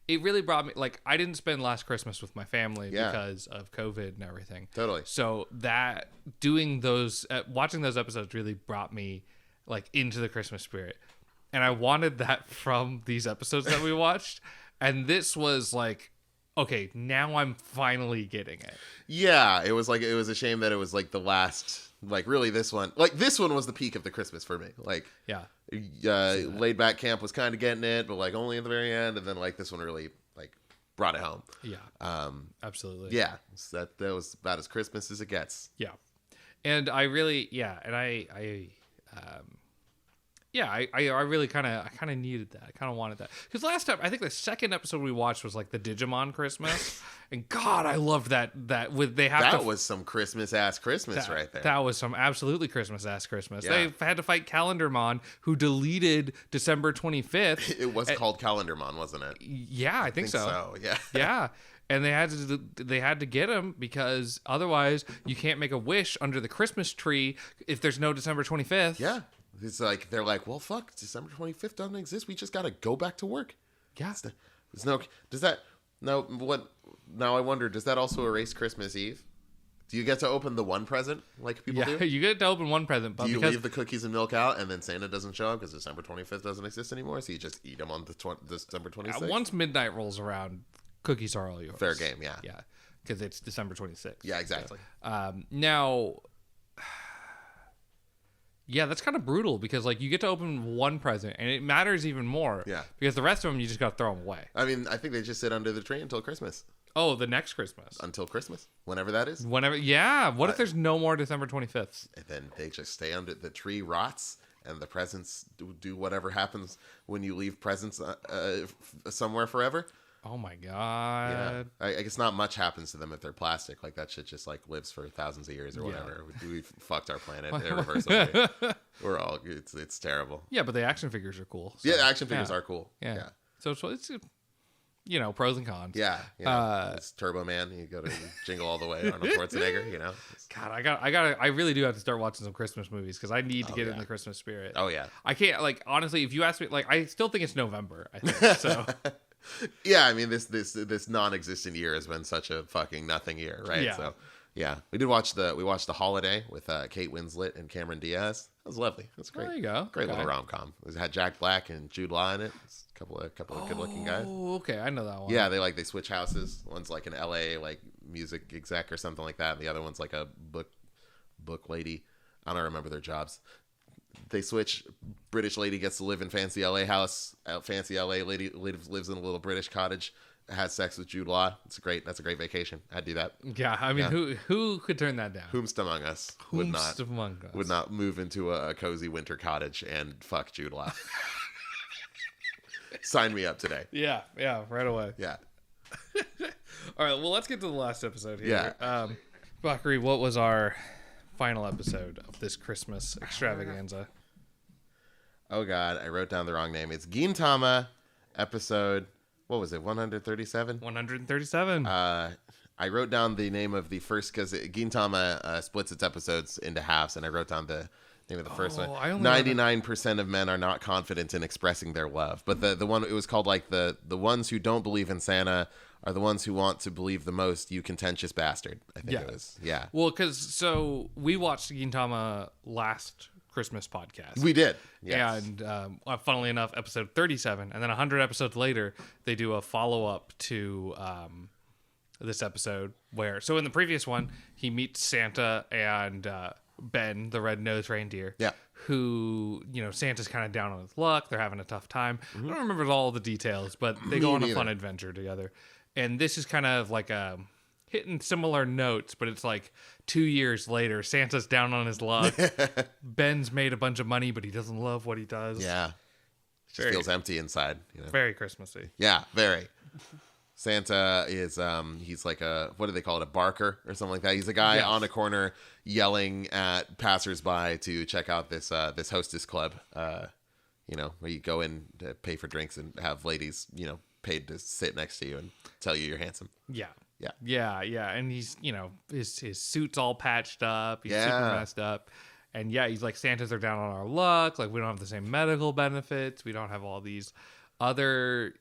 It really brought me, like, I didn't spend last Christmas with my family Yeah. because of COVID and everything. Totally. So that watching those episodes really brought me like into the Christmas spirit. And I wanted that from these episodes that we watched. And this was like, okay, now I'm finally getting it. Yeah, it was a shame that it was like the last, like really this one was the peak of the Christmas for me. Like, yeah, Laid Back Camp was kind of getting it, but like only at the very end, and then like this one really like brought it home. Yeah, absolutely. Yeah, so that was about as Christmas as it gets. Yeah, and I really, I really kind of needed that. I kind of wanted that because last time I think the second episode we watched was like the Digimon Christmas, and God, I loved that. That was some Christmas ass Christmas right there. That was some absolutely Christmas ass Christmas. Yeah. They had to fight Calendarmon, who deleted December 25th. It was called Calendarmon, wasn't it? Yeah, I think so. Yeah. Yeah, and they had to get him because otherwise you can't make a wish under the Christmas tree if there's no December 25th. Yeah. It's like, they're like, well, fuck, December 25th doesn't exist. We just got to go back to work. Yeah. There's no, does that, no, what, now I wonder, does that also erase Christmas Eve? Do you get to open the one present like people do? You get to open one present, but do you leave the cookies and milk out and then Santa doesn't show up because December 25th doesn't exist anymore? So you just eat them on December 26th? Once midnight rolls around, cookies are all yours. Fair game, yeah. Yeah, because it's December 26th. Yeah, exactly. Now, yeah, that's kind of brutal because like you get to open one present and it matters even more. Yeah. Because the rest of them you just got to throw them away. I mean, I think they just sit under the tree until Christmas. Oh, the next Christmas. Until Christmas, whenever that is. Whenever, yeah. What if there's no more December 25th? And then they just stay under the tree, rots, and the presents do whatever happens when you leave presents somewhere forever. Oh my god. Yeah, I guess not much happens to them if they're plastic. Like that shit just like lives for thousands of years or whatever. We've fucked our planet irreversibly. We're all it's terrible. Yeah, but the action figures are cool. So, yeah, action figures are cool. Yeah. So it's pros and cons. Yeah, it's Turbo Man. You go to Jingle All the Way, Arnold Schwarzenegger. God, I really do have to start watching some Christmas movies because I need to get in the Christmas spirit. Oh yeah, I can't honestly. If you ask me, I still think it's November. I think so. Yeah, I mean this non-existent year has been such a fucking nothing year, right? Yeah. So yeah, we watched The Holiday with Kate Winslet and Cameron Diaz. That was lovely. That's great. There you go. Great little rom-com. It had Jack Black and Jude Law in it. It's a couple of good-looking guys. Oh, okay, I know that one. Yeah, they switch houses. One's like an LA music exec or something like that, and the other one's like a book lady. I don't remember their jobs. They switch. British lady gets to live in fancy LA house. Fancy LA lady lives in a little British cottage. Has sex with Jude Law. That's a great vacation. I'd do that. Yeah, I mean, who could turn that down? Whomst among us would not move into a cozy winter cottage and fuck Jude Law. Sign me up today. Yeah, right away. Yeah. All right, well, let's get to the last episode here. Yeah. Bakari, what was our final episode of this Christmas extravaganza? Oh God, I wrote down the wrong name. It's Gintama episode. What was it? 137. 137. I wrote down the name of the first because Gintama splits its episodes into halves, and I wrote down the name of the first one. 99% of men are not confident in expressing their love, but the one it was called like the ones who don't believe in Santa are the ones who want to believe the most. You contentious bastard. I think it was. Yeah. Well, because we watched Gintama last Christmas podcast. We did. Yes. And funnily enough, episode 37, and then 100 episodes later, they do a follow-up to this episode where, so in the previous one, he meets Santa and Ben, the red-nosed reindeer. Yeah. Who, Santa's kind of down on his luck. They're having a tough time. I don't remember all the details, but they go on a fun adventure together. And this is kind of like hitting similar notes, but it's like 2 years later, Santa's down on his luck. Ben's made a bunch of money, but he doesn't love what he does. Yeah. Just feels empty inside. Very Christmassy. Yeah, very. Santa is he's like what do they call it, a barker or something like that. He's a guy on a corner yelling at passersby to check out this hostess club, where you go in to pay for drinks and have ladies, paid to sit next to you and tell you you're handsome. Yeah. And he's, his suit's all patched up. He's super messed up. And he's like, Santas are down on our luck. Like, we don't have the same medical benefits. We don't have all these other,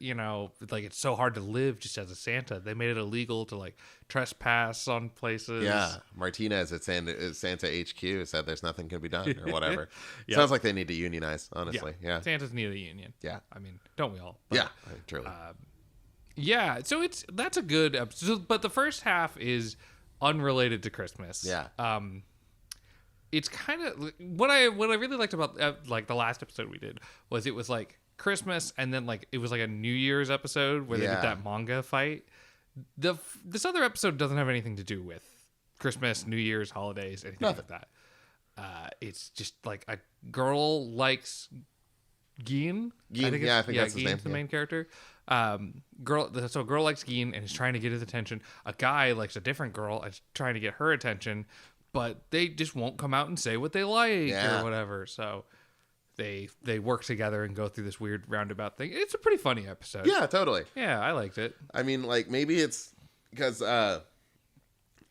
like, it's so hard to live just as a Santa. They made it illegal to like trespass on places. Yeah. Martinez at Santa HQ said there's nothing can be done or whatever. Sounds like they need to unionize, honestly. Yeah. Santas need a union. Yeah. I mean, don't we all? But, yeah. Truly. So that's a good episode, but the first half is unrelated to Christmas. Yeah. It's kind of what I really liked about like the last episode we did was it was like Christmas and then like it was like a New Year's episode where they did that manga fight. This other episode doesn't have anything to do with Christmas, New Year's, holidays, anything like that. It's just like a girl likes Gin. I think that's his name. Gin's the main character. Girl likes Gin and is trying to get his attention. A guy likes a different girl and is trying to get her attention, but they just won't come out and say what they like or whatever. So they work together and go through this weird roundabout thing. It's a pretty funny episode. Yeah, totally. Yeah, I liked it. I mean, like maybe it's because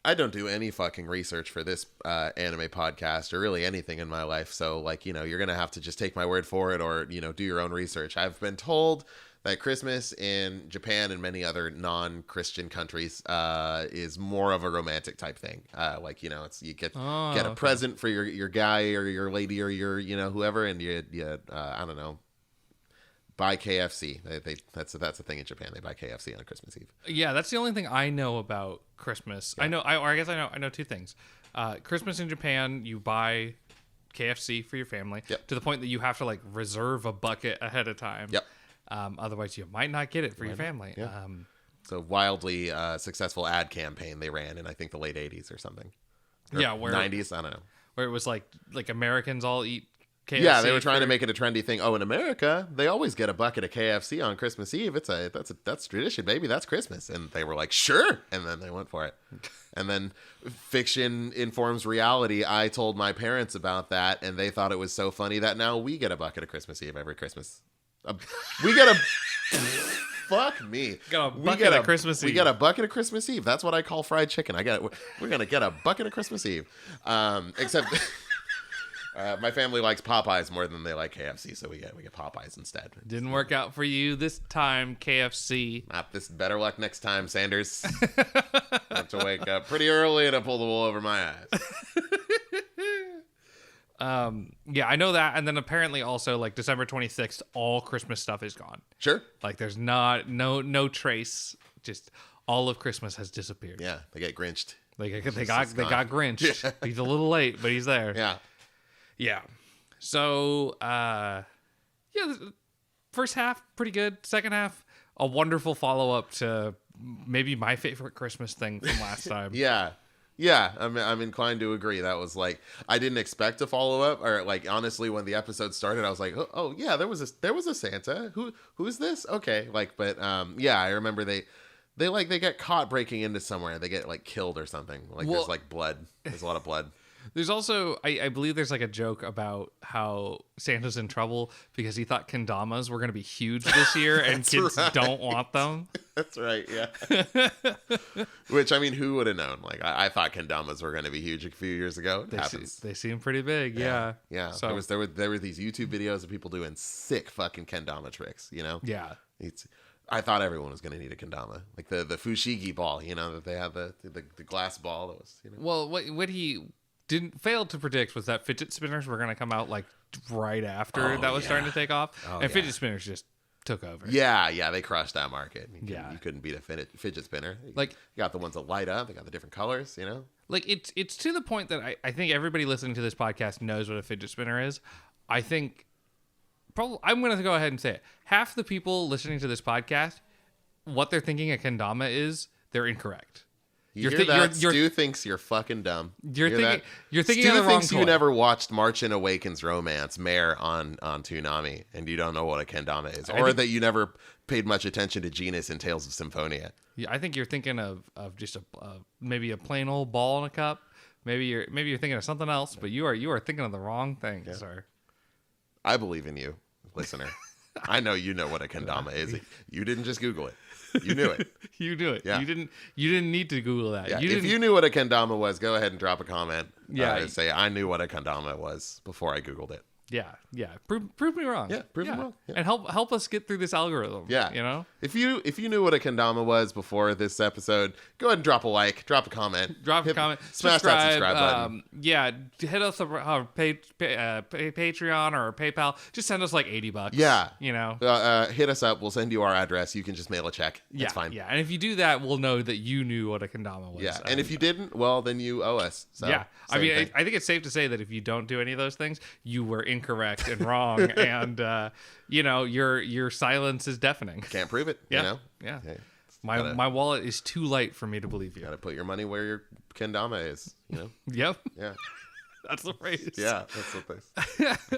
I don't do any fucking research for this anime podcast or really anything in my life. So, like, you know, you're going to have to just take my word for it or, you know, do your own research. I've been told that Christmas in Japan and many other non-Christian countries is more of a romantic type thing. Like, you know, it's you get a present for your guy or your lady or your, you know, whoever, and you I don't know, buy KFC. That's a thing in Japan. They buy KFC on Christmas Eve. Yeah, that's the only thing I know about Christmas. Yeah. I know two things. Christmas in Japan, you buy KFC for your family to the point that you have to like reserve a bucket ahead of time. Yep. Otherwise, you might not get it for your family. Yeah. So wildly successful ad campaign they ran in I think the late 80s or something. Or where 90s. I don't know. Where it was like Americans all eat KFC. Yeah, they were trying to make it a trendy thing. Oh, in America, they always get a bucket of KFC on Christmas Eve. That's tradition, baby. That's Christmas. And they were like, sure. And then they went for it. And then fiction informs reality. I told my parents about that, and they thought it was so funny that now we get a bucket of Christmas Eve every Christmas. We get a fuck me. Got a bucket of Christmas Eve. We get a bucket of Christmas Eve. That's what I call fried chicken. We're gonna get a bucket of Christmas Eve. Except my family likes Popeyes more than they like KFC, so we get Popeyes instead. Didn't work out for you this time, KFC. Not this. Better luck next time, Sanders. I have to wake up pretty early to pull the wool over my eyes. Yeah, I know that. And then apparently also like December 26th, all Christmas stuff is gone. Sure. Like there's no trace. Just all of Christmas has disappeared. Yeah, they get Grinched. They got Grinch. Yeah. He's a little late, but he's there. Yeah. Yeah. So, first half pretty good. Second half, a wonderful follow up to maybe my favorite Christmas thing from last time. Yeah, I'm inclined to agree. That was like I didn't expect a follow up, or like honestly, when the episode started, I was like, oh yeah, there was a Santa. Who's this? Okay, like, but yeah, I remember they get caught breaking into somewhere. They get like killed or something. Like there's like blood. There's a lot of blood. There's also, I believe there's like a joke about how Santa's in trouble because he thought kendamas were going to be huge this year and kids don't want them. That's right, yeah. Which, I mean, who would have known? Like, I thought kendamas were going to be huge a few years ago. They seem pretty big, yeah. Yeah, so there were these YouTube videos of people doing sick fucking kendama tricks, you know? Yeah. I thought everyone was going to need a kendama. Like the fushigi ball, you know, that they have the glass ball that was, you know. Well, what he didn't fail to predict was that fidget spinners were going to come out like right after that was starting to take off, fidget spinners just took over. Yeah, they crushed that market. You couldn't beat a fidget spinner. Like you got the ones that light up, they got the different colors, you know. Like it's to the point that I think everybody listening to this podcast knows what a fidget spinner is. I think probably I'm going to go ahead and say it. Half the people listening to this podcast, what they're thinking a kendama is, they're incorrect. Stew thinks you're fucking dumb. You're thinking Stew of the wrong thinks toy. You never watched March and Awakens Romance, Mare on Toonami, and you don't know what a kendama is, or that you never paid much attention to Genus in Tales of Symphonia. Yeah, I think you're thinking of just maybe a plain old ball in a cup. Maybe you're thinking of something else, but you are thinking of the wrong thing, sir. I believe in you, listener. I know you know what a kendama is. You didn't just Google it. You knew it. You knew it. Yeah. You didn't need to Google that. Yeah. If you knew what a kendama was, go ahead and drop a comment. Yeah. And say I knew what a kendama was before I Googled it. Yeah. Prove me wrong. Yeah, prove me wrong. Yeah. And help us get through this algorithm. Yeah. You know? If you knew what a kendama was before this episode, go ahead and drop a like, drop a comment. Smash that subscribe button. Yeah. Hit us Patreon or PayPal. Just send us like $80. Yeah. You know? Hit us up. We'll send you our address. You can just mail a check. That's fine. Yeah. And if you do that, we'll know that you knew what a kendama was. Yeah. And if you didn't, well, then you owe us. So, yeah. I mean, I think it's safe to say that if you don't do any of those things, you were incorrect and wrong. And, you know, your silence is deafening. Can't prove it. Yeah. You know? Yeah. Okay. My wallet is too light for me to believe you. Gotta put your money where your kendama is, you know? Yep. Yeah. That's the phrase. Yeah, that's the phrase. I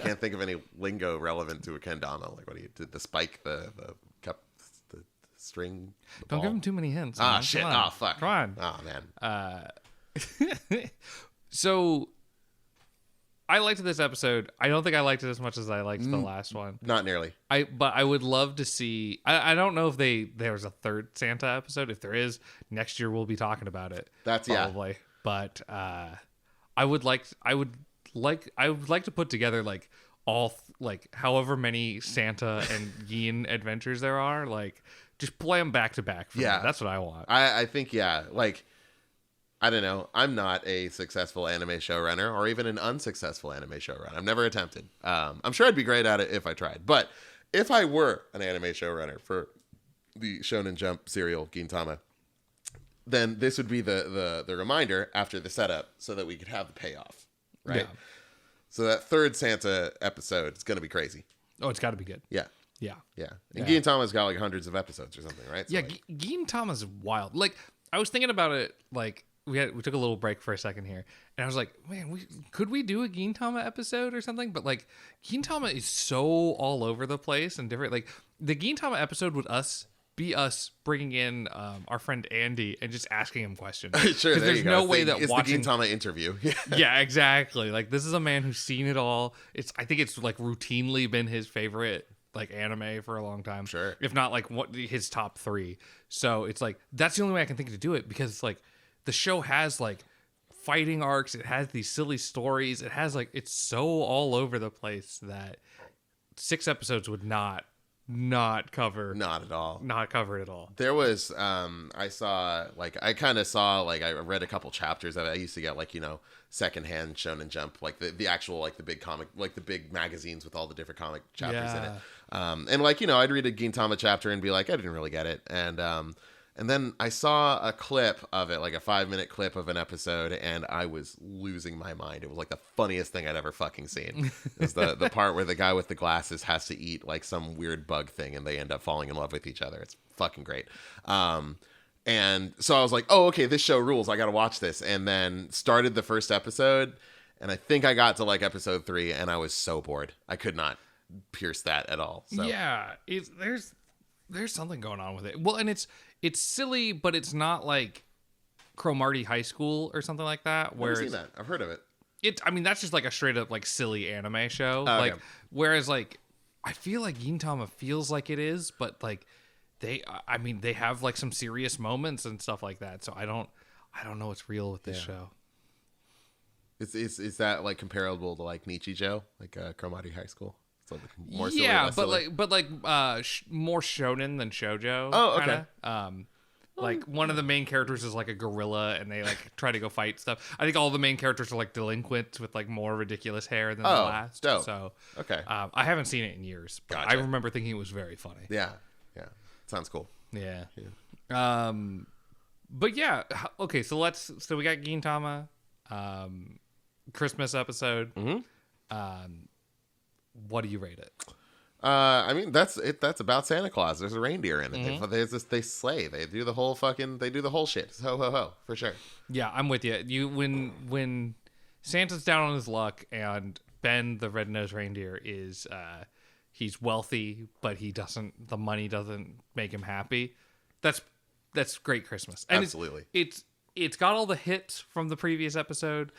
can't think of any lingo relevant to a kendama. Like, what do you do? The spike, the cup, the string. Don't give him too many hints. Ah, shit. Oh, fuck. Come on. Oh, man. So I liked this episode. I don't think I liked it as much as I liked the last one. Not nearly. But I would love to see. I don't know if there's a third Santa episode. If there is, next year we'll be talking about it. That's probably. Yeah. But I would like to put together like all like however many Santa and Yin adventures there are. Like just play them back to back. Yeah, that's what I want. I think like. I don't know. I'm not a successful anime showrunner or even an unsuccessful anime showrunner. I've never attempted. I'm sure I'd be great at it if I tried. But if I were an anime showrunner for the Shonen Jump serial Gintama, then this would be the reminder after the setup so that we could have the payoff, right? Yeah. So that third Santa episode is going to be crazy. Oh, it's got to be good. Yeah. Yeah. Yeah. And Gintama's got like hundreds of episodes or something, right? So yeah, like... Gintama's wild. Like, I was thinking about it, like, we took a little break for a second here, and I was like, man, could we do a Gintama episode or something? But like, Gintama is so all over the place and different. Like, the Gintama episode would be us bringing in our friend Andy and just asking him questions. Sure, there's no way that it's watching the Gintama interview. Yeah, exactly. Like, this is a man who's seen it all. I think it's like routinely been his favorite like anime for a long time. Sure, if not like his top 3. So it's like that's the only way I can think to do it, because it's like. The show has like fighting arcs. It has these silly stories. It has like, it's so all over the place that 6 episodes would not cover. Not at all. Not cover it at all. There was, I read a couple chapters of it. I used to get like, secondhand Shonen Jump, like the actual, like the big comic, like the big magazines with all the different comic chapters in it. And like, I'd read a Gintama chapter and be like, I didn't really get it. And then I saw a clip of it, like a 5-minute clip of an episode, and I was losing my mind. It was like the funniest thing I'd ever fucking seen. It was the part where the guy with the glasses has to eat like some weird bug thing, and they end up falling in love with each other. It's fucking great. And so I was like, oh, okay, this show rules. I got to watch this. And then started the first episode, and I think I got to like episode 3, and I was so bored. I could not pierce that at all. So. Yeah, there's something going on with it. Well, and it's silly, but it's not like Cromartie High School or something like that. Where I've seen that. I've heard of it. I mean, that's just like a straight up like silly anime show. Oh, like, okay. Whereas like, I feel like Gintama feels like it is, but like they have like some serious moments and stuff like that. So I don't know what's real with this show. Is that like comparable to like Nichijou, like Cromartie High School? So more silly, more shonen than shoujo. Oh, okay. Like one of the main characters is like a gorilla, and they like try to go fight stuff. I think all the main characters are like delinquents with like more ridiculous hair than the last. Dope. So okay, I haven't seen it in years, but gotcha. I remember thinking it was very funny. Yeah, sounds cool. Yeah. But yeah, okay. So we got Gintama, Christmas episode. Mm-hmm. What do you rate it? I mean, that's it. That's about Santa Claus. There's a reindeer in it. Mm-hmm. They slay. They do the whole shit. Ho ho ho, for sure. Yeah, I'm with you. When Santa's down on his luck and Ben the red-nosed reindeer is he's wealthy, but the money doesn't make him happy. That's great Christmas. And absolutely. It's got all the hits from the previous episode,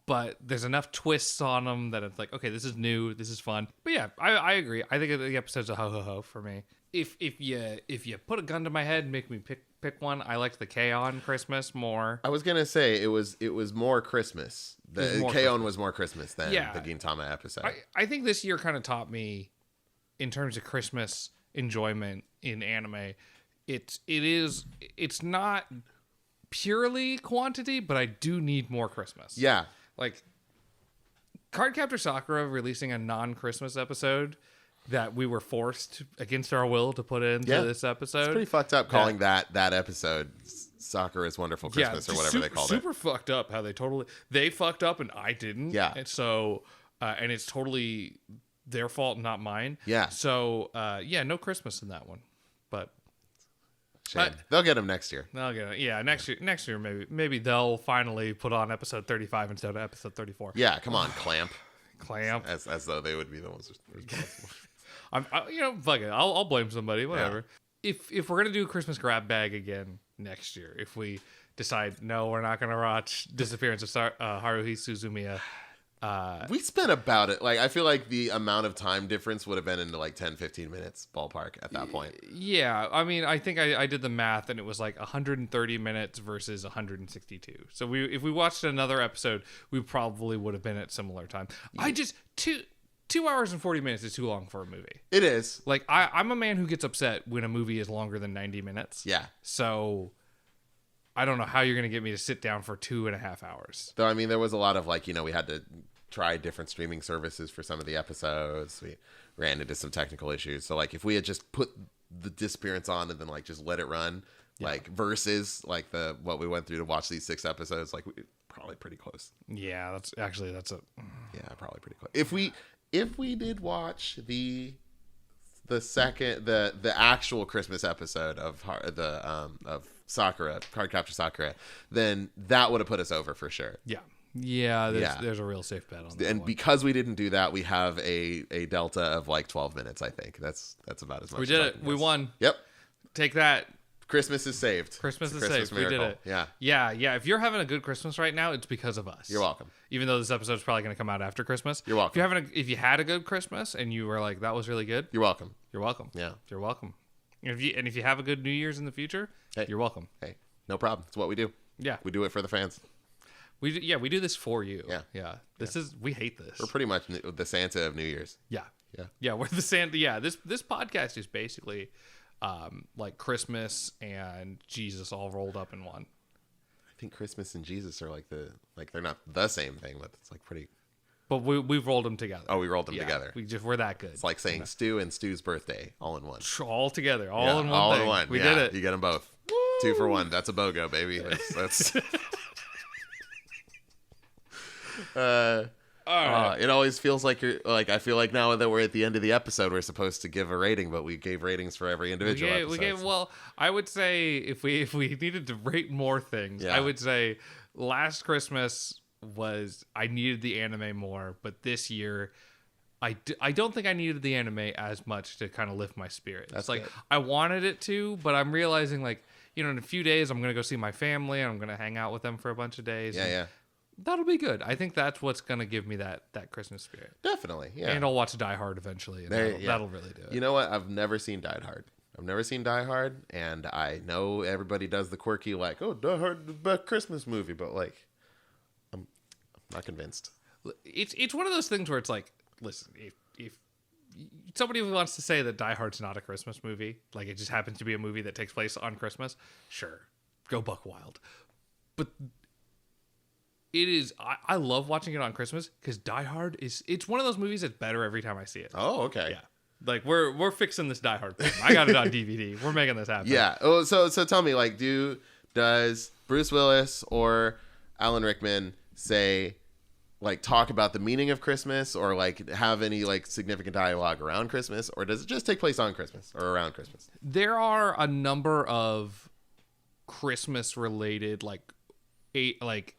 but there's enough twists on them that it's like, okay, this is new, this is fun. But yeah, I agree. I think the episode's a ho ho ho for me. If you put a gun to my head and make me pick one, I liked the K-On! Christmas more. I was gonna say it was more Christmas. The K-On! Was more Christmas than the Gintama episode. I think this year kind of taught me, in terms of Christmas enjoyment in anime, it's not purely quantity, but I do need more Christmas. Yeah. Like Cardcaptor Sakura releasing a non-Christmas episode that we were forced against our will to put into this episode. It's pretty fucked up calling that episode Sakura's Wonderful Christmas or whatever they called it. Super fucked up how they fucked up and I didn't. Yeah. And so and it's totally their fault, not mine. Yeah. So no Christmas in that one. But shame. They'll get them next year. They'll get it. Yeah, next year maybe they'll finally put on episode 35 instead of episode 34. Yeah, come on, Clamp. As though they would be the ones responsible. Fuck it. I'll blame somebody. Whatever. Yeah. If we're gonna do a Christmas grab bag again next year, if we decide no, we're not gonna watch Disappearance of Haruhi Suzumiya, We spent about it. Like, I feel like the amount of time difference would have been into like 10, 15 minutes ballpark at that point. Yeah. I mean, I think I did the math and it was like 130 minutes versus 162. So if we watched another episode, we probably would have been at similar time. Yeah. 2 hours and 40 minutes is too long for a movie. It is. Like, I'm a man who gets upset when a movie is longer than 90 minutes. Yeah. So I don't know how you're going to get me to sit down for 2.5 hours. Though, I mean, there was a lot of like, we had to try different streaming services for some of the episodes. We ran into some technical issues. So like, if we had just put the disappearance on and then like just let it run, like versus like what we went through to watch these 6 episodes, like probably pretty close. Yeah, that's probably pretty close. If we did watch the actual Christmas episode of Sakura, Cardcaptor Sakura, then that would have put us over for sure. Yeah, there's a real safe bet on that. And because we didn't do that, we have a delta of like 12 minutes, I think. That's about as much. We did it. We won. Yep. Take that. Christmas is saved. Christmas is saved. Miracle. We did it. Yeah. If you're having a good Christmas right now, it's because of us. You're welcome. Even though this episode is probably going to come out after Christmas. You're welcome. If you had a good Christmas and you were like, that was really good. You're welcome. You're welcome. Yeah. You're welcome. If you have a good New Year's in the future, you're welcome. Hey, no problem. It's what we do. Yeah. We do it for the fans. We do this for you. Yeah. We hate this. We're pretty much the Santa of New Year's. Yeah. We're the Santa. Yeah. This podcast is basically like Christmas and Jesus all rolled up in one. I think Christmas and Jesus are they're not the same thing, but it's like pretty. But we've rolled them together. Oh, we rolled them together. We're that good. It's like saying Stew and Stew's birthday all in one. All together, all in one. All thing. in one. We did it. You get them both. Woo! 2 for 1. That's a BOGO, baby. That's. It always feels like I feel like now that we're at the end of the episode, we're supposed to give a rating, but we gave ratings for every individual episode. Well, I would say if we needed to rate more things, I would say last Christmas I needed the anime more, but this year I don't think I needed the anime as much to kind of lift my spirits. That's like good. I wanted it to, but I'm realizing in a few days I'm going to go see my family and I'm going to hang out with them for a bunch of days. Yeah. That'll be good. I think that's what's going to give me that Christmas spirit. Definitely, yeah. And I'll watch Die Hard eventually, and that'll really do it. You know what? I've never seen Die Hard. And I know everybody does the quirky Die Hard, the best Christmas movie, but I'm not convinced. It's one of those things where it's like, listen, if somebody wants to say that Die Hard's not a Christmas movie, like it just happens to be a movie that takes place on Christmas, sure, go buck wild. But it is. I love watching it on Christmas because Die Hard it's one of those movies that's better every time I see it. Oh, okay. Yeah. Like we're fixing this Die Hard thing. I got it on DVD. We're making this happen. Yeah. Oh, so tell me, does Bruce Willis or Alan Rickman talk about the meaning of Christmas or have any significant dialogue around Christmas, or does it just take place on Christmas or around Christmas? There are a number of Christmas related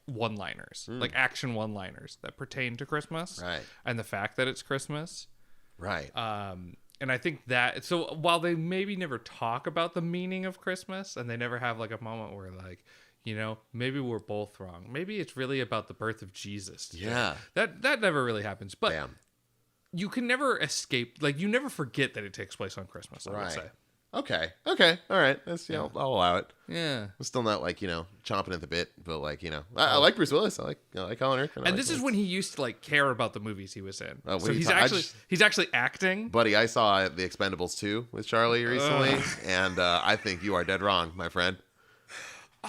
one-liners, action one-liners that pertain to Christmas, right? And the fact that it's Christmas, right? And I think that so while they maybe never talk about the meaning of Christmas, and they never have a moment where maybe we're both wrong, maybe it's really about the birth of Jesus. Yeah, that never really happens, but you can never escape. You never forget that it takes place on Christmas. I would say. Okay. All right. That's I'll allow it. Yeah. I'm still not chomping at the bit, but I like Bruce Willis. I like Alan Rickman. And this is when he used to care about the movies he was in. So he's actually acting. Buddy, I saw The Expendables 2 with Charlie recently, and I think you are dead wrong, my friend.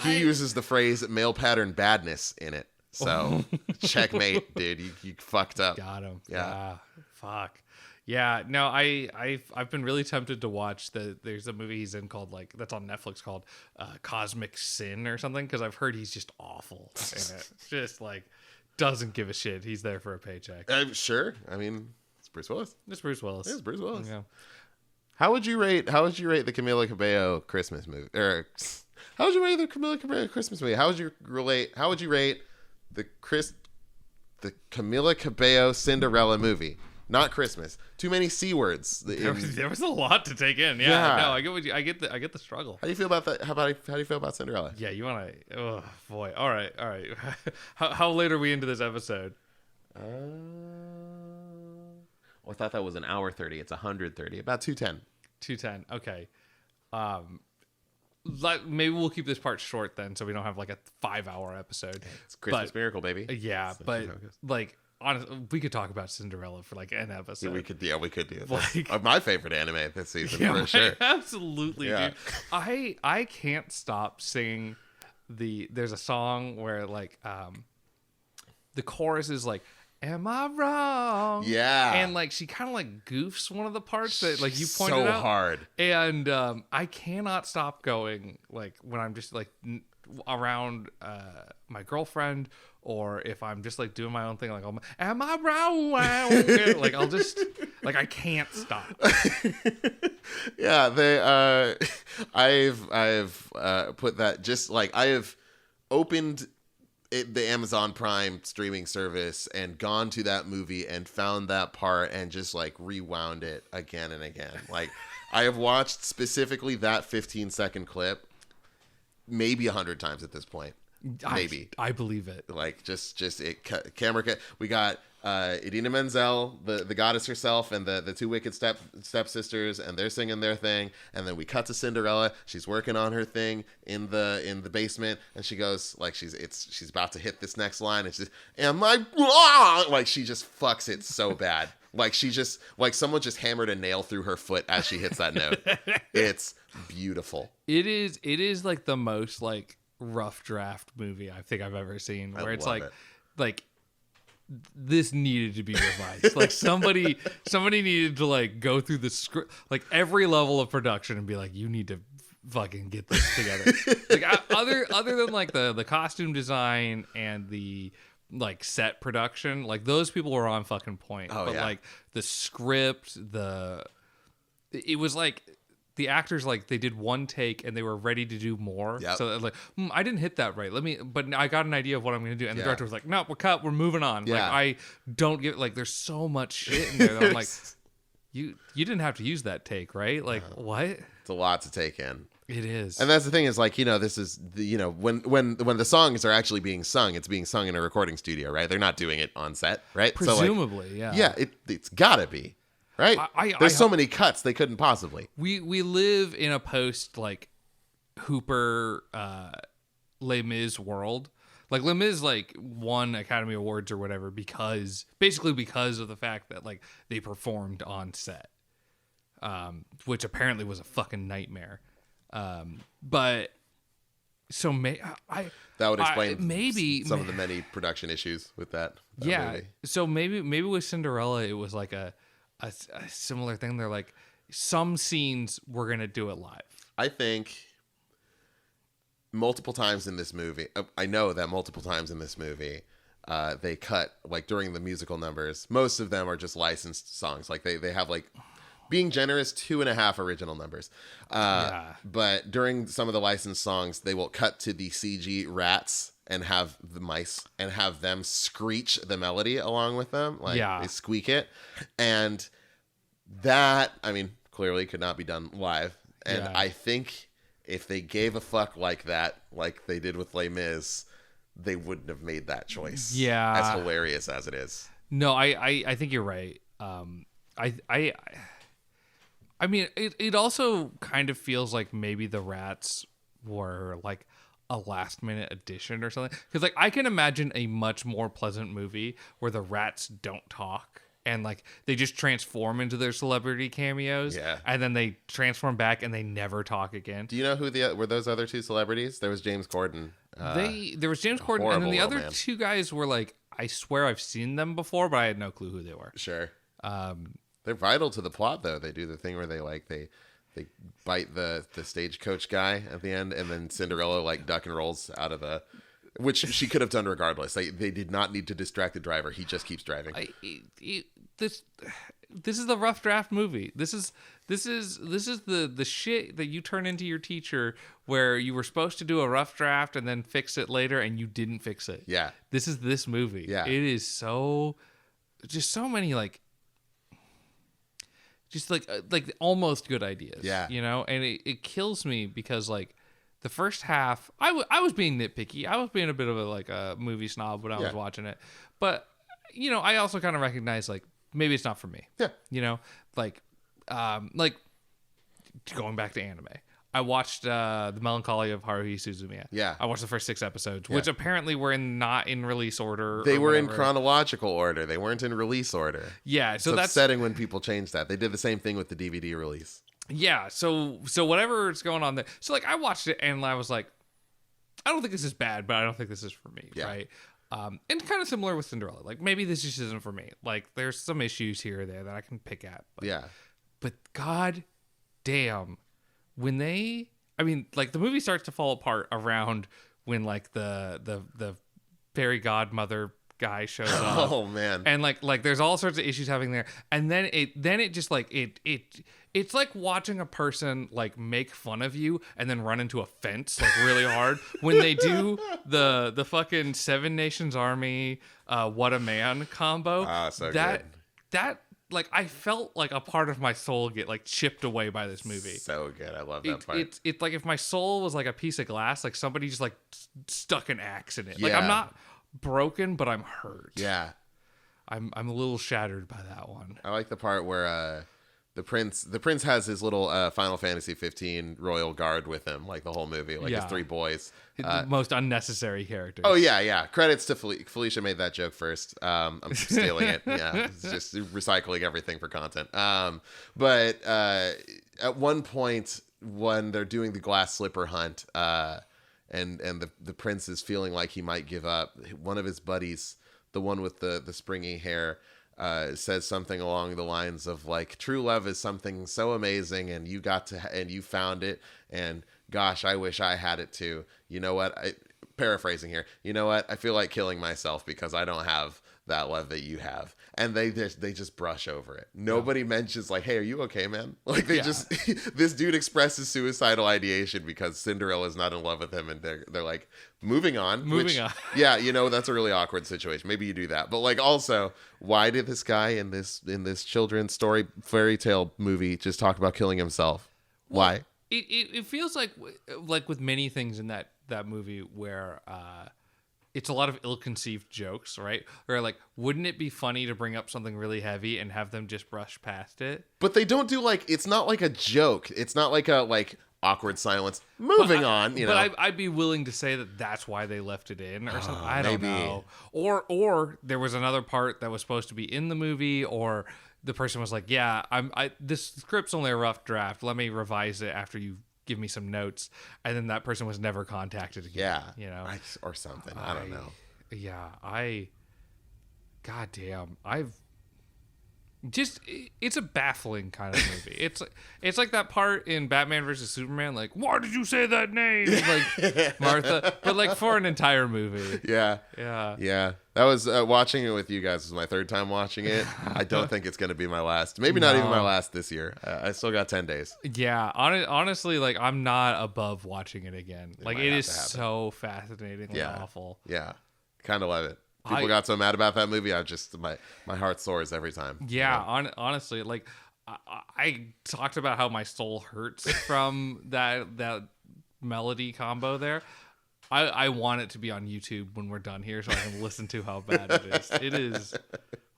He uses the phrase male pattern badness in it. So checkmate, dude. You fucked up. Got him. Yeah. Fuck. Yeah, no, I've been really tempted to watch there's a movie he's in called that's on Netflix called Cosmic Sin or something, because I've heard he's just awful in it. Just doesn't give a shit. He's there for a paycheck. Sure. I mean, it's Bruce Willis. It's Bruce Willis. It is Bruce Willis. Yeah. How would you rate the Camila Cabello Christmas movie? Or how would you rate the Camila Cabello Christmas movie? How would you rate the Camila Cabello Cinderella movie? Not Christmas. Too many C words. There was a lot to take in. Yeah. No, I get the struggle. How do you feel about that? How do you feel about Cinderella? Yeah, you want to? Oh boy. All right. How late are we into this episode? I thought that was an hour 30. It's 130. About 210. 210. Okay. Maybe we'll keep this part short then, so we don't have like a 5-hour episode. It's Christmas Miracle, baby. Yeah, but like honestly, we could talk about Cinderella for like an episode. Yeah, we could do. Like, My favorite anime this season for sure. Absolutely, dude. I can't stop singing there's a song where like the chorus is like, am I wrong? Yeah. And like she kind of like goofs one of the parts that like you pointed so out. hard. And I cannot stop going like when I'm just like around my girlfriend, or if I'm just like doing my own thing, like am I wrong? Like I'll just like I can't stop. Yeah, I've put that, just like I have opened the Amazon Prime streaming service and gone to that movie and found that part and just like rewound it again and again. Like I have watched specifically that 15-second clip maybe 100 times at this point. Maybe. I believe it. Like just we got Idina Menzel, the goddess herself, and the two wicked stepsisters, and they're singing their thing, and then we cut to Cinderella. She's working on her thing in the basement, and she goes like she's about to hit this next line, and she's, am I wrong? Like she just fucks it so bad. Like she just, like someone just hammered a nail through her foot as she hits that note. It's beautiful. It is like the most like rough draft movie I think I've ever seen, where it's like this needed to be revised. Like somebody needed to like go through the script, like every level of production, and be like, you need to fucking get this together. Like other than like the costume design and the like set production, like those people were on fucking point. But like the script, it was like the actors, like they did one take and they were ready to do more. Yep. So like, I didn't hit that right. But I got an idea of what I'm going to do. And the director was like, no, we're moving on. Yeah. Like I don't get, like, there's so much shit in there that I'm like, you didn't have to use that take, right? Like what? It's a lot to take in. It is. And that's the thing is, like, this is when the songs are actually being sung, it's being sung in a recording studio, right? They're not doing it on set, right? Presumably, so, like, yeah. It's gotta be. Right? There's so many cuts they couldn't possibly. We live in a post like Hooper Les Mis world. Like Les Mis like won Academy Awards or whatever because of the fact that like they performed on set. Which apparently was a fucking nightmare. But so that would explain maybe some of the many production issues with that movie. So maybe with Cinderella it was like a similar thing. They're like, some scenes we're gonna do it live. I think multiple times in this movie, I know that multiple times in this movie, they cut, like during the musical numbers, most of them are just licensed songs. Like they have, like, being generous, 2.5 original numbers. But during some of the licensed songs, they will cut to the CG rats and have the mice and have them screech the melody along with them. Like they squeak it. And that, I mean, clearly could not be done live. And I think if they gave a fuck like that, like they did with Les Mis, they wouldn't have made that choice. Yeah. As hilarious as it is. No, I think you're right. I mean, it also kind of feels like maybe the rats were like a last minute addition or something, because like I can imagine a much more pleasant movie where the rats don't talk and like they just transform into their celebrity cameos, and then they transform back and they never talk again. Do you know who were those other two celebrities? There was James Corden. There was James Corden, and then the other two guys were like, I swear I've seen them before, but I had no clue who they were. Sure. They're vital to the plot, though. They do the thing where they bite the stagecoach guy at the end, and then Cinderella like duck and rolls out of the, which she could have done regardless. They did not need to distract the driver. He just keeps driving. This is the rough draft movie. This is the shit that you turn into your teacher, where you were supposed to do a rough draft and then fix it later, and you didn't fix it. Yeah. This is this movie. Yeah. It is just so many like. Just like almost good ideas, and it kills me because like the first half, I was being nitpicky. I was being a bit of a movie snob when I was watching it, but I also kind of recognize like maybe it's not for me. Yeah. Like going back to anime. I watched The Melancholy of Haruhi Suzumiya. Yeah. I watched the first 6 episodes, which apparently were not in release order. They were in chronological order. They weren't in release order. Yeah, so it's that's upsetting when people change that. They did the same thing with the DVD release. Yeah, so whatever's going on there. So like I watched it and I was like, I don't think this is bad, but I don't think this is for me, right? And kind of similar with Cinderella. Like maybe this just isn't for me. Like there's some issues here or there that I can pick at. But god damn, when the movie starts to fall apart around when like the fairy godmother guy shows up. Oh man. And like there's all sorts of issues happening there. And then it just like it's like watching a person like make fun of you and then run into a fence like really hard when they do the fucking Seven Nations Army What a Man combo. So that good. That like I felt like a part of my soul get like chipped away by this movie. So good. I love that part. It's like if my soul was like a piece of glass, like somebody just like stuck an axe in it. Like I'm not broken, but I'm hurt. Yeah. I'm a little shattered by that one. I like the part where the prince has his little Final Fantasy 15 royal guard with him, like the whole movie, like his 3 boys. The most unnecessary characters. Oh yeah. Credits to Felicia made that joke first. I'm stealing it. Yeah, it's just recycling everything for content. But at one point when they're doing the glass slipper hunt, and the prince is feeling like he might give up, one of his buddies, the one with the springy hair, says something along the lines of like, true love is something so amazing and you found it, and gosh, I wish I had it too. You know what? Paraphrasing here. You know what? I feel like killing myself because I don't have that love that you have. And they just brush over it. Nobody mentions like, hey, are you okay, man? Like just this dude expresses suicidal ideation because Cinderella's not in love with him, and they're like moving on. Yeah, that's a really awkward situation. Maybe you do that. But like also, why did this guy in this children's story fairy tale movie just talk about killing himself? Why? It feels like with many things in that movie where it's a lot of ill-conceived jokes, right? Or like, wouldn't it be funny to bring up something really heavy and have them just brush past it? But they don't do it's not like a joke. It's not like a awkward silence. Moving on, But I'd be willing to say that that's why they left it in or something. I don't know. Or there was another part that was supposed to be in the movie, or the person was like, yeah, this script's only a rough draft. Let me revise it after you give me some notes, and then that person was never contacted again. Or something. I don't know. Goddamn, it's a baffling kind of movie. It's like that part in Batman versus Superman, like, why did you say that name? Like Martha, but like for an entire movie. Yeah. That was watching it with you guys was my 3rd time watching it. I don't think it's going to be my last. Maybe not even my last this year. I still got 10 days. Yeah. Honestly, like I'm not above watching it again. Like it is so fascinatingly awful. Yeah. Kind of love it. People got so mad about that movie. My heart soars every time. Yeah. Honestly, like I talked about how my soul hurts from that melody combo there. I want it to be on YouTube when we're done here so I can listen to how bad it is. It is.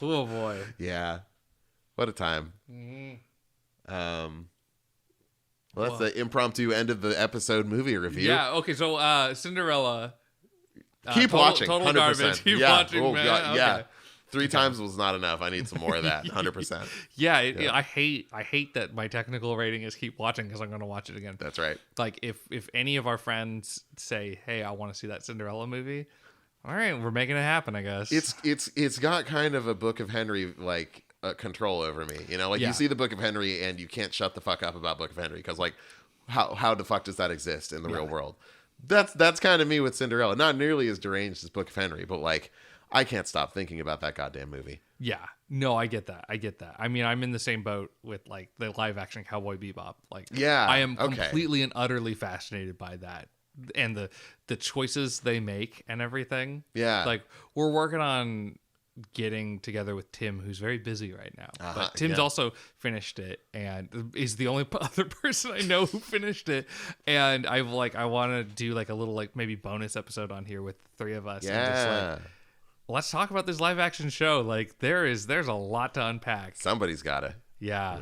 Oh boy. Yeah. What a time. Well, that's the impromptu end of the episode movie review. Yeah. Okay. So Cinderella. Keep watching. Total 100%. garbage. Keep watching, man. God, okay. Yeah. 3 times was not enough. I need some more of that. 100%. Yeah. I hate that my technical rating is keep watching because I'm going to watch it again. That's right. Like if any of our friends say, hey, I want to see that Cinderella movie. All right, we're making it happen, I guess. It's got kind of a Book of Henry control over me. You see the Book of Henry and you can't shut the fuck up about Book of Henry because how the fuck does that exist in the real world? That's kind of me with Cinderella. Not nearly as deranged as Book of Henry, but I can't stop thinking about that goddamn movie. Yeah. No, I get that. I mean, I'm in the same boat with the live action Cowboy Bebop. I am completely and utterly fascinated by that and the choices they make and everything. Yeah. We're working on getting together with Tim, who's very busy right now. But Tim's also finished it and is the only other person I know who finished it. And I want to do a little maybe bonus episode on here with the 3 of us. Yeah. And let's talk about this live action show. Like there's a lot to unpack. Somebody's gotta. Yeah.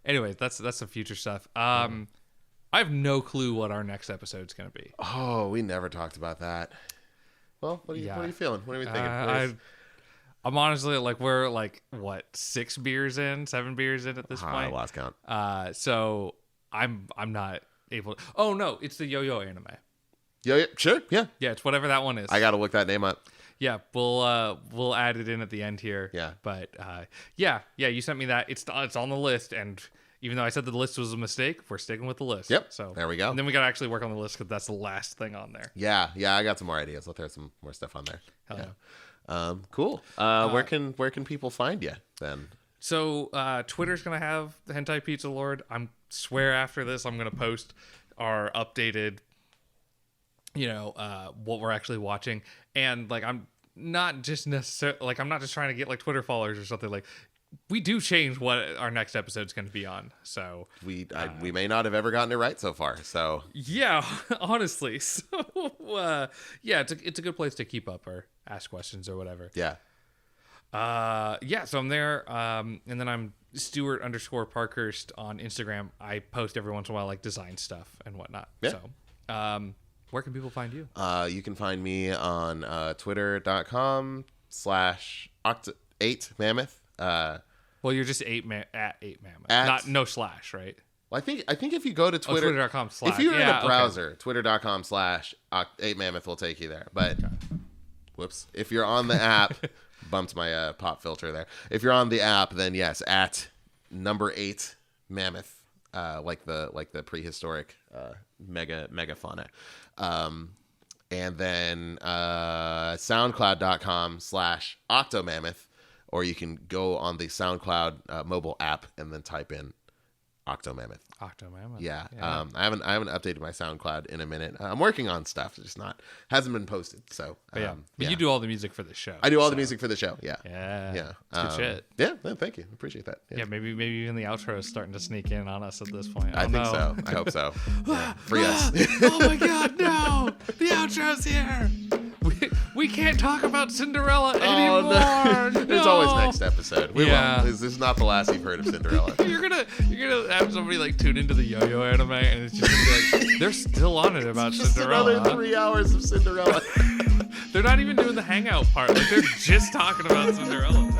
Anyways, that's some future stuff. I have no clue what our next episode's gonna be. Oh, we never talked about that. Well, what are you feeling? What are we thinking? I'm honestly like, we're like what, 7 beers in at this point. I lost count. So I'm not able. Oh no, it's the yo-yo anime. Yeah, sure, yeah. Yeah, it's whatever that one is. I gotta look that name up. Yeah, we'll add it in at the end here. Yeah, but yeah, you sent me that. It's on the list, and even though I said that the list was a mistake, we're sticking with the list. Yep. So there we go. And then we gotta actually work on the list because that's the last thing on there. Yeah. I got some more ideas. I'll throw some more stuff on there. Hell yeah. Cool. Where can people find you then? So Twitter's gonna have the Hentai Pizza Lord. I swear after this I'm gonna post our updated, what we're actually watching, and like I'm not just necessarily like I'm not just trying to get like Twitter followers or something. Like we do change what our next episode's going to be on. So we may not have ever gotten it right so far. So yeah, honestly. So it's a good place to keep up or ask questions or whatever. Yeah. So I'm there. And then I'm Stuart_Parkhurst on Instagram. I post every once in a while like design stuff and whatnot. Yeah. So where can people find you? You can find me on twitter.com/8mammoth. Well, you're just at 8mammoth. Not no slash, right? Well, I think if you go to Twitter, twitter.com/. If you're in a browser, twitter.com/8mammoth will take you there. But whoops, if you're on the app, bumped my pop filter there. If you're on the app, then yes, at number 8 mammoth, like the prehistoric megafauna. And then soundcloud.com/octomammoth, or you can go on the SoundCloud mobile app and then type in Octomammoth. Octomammoth. Yeah. I haven't updated my SoundCloud in a minute. I'm working on stuff. It's just hasn't been posted. So but you do all the music for the show. I do all the music for the show. Yeah. Yeah. Good shit. Yeah. No, thank you. Appreciate that. Yeah. Maybe even the outro is starting to sneak in on us at this point. I think so. I hope so. Yeah. Free us. Oh my God, no! The outro's here. We can't talk about Cinderella anymore. No. There's always next episode. We Yeah. will. This is not the last you've heard of Cinderella. You're gonna have somebody like tune into the yo-yo anime, and it's just gonna be like they're still on it about Just Cinderella. another 3 hours of Cinderella. They're not even doing the hangout part. Like they're just talking about Cinderella.